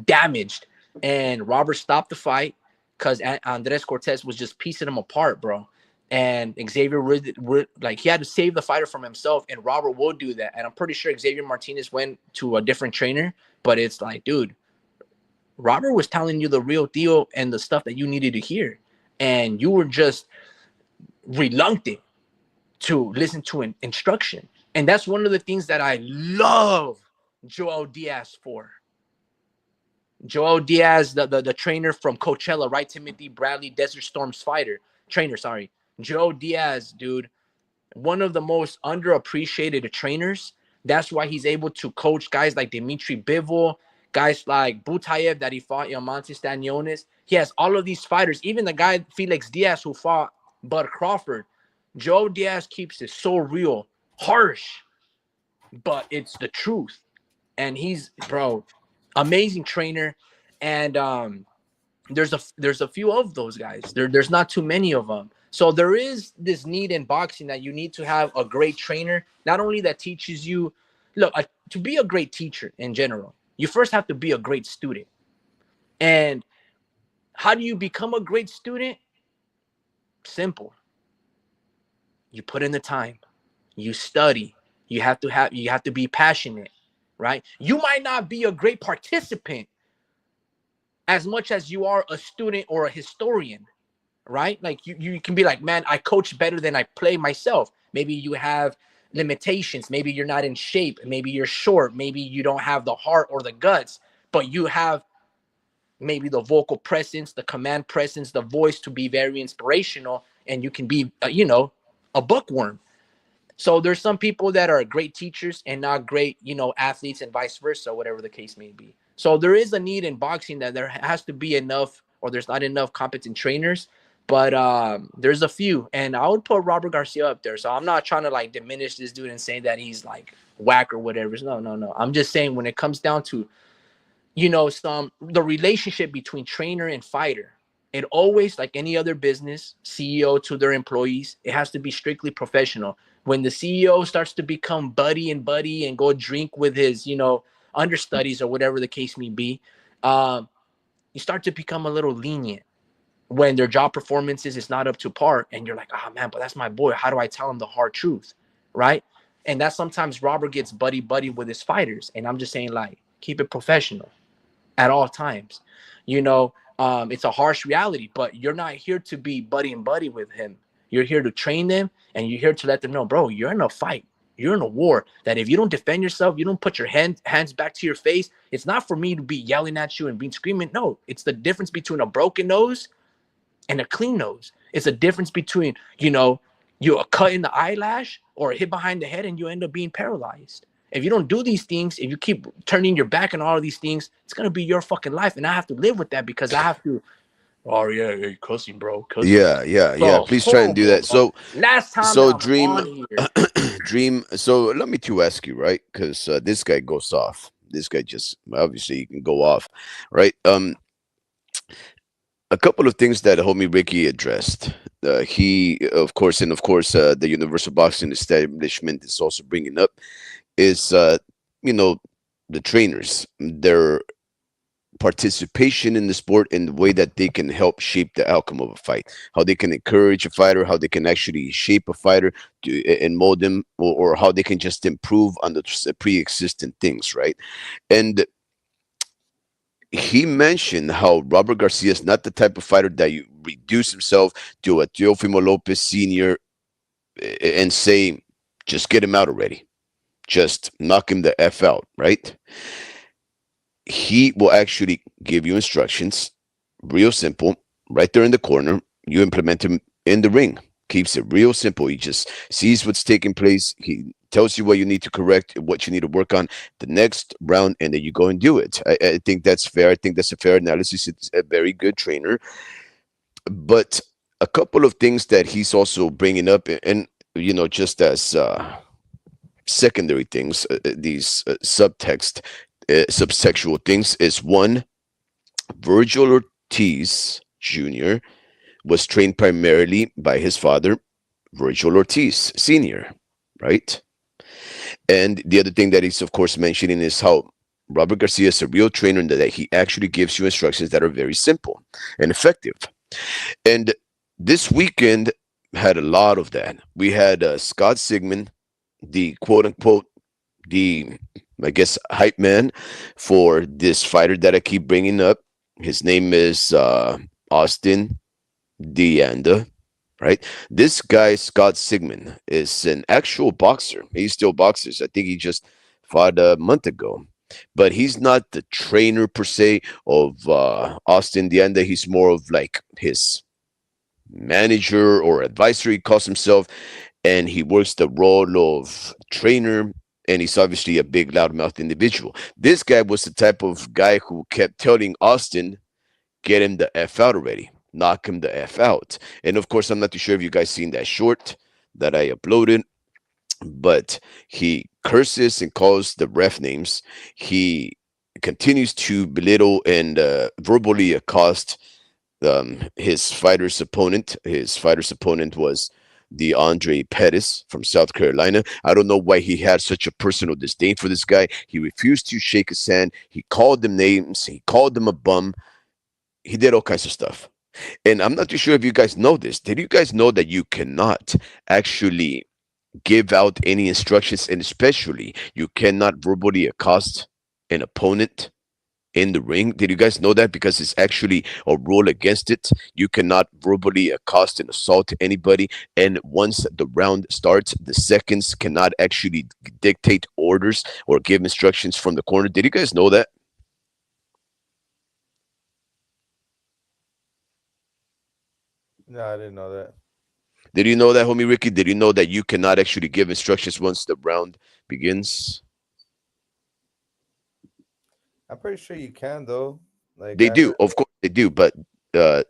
damaged. And Robert stopped the fight because Andres Cortez was just piecing him apart, bro. And Xavier like, he had to save the fighter from himself, and Robert will do that. And I'm pretty sure Xavier Martinez went to a different trainer, but it's like, dude, Robert was telling you the real deal and the stuff that you needed to hear, and you were just reluctant to listen to an instruction. And that's one of the things that I love Joel Diaz for. Joel Diaz, the trainer from Coachella, right? Timothy Bradley, Desert Storm's trainer, sorry. Joel Diaz, dude, one of the most underappreciated trainers. That's why he's able to coach guys like Dimitri Bivol, guys like Butayev that he fought, Yamantis Stanionis. He has all of these fighters, even the guy Felix Diaz who fought Bud Crawford. Joel Diaz keeps it so real, harsh, but it's the truth. And he's, bro, amazing trainer. And there's a few of those guys. There's not too many of them. So there is this need in boxing that you need to have a great trainer, not only that teaches you, look, to be a great teacher in general, you first have to be a great student. And how do you become a great student? Simple. You put in the time, you study, you have to be passionate, right? You might not be a great participant as much as you are a student or a historian, right? Like, you can be like, man, I coach better than I play myself. Maybe you have limitations. Maybe you're not in shape. Maybe you're short. Maybe you don't have the heart or the guts, but you have maybe the vocal presence, the command presence, the voice to be very inspirational, and you can be, a bookworm. So there's some people that are great teachers and not great, athletes, and vice versa, whatever the case may be. So there is a need in boxing that there has to be enough, or there's not enough competent trainers, but there's a few. And I would put Robert Garcia up there. So I'm not trying to like diminish this dude and say that he's like whack or whatever. No. I'm just saying when it comes down to, the relationship between trainer and fighter, it always, like any other business, CEO to their employees, it has to be strictly professional. When the CEO starts to become buddy and go drink with his, understudies or whatever the case may be, you start to become a little lenient when their job performances is not up to par. And you're like, oh man, but that's my boy. How do I tell him the hard truth? Right. And that sometimes Robert gets buddy with his fighters. And I'm just saying, like, keep it professional at all times. It's a harsh reality, but you're not here to be buddy with him. You're here to train them, and you're here to let them know, bro, you're in a fight. You're in a war that if you don't defend yourself, you don't put your hands back to your face. It's not for me to be yelling at you and being screaming. No, it's the difference between a broken nose and a clean nose. It's a difference between, you a cut in the eyelash or a hit behind the head and you end up being paralyzed. If you don't do these things, if you keep turning your back on all of these things, it's gonna be your fucking life, and I have to live with that because I have to. Oh yeah, hey, cussing, bro, cussing. Yeah. So Please try and do horrible, that. bro. Last time that So I'm Dream, on here, Dream. So let me to ask you, right? Because this guy goes off. This guy just obviously he can go off, right? A couple of things that homie Ricky addressed. He, of course, and of course, the Universal Boxing Establishment is also bringing up is, you know, the trainers, their participation in the sport and the way that they can help shape the outcome of a fight, how they can encourage a fighter, how they can actually shape a fighter and mold them, or how they can just improve on the pre-existing things, right? And he mentioned how Robert Garcia is not the type of fighter that you reduce himself to a Teofimo Lopez Sr. And say, just get him out already. Just knock him the F out, right? He will actually give you instructions, real simple, right there in the corner. You implement him in the ring. Keeps it real simple. He just sees what's taking place. He tells you what you need to correct, what you need to work on the next round, and then you go and do it. I think that's fair. I think that's a fair analysis. It's a very good trainer. But a couple of things that he's also bringing up, and just as secondary things, these subtext, subsexual things, is one, Virgil Ortiz Jr. was trained primarily by his father, Virgil Ortiz Sr., right? And the other thing that he's, of course, mentioning is how Robert Garcia is a real trainer and that he actually gives you instructions that are very simple and effective. And this weekend had a lot of that. We had Scott Sigmund, the quote unquote, the, I guess, hype man for this fighter that I keep bringing up. His name is Austin Deanda, right? This guy, Scott Sigmund, is an actual boxer. He still boxes. I think he just fought a month ago. But he's not the trainer per se of Austin Deanda. He's more of like his manager or advisor, he calls himself, and he works the role of trainer. And he's obviously a big, loudmouth individual. This guy was the type of guy who kept telling Austin, get him the F out already. Knock him the F out. And of course, I'm not too sure if you guys seen that short that I uploaded, but he curses and calls the ref names. He continues to belittle and verbally accost his fighter's opponent. His fighter's opponent was the Andre Pettis from South Carolina. I don't know why he had such a personal disdain for this guy. He refused to shake his hand. He called them names. He called them a bum. He did all kinds of stuff. And I'm not too sure if you guys know this. Did you guys know that you cannot actually give out any instructions, and especially you cannot verbally accost an opponent in the ring? Did you guys know that? Because it's actually a rule against it. You cannot verbally accost and assault anybody. And once the round starts, the seconds cannot actually dictate orders or give instructions from the corner. Did you guys know that? No, I didn't know that. Did you know that, homie Ricky? Did you know that you cannot actually give instructions once the round begins? I'm pretty sure you can though. Like They I do, heard. of course they do, but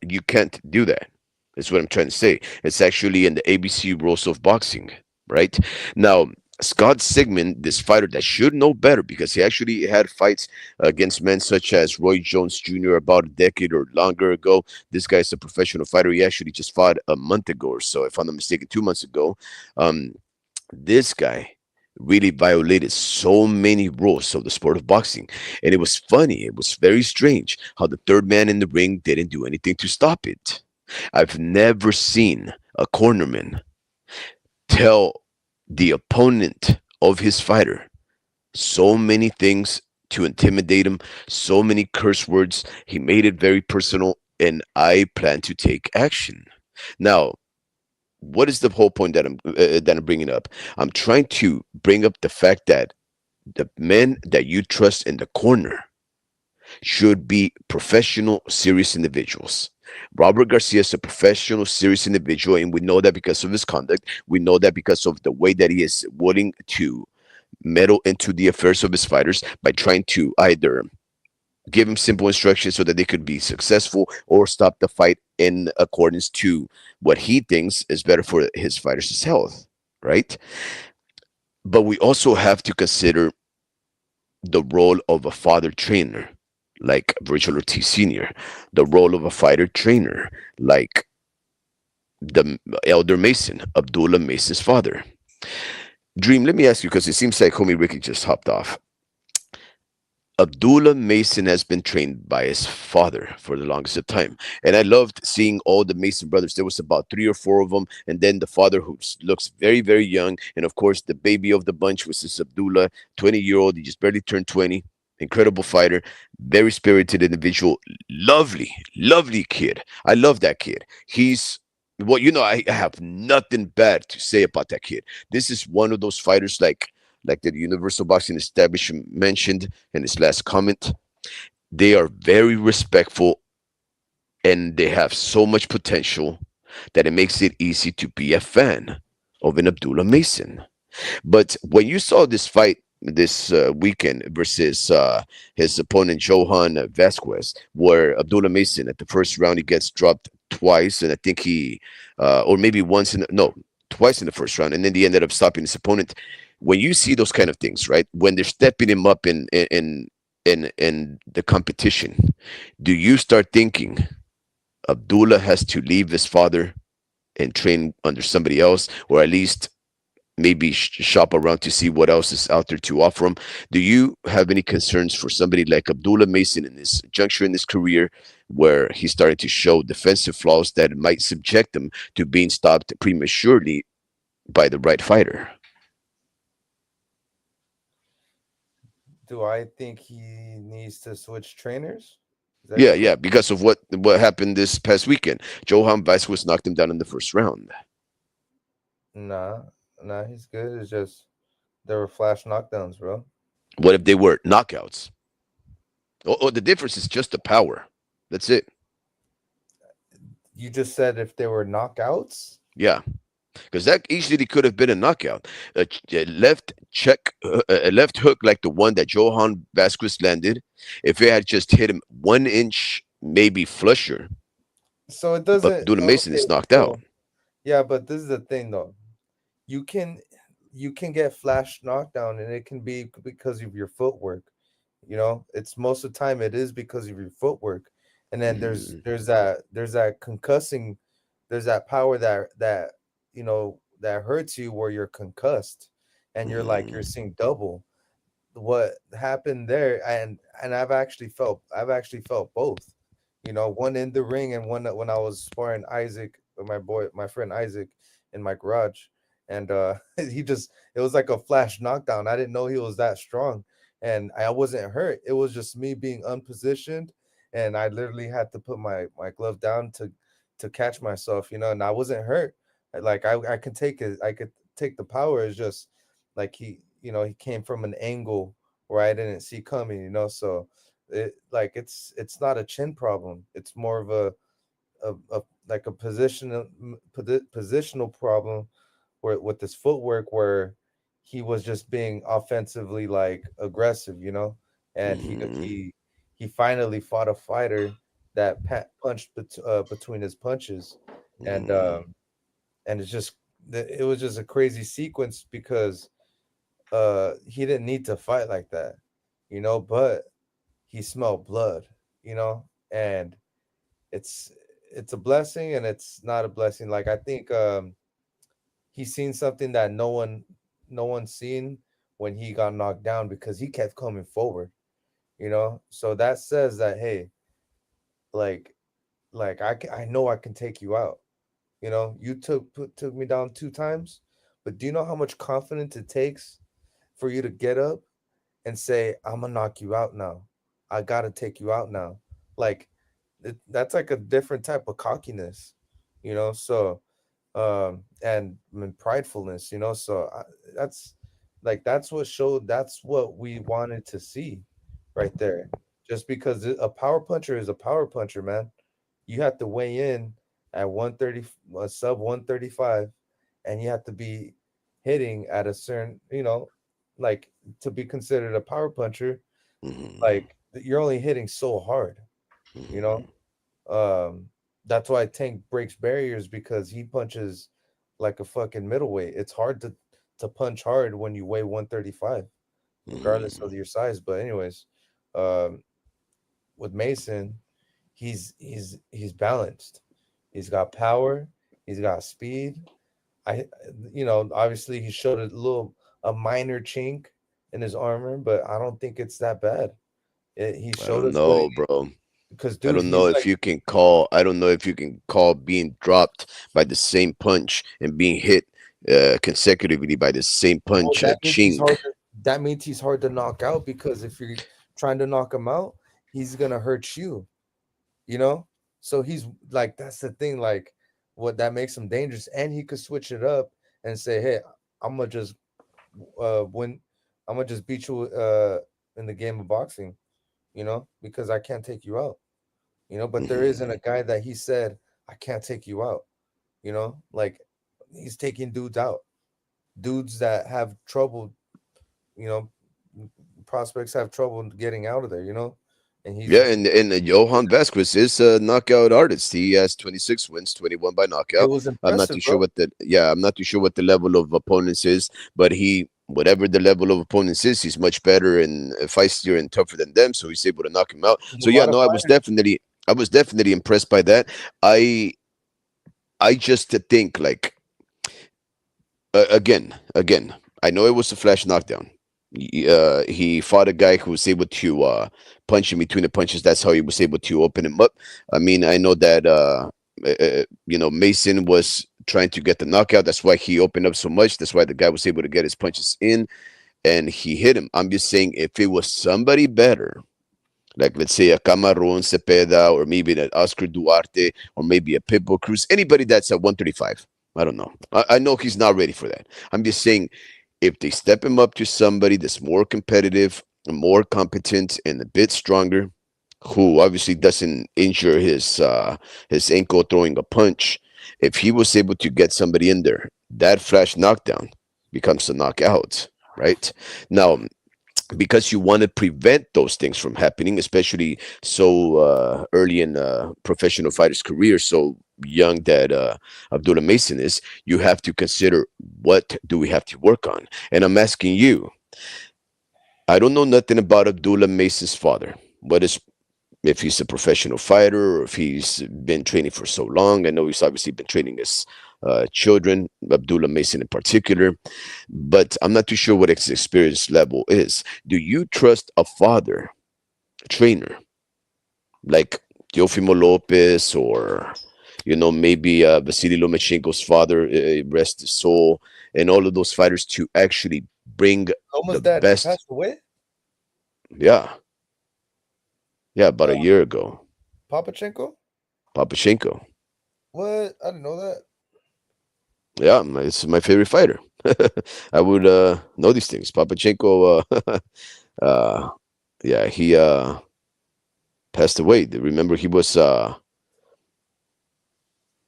you can't do that. That's what I'm trying to say. It's actually in the ABC rules of boxing, right? Now, Scott Sigmund, this fighter that should know better because he actually had fights against men such as Roy Jones Jr. about a decade or longer ago. This guy is a professional fighter. He actually just fought a month ago or so, if I'm not mistaken, 2 months ago. Um, this guy really violated so many rules of the sport of boxing. And it was funny. It was very strange how the third man in the ring didn't do anything to stop it. I've never seen a cornerman tell the opponent of his fighter so many things to intimidate him, so many curse words. He made it very personal, and I plan to take action. Now, what is the whole point that I'm bringing up? I'm trying to bring up the fact that the men that you trust in the corner should be professional, serious individuals. Robert Garcia is a professional, serious individual, and we know that because of his conduct. We know that because of the way that he is willing to meddle into the affairs of his fighters by trying to either give him simple instructions so that they could be successful or stop the fight in accordance to what he thinks is better for his fighters' health, right? But we also have to consider the role of a father trainer like Virgil Ortiz Sr., the role of a fighter trainer like the elder Mason, Abdullah Mason's father. Dream, let me ask you because it seems like homie Ricky just hopped off. Abdullah Mason has been trained by his father for the longest of time. And I loved seeing all the Mason brothers. There was about three or four of them. And then the father, who looks very, very young. And of course, the baby of the bunch was this Abdullah, 20-year-old. He just barely turned 20. Incredible fighter, very spirited individual. Lovely, lovely kid. I love that kid. He's, well, I have nothing bad to say about that kid. This is one of those fighters like the Universal Boxing Establishment mentioned in his last comment. They are very respectful and they have so much potential that it makes it easy to be a fan of an Abdullah Mason. But when you saw this fight this weekend versus his opponent Johan Vasquez, where Abdullah Mason at the first round he gets dropped twice, and I think or maybe once no, twice in the first round, and then he ended up stopping his opponent. When you see those kind of things, right? When they're stepping him up in the competition, do you start thinking Abdullah has to leave his father and train under somebody else, or at least maybe shop around to see what else is out there to offer him? Do you have any concerns for somebody like Abdullah Mason in this juncture in his career where he's starting to show defensive flaws that might subject him to being stopped prematurely by the right fighter? Do I think he needs to switch trainers? Is that your Yeah, question? yeah, because of what happened this past weekend. Johan Vasquez knocked him down in the first round. Nah, nah, he's good. It's just there were flash knockdowns, bro. What if they were knockouts? The difference is just the power. That's it. You just said if they were knockouts. Yeah, because that easily could have been a knockout. A left check, a left hook like the one that Johan Vasquez landed. If it had just hit him 1 inch, maybe flusher, So it but doesn't. Abdullah Mason Okay, is knocked out. so yeah, but this is the thing though. You can you can get flash knockdown, and it can be because of your footwork. It's most of the time it is because of your footwork. And then there's Mm, there's that there's that concussing, there's that power that hurts you where you're concussed, and you're mm, seeing double what happened there. And I've actually felt both, one in the ring, and one when I was sparring Isaac, my friend Isaac, in my garage. And it was like a flash knockdown. I didn't know he was that strong, and I wasn't hurt. It was just me being unpositioned, and I literally had to put my glove down to catch myself, and I wasn't hurt. I can take it. I could take the power. It's just like he came from an angle where I didn't see coming, so it's not a chin problem. It's more of a like a positional problem where with this footwork, where he was just being offensively like aggressive, and mm, he finally fought a fighter that punched between his punches. and mm, um and it was just a crazy sequence because he didn't need to fight like that, but he smelled blood, and it's it's a blessing and it's not a blessing. Like, I think he's seen something that no one's seen when he got knocked down, because he kept coming forward, so that says that, hey, like I know I can take you out. You took me down 2 times, but do you know how much confidence it takes for you to get up and say, I'm gonna knock you out now. I gotta take you out now. Like, that's like a different type of cockiness, So, and pridefulness, So that's what we wanted to see right there. Just because a power puncher is a power puncher, man. You have to weigh in at 130, sub 135, and you have to be hitting at a certain, like to be considered a power puncher, Mhm. like you're only hitting so hard, you know. Mhm. Um, that's why Tank breaks barriers because he punches like a fucking middleweight. It's hard to punch hard when you weigh 135, regardless of Mhm. your size. But anyways, um, with Mason, he's balanced. He's got power. He's got speed. I, obviously he showed a minor chink in his armor, but I don't think it's that bad. He I showed don't us what he know, bro. because I dude, don't know he's if like, you can call. I don't know if you can call being dropped by the same punch and being hit consecutively by the same well, punch a chink. that means he's hard to knock out because if you're trying to knock him out, he's gonna hurt you, you know? So he's like, that's the thing, like what that makes him dangerous. And he could switch it up and say, hey, I'm gonna just win, I'm gonna just beat you in the game of boxing, because I can't take you out, but there isn't Mhm. a guy that he said, I can't take you out, like he's taking dudes out, dudes that have trouble, you know, prospects have trouble getting out of there, and Yeah, he's and Johan Vasquez is a knockout artist. He has 26 wins, 21 by it knockout. was I'm not too impressive, sure bro. what the yeah, I'm not too sure what the level of opponents is, but he whatever the level of opponents is, he's much better and feistier and tougher than them, so he's able to knock him out. And a So yeah, lot of no, fighters. I was definitely impressed by that. I I just think like again, I know it was a flash knockdown. He fought a guy who was able to punch him between the punches. That's how he was able to open him up. I mean, I know that Mason was trying to get the knockout. That's why he opened up so much. That's why the guy was able to get his punches in, and he hit him. I'm just saying, if it was somebody better, like let's say a Cameron Cepeda or maybe an Oscar Duarte or maybe a Pitbull Cruz, anybody that's at 135. I don't know. I know he's not ready for that. I'm just saying if they step him up to somebody that's more competitive, more competent, and a bit stronger, who obviously doesn't injure his ankle throwing a punch, if he was able to get somebody in there, that flash knockdown becomes a knockout, right? Now, because you want to prevent those things from happening, especially so early in a professional fighter's career, so young that Abdullah Mason is, you have to consider what do we have to work on. And I'm asking you, I don't know nothing about Abdullah Mason's father. What is if he's a professional fighter or if he's been training for so long? I know he's obviously been training his children, Abdullah Mason in particular, but I'm not too sure what his experience level is. Do you trust a father, a trainer, like Teofimo Lopez or, maybe Vasily Lomachenko's father, rest his soul, and all of those fighters to actually bring the Almost dad best? passed away. Yeah, yeah, about Uh, a year ago. Papachenko. Papashenko. What? I didn't know that. Yeah, it's my favorite fighter. I would know these things. Papachenko, uh, yeah, he passed away. Remember, he I was thought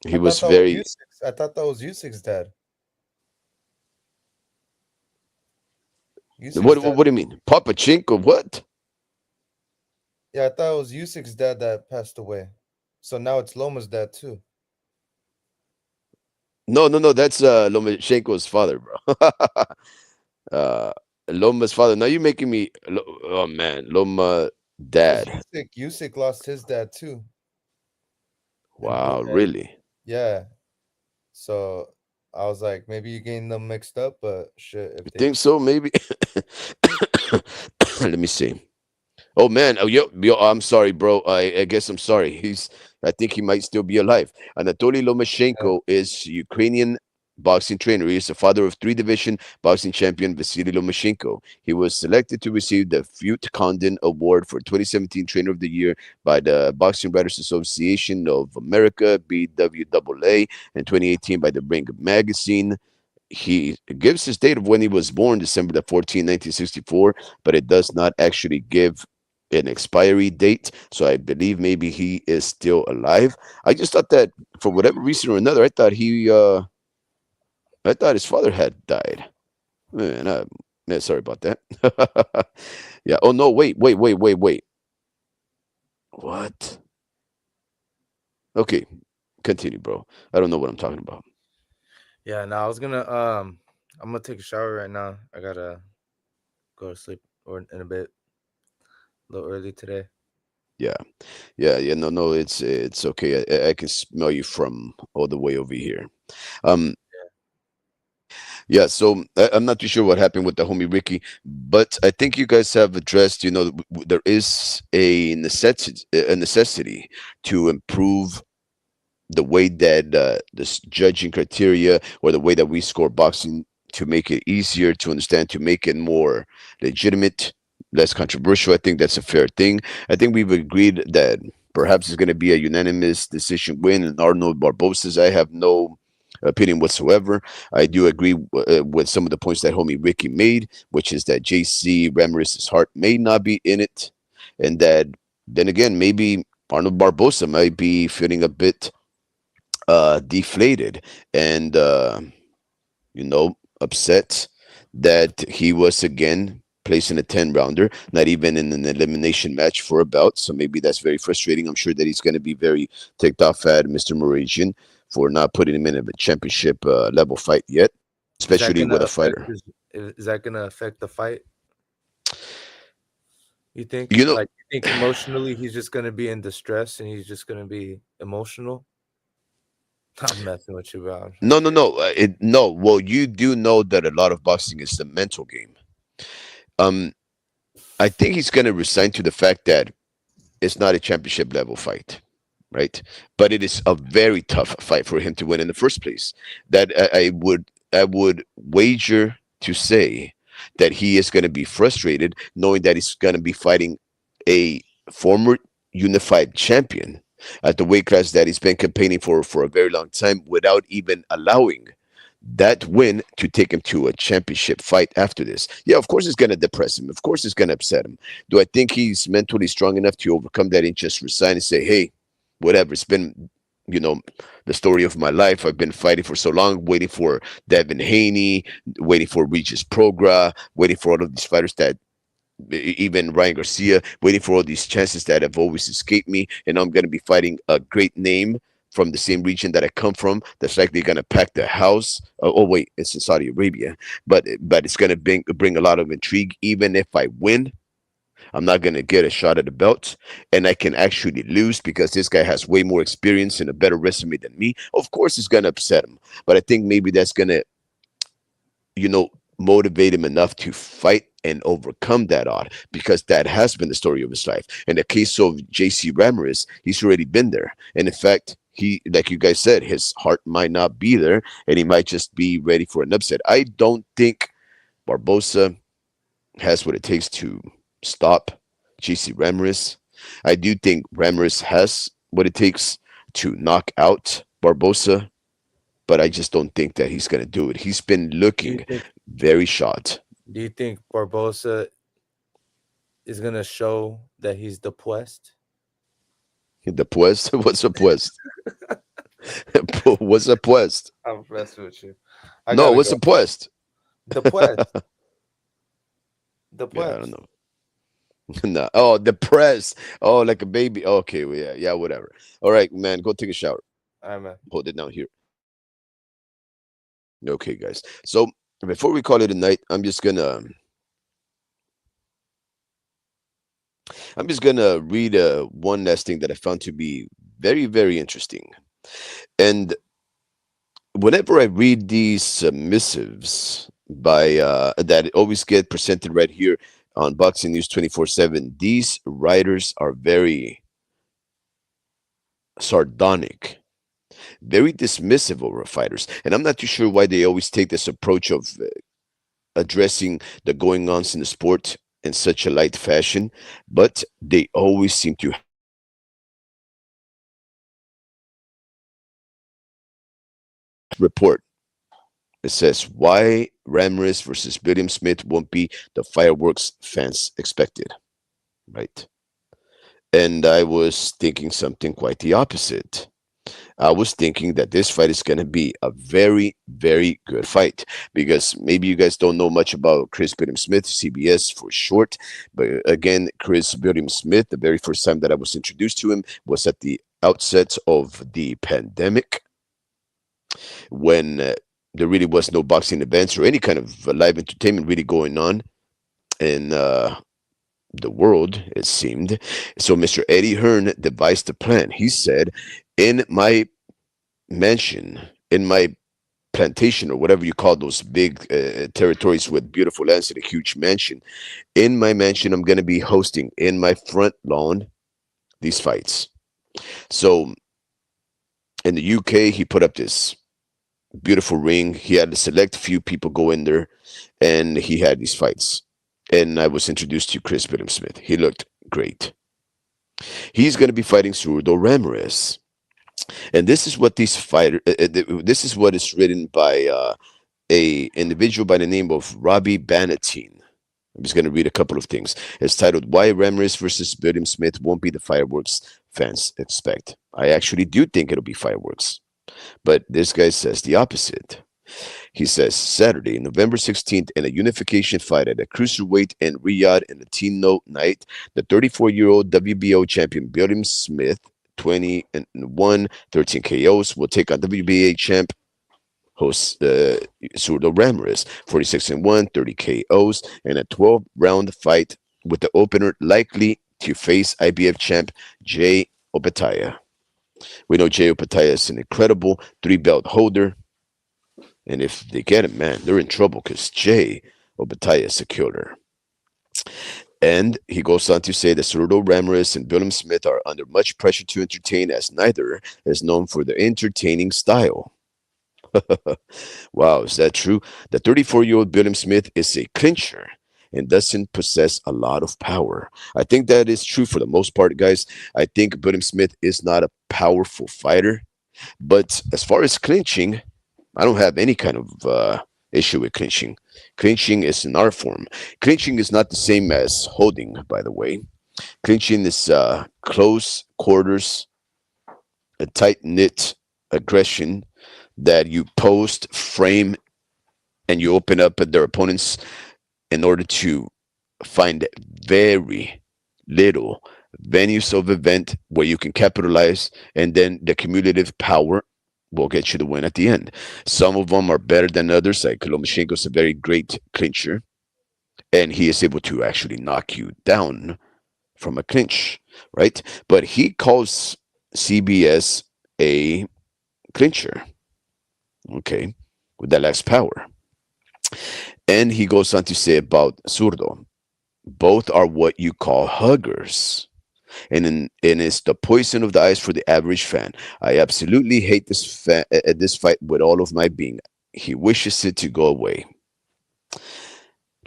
that was very. Usyk's. I thought that was Usyk's dad. Usyk's dad. What do you mean, Papachenko? What? Yeah, I thought it was Usyk's dad that passed away. So now it's Loma's dad too. No, no, no. That's Lomachenko's father, bro. uh, Loma's father. Now you're making me. Oh man, Loma Because dad. Usyk lost his dad too. Wow, And really? yeah, so I was like, maybe you getting them mixed up, but shit, if You they think so? Maybe. Let me see. Oh man, oh yo, I'm sorry, bro. I guess I'm sorry. I think he might still be alive. Anatoly yeah, Lomachenko is Ukrainian boxing trainer. He is the father of three-division boxing champion Vasily Lomachenko. He was selected to receive the Fute Condon Award for 2017 Trainer of the Year by the Boxing Writers Association of America (BWAA) and 2018 by the Ring Magazine. He gives his date of when he was born, December 14th, 1964, but it does not actually give an expiry date. So I believe maybe he is still alive. I just thought that for whatever reason or another, I thought his father had died. Man, Yeah, sorry about that. Yeah. Oh no, wait. What? Okay, continue, bro. I don't know what I'm talking about. Yeah, no, I was gonna I'm gonna take a shower right now. I gotta go to sleep or in a bit, a little early today. Yeah, yeah. No, it's okay. I can smell you from all the way over here. Um, yeah. So I'm not too sure what happened with the homie Ricky, but I think you guys have addressed. There is a necessity to improve the way that this judging criteria or the way that we score boxing to make it easier to understand, to make it more legitimate, less controversial. I think that's a fair thing. I think we've agreed that perhaps it's going to be a unanimous decision win in Arnold Barbosa's. I have no opinion whatsoever. I do agree with some of the points that homie Ricky made, which is that JC Ramirez's heart may not be in it, and that then again maybe Arnold Barbosa might be feeling a bit deflated and upset that he was again placing a 10 rounder, not even in an elimination match for a bout. So maybe that's very frustrating. I'm sure that he's going to be very ticked off at Mr. Mauritian for not putting him in a championship level fight yet, Is that especially gonna with a affect fighter. his? Is that gonna affect the fight? You think? You know, Like, you think emotionally he's just gonna be in distress and he's just gonna be emotional? I'm messing with you, bro. I'm no, no, kidding. no, no. Well, you do know that a lot of boxing is the mental game. Um, I think he's going to resign to the fact that it's not a championship level fight, right? But it is a very tough fight for him to win in the first place. That I would wager to say that he is going to be frustrated knowing that he's going to be fighting a former unified champion at the weight class that he's been campaigning for a very long time without even allowing that win to take him to a championship fight after this. Yeah, of course it's going to depress him. Of course it's going to upset him. Do I think he's mentally strong enough to overcome that and just resign and say, hey, whatever, it's been, you know, the story of my life. I've been fighting for so long, waiting for Devin Haney, waiting for Regis Progra, waiting for all of these fighters that even Ryan Garcia, waiting for all these chances that have always escaped me. And I'm going to be fighting a great name from the same region that I come from. That's likely going to pack the house. Oh wait, it's in Saudi Arabia, but it's going to bring a lot of intrigue. Even if I win, I'm not going to get a shot at the belt, and I can actually lose because this guy has way more experience and a better resume than me. Of course, it's going to upset him, but I think maybe that's going to motivate him enough to fight and overcome that odd because that has been the story of his life. In the case of JC Ramirez, he's already been there. And in fact, he, like you guys said, his heart might not be there and he might just be ready for an upset. I don't think Barbosa has what it takes to stop JC Ramirez. I do think Ramirez has what it takes to knock out Barbosa, but I just don't think that he's going to do it. He's been Do you looking think? very shot. Do you think Barbosa is gonna show that he's depressed? The Puest? What's a Puest? What's a Puest? I'm messing with you. I No, gotta what's go. a Puest? Depressed. Yeah, I don't Depressed. know. No. Oh, depressed. Oh, like a baby. Okay, well, yeah, whatever. All right, man, go take a shower. All right, man. Hold it down here. Okay, guys. So before we call it a night, I'm just gonna read one last thing that I found to be very, very interesting. And whenever I read these missives by that always get presented right here on Boxing News 24/7, these writers are very sardonic, very dismissive over fighters, and I'm not too sure why they always take this approach of addressing the going ons in the sport in such a light fashion, but they always seem to report. It says why Ramirez versus William Smith won't be the fireworks fans expected, right? And I was thinking something quite the opposite. I was thinking that this fight is going to be a very, very good fight because maybe you guys don't know much about Chris Billiam Smith, CBS for short. But again, Chris Billiam Smith, the very first time that I was introduced to him was at the outset of the pandemic when there really was no boxing events or any kind of live entertainment really going on in the world, it seemed. So Mr. Eddie Hearn devised a plan. He said, in my mansion, in my plantation, or whatever you call those big territories with beautiful lands and a huge mansion, in my mansion, I'm going to be hosting in my front lawn these fights. So in the UK, he put up this beautiful ring. He had a select few people go in there, and he had these fights. And I was introduced to Chris Billiam Smith. He looked great. He's going to be fighting Zurdo Ramirez, and this is what these fighter. This is what is written by a individual by the name of Robbie Bannatyne. I'm just going to read a couple of things. It's titled "Why Ramirez versus Billiam Smith Won't Be the Fireworks Fans Expect." I actually do think it'll be fireworks, but this guy says the opposite. He says Saturday, November 16th, in a unification fight at a cruiserweight in Riyadh in Latino night, the 34-year-old WBO champion Billiam Smith, 20-1, 13 KOs, will take on WBA champ host Zurdo Ramirez, 46-1, 30 KOs, and a 12-round fight with the opener likely to face IBF champ Jay Opetaya. We know Jay Opetaya is an incredible three-belt holder. And if they get him, man, they're in trouble because Jay Obadiah is a killer. And he goes on to say that Cerruto Ramirez and William Smith are under much pressure to entertain, as neither is known for their entertaining style. Wow, is that true? The 34-year-old William Smith is a clincher and doesn't possess a lot of power. I think that is true for the most part, guys. I think William Smith is not a powerful fighter. But as far as clinching, I don't have any kind of issue with clinching. Clinching is an art form. Clinching is not the same as holding, by the way. Clinching is close quarters, a tight knit aggression that you post, frame, and you open up at their opponents in order to find very little venues of event where you can capitalize, and then the cumulative power will get you the win at the end. Some of them are better than others. Like Lomachenko is a very great clincher, and he is able to actually knock you down from a clinch, right? But he calls CBS a clincher, okay, with that lacks power. And he goes on to say about Zurdo, both are what you call huggers. And it's the poison of the eyes for the average fan. I absolutely hate this fight with all of my being. He wishes it to go away.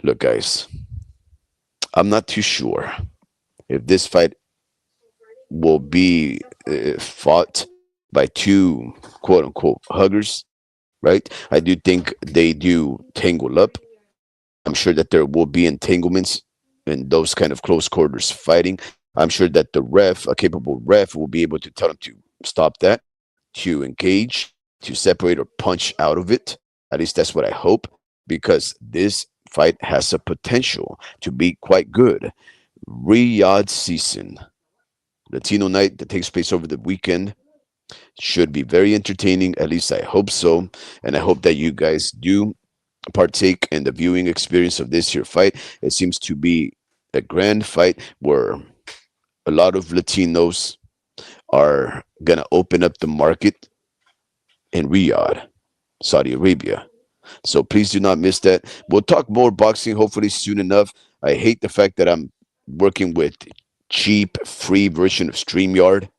Look, guys, I'm not too sure if this fight will be fought by two quote unquote huggers, right? I do think they do tangle up. I'm sure that there will be entanglements in those kind of close quarters fighting. I'm sure that the ref, a capable ref, will be able to tell them to stop that, to engage, to separate or punch out of it. At least that's what I hope, because this fight has a potential to be quite good. Riyadh season, Latino night that takes place over the weekend, should be very entertaining. At least I hope so. And I hope that you guys do partake in the viewing experience of this here fight. It seems to be a grand fight where a lot of Latinos are gonna open up the market in Riyadh, Saudi Arabia. So please do not miss that. We'll talk more boxing hopefully soon enough. I hate the fact that I'm working with cheap, free version of StreamYard,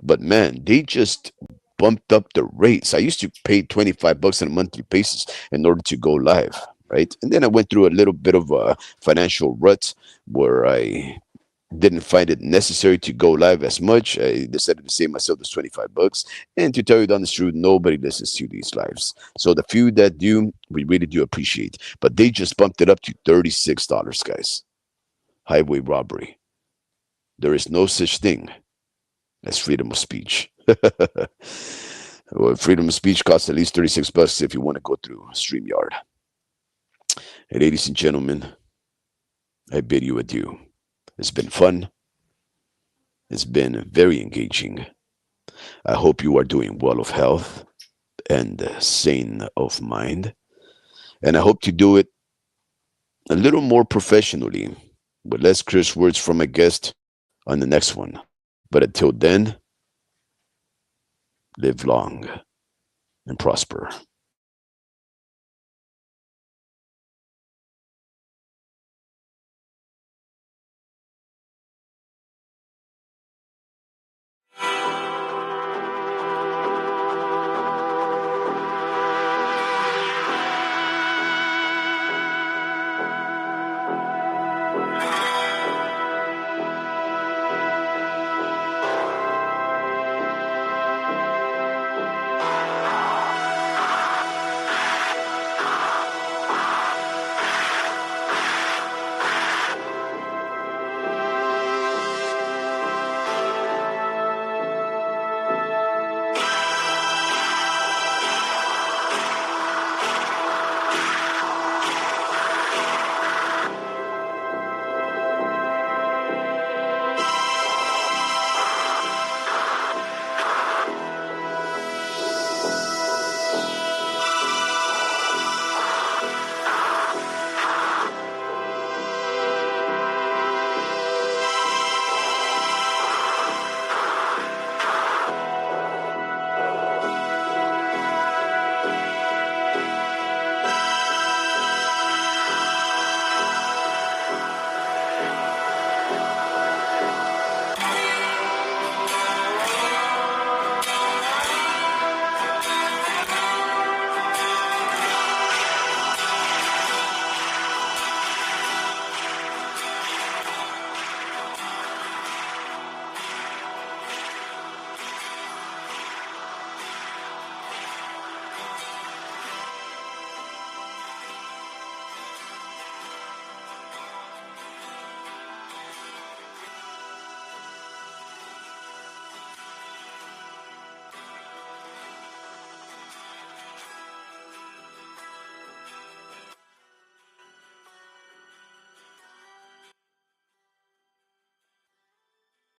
but man, they just bumped up the rates. I used to pay 25 bucks on a monthly basis in order to go live, right? And then I went through a little bit of a financial rut where I didn't find it necessary to go live as much. I decided to save myself those 25 bucks. And to tell you the honest truth, nobody listens to these lives. So the few that do, we really do appreciate. But they just bumped it up to $36, guys. Highway robbery. There is no such thing as freedom of speech. Well, freedom of speech costs at least $36 if you want to go through StreamYard. And ladies and gentlemen, I bid you adieu. It's been fun. It's been very engaging. I hope you are doing well of health and sane of mind. And I hope to do it a little more professionally with less curse words from my guest on the next one. But until then, live long and prosper.